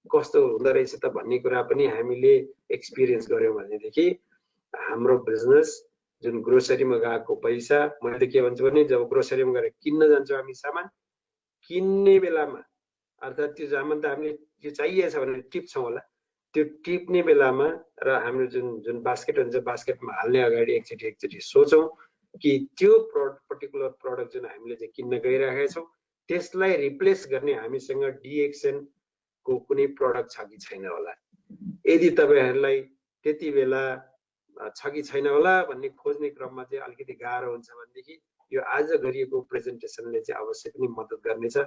कस्तो हुँदो रहेछ त भन्ने कुरा पनि हामीले एक्सपिरियन्स गऱ्यौँ भनेदेखि हाम्रो बिजनेस जुन ग्रोसरीमा गएको पैसा, मैले के भन्छु भने जब ग्रोसरीमा गएर किन्न जान्छौँ हामी सामान, किन्ने बेलामा अर्थात् त्यो सामान त हामीले त्यो चाहिएछ भने टिप्छौँ होला, त्यो टिप्ने बेलामा र हाम्रो जुन बास्केट हुन्छ बास्केटमा हाल्ने अगाडि एकचोटि सोचौँ कि त्यो पर्टिकुलर प्रडक्ट जुन हामीले चाहिँ किन्न गइरहेका छौँ त्यसलाई रिप्लेस गर्ने हामीसँग डिएक्सन को कुनै प्रडक्ट छ कि छैन होला। यदि तपाईँहरूलाई त्यति बेला छ कि छैन होला भन्ने खोज्ने क्रममा चाहिँ अलिकति गाह्रो हुन्छ भनेदेखि यो आज गरिएको प्रेजेन्टेसनले चाहिँ अवश्य पनि मद्दत गर्नेछ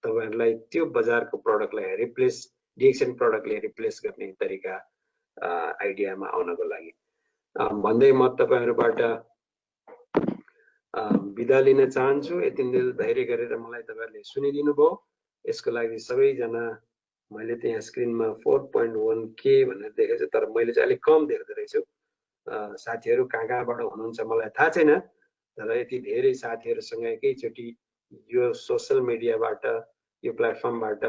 तपाईँहरूलाई त्यो बजारको प्रडक्टलाई रिप्लेस डिएक्सन प्रडक्टले रिप्लेस गर्ने तरिका आइडियामा आउनको लागि भन्दै म तपाईँहरूबाट बिदा लिन चाहन्छु। यति धैर्य गरेर मलाई तपाईँहरूले सुनिदिनु भयो, यसको लागि सबैजना मैले त यहाँ स्क्रिनमा 4.1K भनेर देखेको छु, तर मैले चाहिँ अलिक कम देख्दो रहेछु। साथीहरू कहाँबाट हुनुहुन्छ मलाई थाहा छैन, तर यति धेरै साथीहरूसँग एकैचोटि यो सोसल मिडियाबाट यो प्लेटफर्मबाट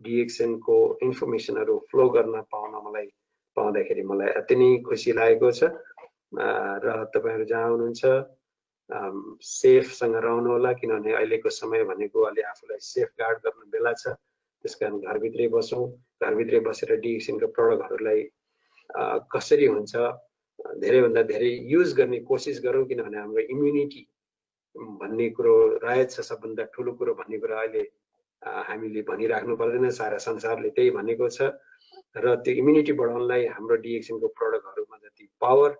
डिएक्सन को इन्फर्मेसनहरू फ्लो गर्न पाउँदाखेरि मलाई अति नै खुसी लागेको छ। र तपाईँहरू जहाँ हुनुहुन्छ सेफसँग रहनु होला, किनभने अहिलेको समय भनेको अलि आफूलाई सेफ गार्ड गर्ने बेला छ। त्यसकारण घरभित्रै बसौँ, घरभित्रै बसेर डिएक्सनको प्रडक्टहरूलाई कसरी हुन्छ धेरैभन्दा धेरै युज गर्ने कोसिस गरौँ, किनभने हाम्रो इम्युनिटी भन्ने कुरो रहेछ सबभन्दा ठुलो कुरो भन्ने कुरा अहिले हामीले भनिराख्नु पर्दैन, सारा संसारले त्यही भनेको छ। र त्यो इम्युनिटी बढाउनलाई हाम्रो डिएक्सनको प्रडक्टहरूमा जति पावर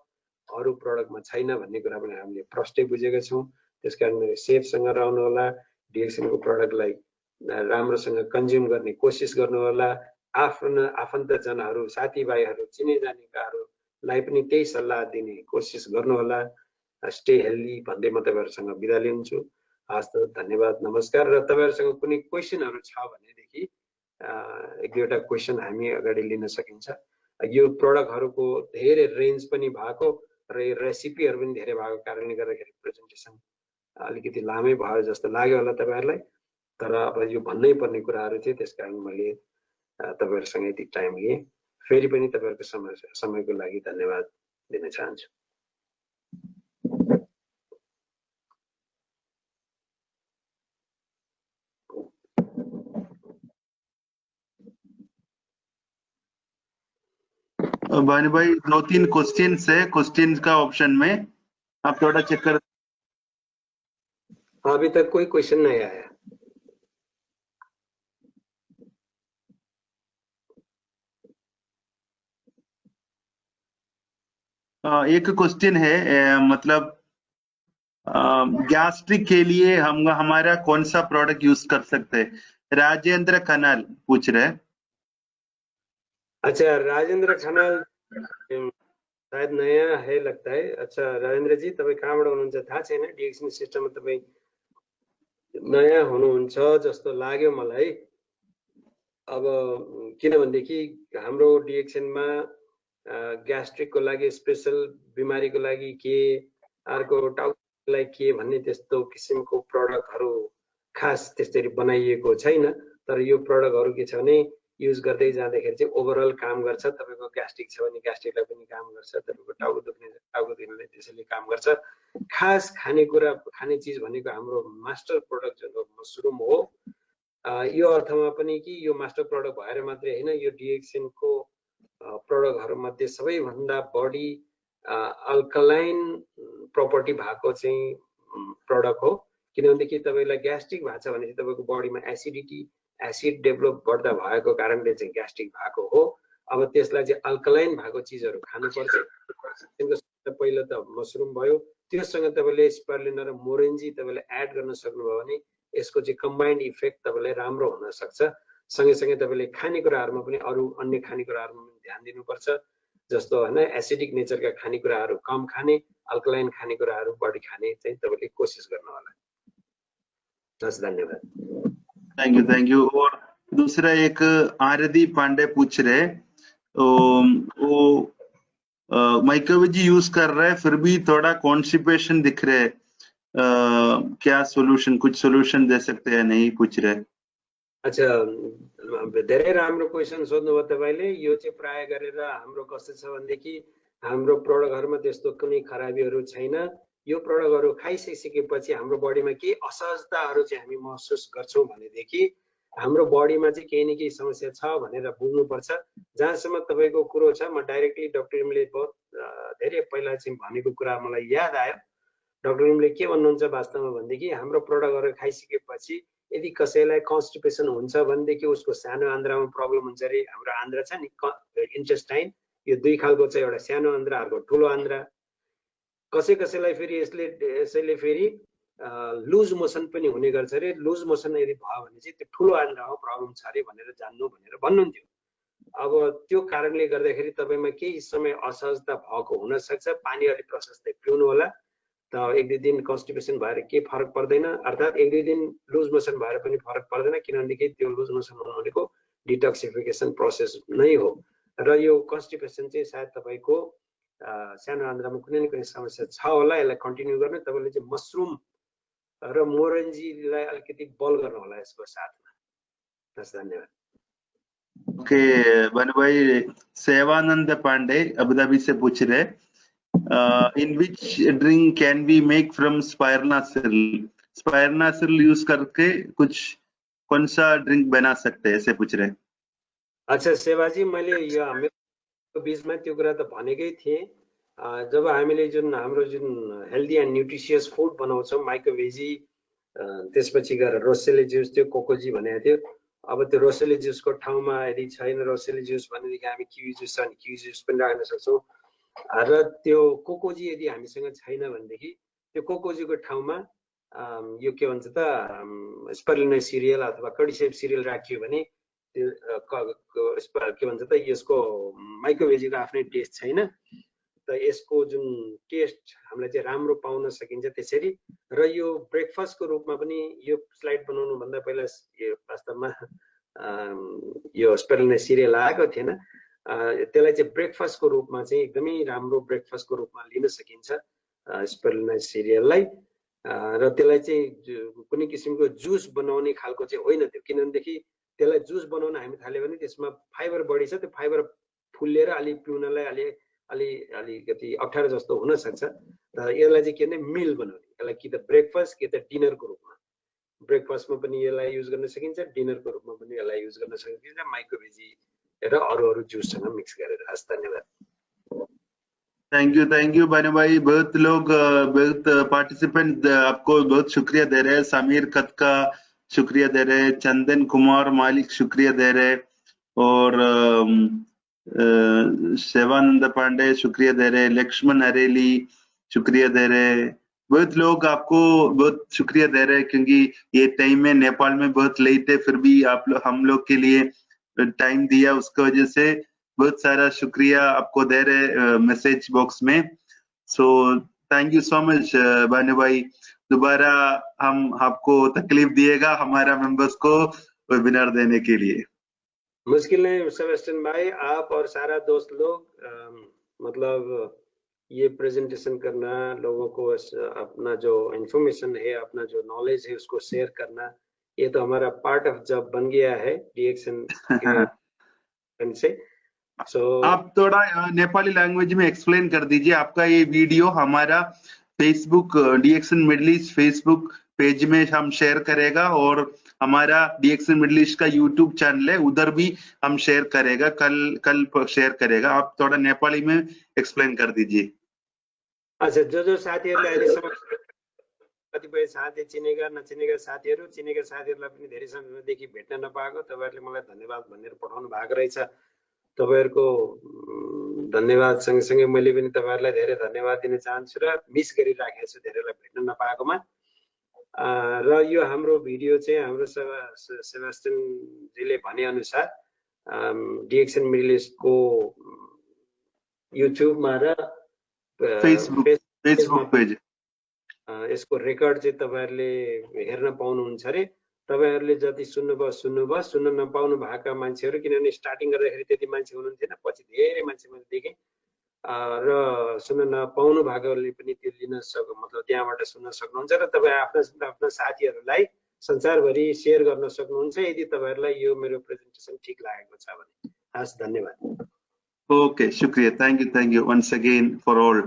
अरू प्रडक्टमा छैन भन्ने कुरा पनि हामीले प्रष्टै बुझेका छौँ। त्यसकारण सेफसँग रहनु होला, डिएक्सनको प्रडक्टलाई राम्रोसँग कन्ज्युम गर्ने कोसिस गर्नु होला, आफ्नो आफन्तजनहरू साथीभाइहरू चिने जानेकाहरूलाई पनि त्यही सल्लाह दिने कोसिस गर्नु होला। स्टे हेल्दी भन्दै म तपाईँहरूसँग बिदा लिन्छु। हस् त, धन्यवाद, नमस्कार। र तपाईँहरूसँग कुनै क्वेसनहरू छ भनेदेखि एक दुईवटा क्वेसन हामी अगाडि लिन सकिन्छ। यो प्रडक्टहरूको धेरै रेन्ज पनि भएको र यो रेसिपीहरू पनि धेरै भएको कारणले गर्दाखेरि प्रेजेन्टेसन अलिकति लामै भयो जस्तो लाग्यो होला तपाईँहरूलाई, तर अब यो भन्नै पर्ने कुराहरू थियो, त्यसकारण मैले तपाईँहरूसँग यति टाइम लिएँ। फेरि पनि तपाईँहरूको समयको लागि धन्यवाद दिन चाहन्छु। भानु भाई 2-3 क्वेश्चन है, क्वेश्चन का ऑप्शन में आप थोड़ा चेक कर। अभी तक कोई क्वेश्चन नहीं आया। एक क्वेश्चन है, मतलब गैस्ट्रिक के लिए हम हमारा कौन सा प्रोडक्ट यूज कर सकते हैं? राजेंद्र खनाल पूछ रहे हैं। अच्छा, राजेंद्र खनाल शायद नयाँ है लगता है। अच्छा राजेंद्र जी, तपाईँ कहाँबाट हुनुहुन्छ थाहा छैन, डिएक्सन सिस्टममा तपाईँ नयाँ हुनुहुन्छ जस्तो लाग्यो मलाई। अब किनभनेदेखि हाम्रो डिएक्सनमा ग्यास्ट्रिकको लागि स्पेशल बिमारीको लागि के अर्को टाउकोलाई के भन्ने त्यस्तो किसिमको प्रडक्टहरू खास त्यसरी बनाइएको छैन। तर यो प्रडक्टहरू के छ भने युज गर्दै जाँदाखेरि चाहिँ ओभरअल काम गर्छ। तपाईको ग्यास्ट्रिक छ भने ग्यास्ट्रिकलाई पनि काम गर्छ, तपाईको टाउको दुख्नेलाई त्यसैले काम गर्छ। खास खानेकुरा खाने चिज भनेको हाम्रो मास्टर प्रडक्ट जुन मसरुम हो, यो अर्थमा पनि कि यो मास्टर प्रडक्ट भएर मात्रै हैन, यो डिएक्सनको प्रडक्टहरु मध्ये सबैभन्दा बढी अल्कलाइन प्रपर्टी भएको चाहिँ प्रडक्ट हो। किनभनेदेखि तपाईलाई ग्यास्ट्रिक भएको छ भने चाहिँ तपाईको बडीमा एसिड डेभलप बढ्दा भएको कारणले चाहिँ ग्यास्ट्रिक भएको हो। अब त्यसलाई चाहिँ अल्कलाइन भएको चिजहरु खानुपर्छ। त्यसको पहिलो त मसरुम भयो, त्यससँग तपाईले स्पारुलिना र मोरेन्जी तपाईले एड गर्न सक्नुभयो भने यसको चाहिँ कम्बाइन्ड इफेक्ट तपाईलाई राम्रो हुन सक्छ। सँगै तपाईले खानेकुराहरुमा पनि अरु अन्य खानेकुराहरुमा पनि ध्यान दिनुपर्छ। जस्तो हैन एसिडिक नेचरका खानेकुराहरु कम खाने, अल्कलाइन खानेकुराहरु बढी खाने चाहिँ तपाईले कोशिश गर्नु होला। बस, धन्यवाद। Thank you. और दूसरा एक आरती पांडे पूछ रहे, वो माइक्रोवेजी यूज कर रहे हैं फिर भी थोड़ा कॉन्स्टिपेशन दिख रहे, क्या सोल्युसन, कुछ सोल्युसन दे सकते हैं? नहीं पूछ रहे। अच्छा, धेरै राम्रो क्वेशन सोध्नुभयो तपाईले। यो चाहिँ प्राय गरेर हाम्रो कस्तो छ भनेदेखि हाम्रो प्रडक्टहरुमा त्यस्तो कुनै खराबीहरु छैन। यो प्रडक्टहरु खाइसकेपछि हाम्रो बडीमा के असहजताहरु चाहिँ हामी महसुस गर्छौं भनेदेखि हाम्रो बडीमा चाहिँ केही न केही समस्या छ भनेर बुझ्नुपर्छ। जहाँसम्म तपाईको कुरो छ, म डाइरेक्टली डाक्टर इमले बहुत धेरै पहिला चाहिँ भनेको कुरा मलाई याद आयो। डाक्टर इमले के भन्नुहुन्छ वास्तवमा भनेदेखि हाम्रो प्रडक्टहरु खाइसकेपछि यदि कसैलाई कन्स्टिपेसन हुन्छ भनेदेखि उसको सानो आन्द्रामा प्रब्लम हुन्छ रे। हाम्रो आन्द्रा छ नि इन्टेस्टाइन, यो दुई खालको छ, एउटा सानो आन्द्रा अर्को ठुलो आन्द्रा। कसैलाई फेरि यसैले फेरि लुज मोसन पनि हुने गर्छ रे। लुज मोसन यदि भयो भने चाहिँ त्यो ठुलो आन्द्रामा प्रब्लम छ रे भनेर जान्नु भनेर भन्नुहुन्थ्यो। अब त्यो कारणले गर्दाखेरि तपाईमा केही समय असहजता भएको हुन सक्छ। पानी अलि प्रशस्तै पिउनु होला। त एक दुई दिन कन्स्टिपेसन भएर के फरक पर्दैन, अर्थात एक दुई दिन लुज मोसन भएर पनि फरक पर्दैन। किनभनेदेखि त्यो लुज मोसन भनेको डिटक्सिफिकेसन प्रोसेस नै हो। र यो कन्स्टिपेसन चाहिँ सायद तपाईको सानो आन्द्रामा कुनै न कुनै समस्या छ होला। यसलाई कन्टिन्यू गर्नु। तपाईले चाहिँ मसरुम र मोरेन्जीलाई अलिकति बल गर्नु होला यसको साथमा। बस, धन्यवाद। ओके भानु भाई, सेवानंद पांडे अबुधाबी से पूछ रहे, in which drink can we make from स्पायरनासिल यूज करके कुछ कौन सा ड्रिंक बना सकते हैं, ऐसे पूछ रहे। अच्छा सेवाजी, मैले यो हाम्रो बीचमा त्यो कुरा त भनेकै थिएँ। जब हामीले जुन हाम्रो जुन हेल्दी एन्ड न्युट्रिसियस फुड बनाउँछौँ, माइक्रोवेजी, त्यसपछि गएर रोसेली जुस, त्यो कोकोजी भनेको थियो। अब त्यो रोसेली जुसको ठाउँमा यदि छैन रोसेली जुस भनेदेखि हामी किवी जुस छ भने किवी जुस पनि राख्न सक्छौँ। र त्यो कोकोजी यदि हामीसँग छैन भनेदेखि त्यो कोकोजीको ठाउँमा यो के भन्छ त स्पारुलिना सिरियल अथवा कडिसेप सिरियल राखियो भने त्यो के भन्छ त यसको माइक्रोवेजीको आफ्नै टेस्ट छैन। त यसको जुन टेस्ट हामीलाई चाहिँ राम्रो पाउन सकिन्छ त्यसरी। र यो ब्रेकफास्टको रूपमा पनि यो स्लाइड बनाउनु भन्दा पहिला वास्तवमा यो स्पारुलिना सिरियल आएको थिएन। त्यसलाई चाहिँ ब्रेकफास्टको रूपमा चाहिँ एकदमै राम्रो ब्रेकफास्टको रूपमा लिन सकिन्छ स्पारुलिना सिरियललाई। र त्यसलाई चाहिँ कुनै किसिमको जुस बनाउने खालको चाहिँ होइन त्यो। किनभनेदेखि त्यसलाई जुस बनाउन हामी थाल्यो भने त्यसमा फाइबर बढी छ। त्यो फाइबर फुल्लिएर अलि पिउनलाई अलिकति अप्ठ्यारो जस्तो हुन सक्छ। तर यसलाई चाहिँ के भने मिल बनाउने, यसलाई कि त ब्रेकफास्ट कि त डिनरको रूपमा, ब्रेकफास्टमा पनि यसलाई युज गर्न सकिन्छ, डिनरको रूपमा पनि यसलाई युज गर्न सकिन्छ माइक्रोवेजी र अरू जुससँग मिक्स गरेर। हस्, धन्यवाद। थैंक यू भानु भाई। बहुत लोग, बहुत पार्टिसिपेंट आपको बहुत शुक्रिया दे रहे हैं। समीर कत्का शुक्रिया दे रहे, चंदन कुमार मालिक शुक्रिया दे रहे, और सेवानंद पांडे शुक्रिया दे रहे, लक्ष्मण अरेली शुक्रिया दे रहे। बहुत लोग आपको बहुत शुक्रिया दे रहे हैं क्योंकि ये टाइम में नेपाल में बहुत लेट है, फिर भी आप लोग हम लोग के लिए टाइम दिया, उसकी वजह से बहुत सारा शुक्रिया आपको दे रहे मैसेज बॉक्स में। So thank you so much Bhanu भाई। दोबारा हम आपको तकलीफ दिएगा हमारा मेंबर्स को वेबिनार देने के लिए। मुश्किल नहीं सेबेस्टियन भाई, आप और सारा दोस्त लोग मतलब ये प्रेजेंटेशन करना, लोगों को अपना जो इंफॉर्मेशन है, अपना जो नॉलेज है उसको शेयर करना, ये तो हमारा पार्ट ऑफ जॉब बन गया है डीएक्सन के से। आप थोड़ा नेपाली लैंग्वेज में एक्सप्लेन कर दीजिए। आपका ये वीडियो हमारा Facebook DXN middle east Facebook page में हम शेयर करेगा और हमारा डीएक्सन मिडिल ईस्ट का यूट्यूब चैनल है उधर भी हम शेयर करेगा, कल शेयर करेगा। आप थोड़ा नेपाली में एक्सप्लेन कर दीजिए। अच्छा, जो साथीहरुले अहिलेसम्म कतिपय साथी चिनेका नचिनेका साथीहरु, चिनेका साथीहरुलाई पनि धेरै समयदेखि भेट्न नपाएको, तपाईहरुले मलाई धन्यवाद भनेर पठाउनु भएको रहेछ। तपाईहरुको धन्यवाद सँगसँगै मैले पनि तपाईहरुलाई धेरै धन्यवाद दिन चाहन्छु र मिस गरिराखेको छु धेरैलाई भेट्न नपाएकोमा। र यो हाम्रो भिडियो चाहिँ हाम्रो सेबेस्टियन जीले भने अनुसार डीएक्सन मिडिल ईस्टको युट्युबमा र फेसबुक पेज यसको रेकर्ड चाहिँ तपाईहरुले हेर्न पाउनुहुन्छ रे। तपाईहरुले जति सुन्नुभयो, सुन्न नपाउनु भएका मान्छेहरु, किनभने स्टार्टिङ गर्दाखेरि त्यति मान्छे हुनुहुन्थेन, पछि धेरै मान्छे मैले देखेँ र सुन्न नपाउनु भएकोले पनि त्यो लिन मतलब त्यहाँबाट सुन्न सक्नुहुन्छ र तपाई आफ्ना साथीहरुलाई संसारभरि शेयर गर्न सक्नुहुन्छ यदि तपाईहरुलाई यो मेरो प्रेजेन्टेसन ठीक लागेको छ भने। हस्, धन्यवाद। ओके, शुक्रिया, thank you once again for all.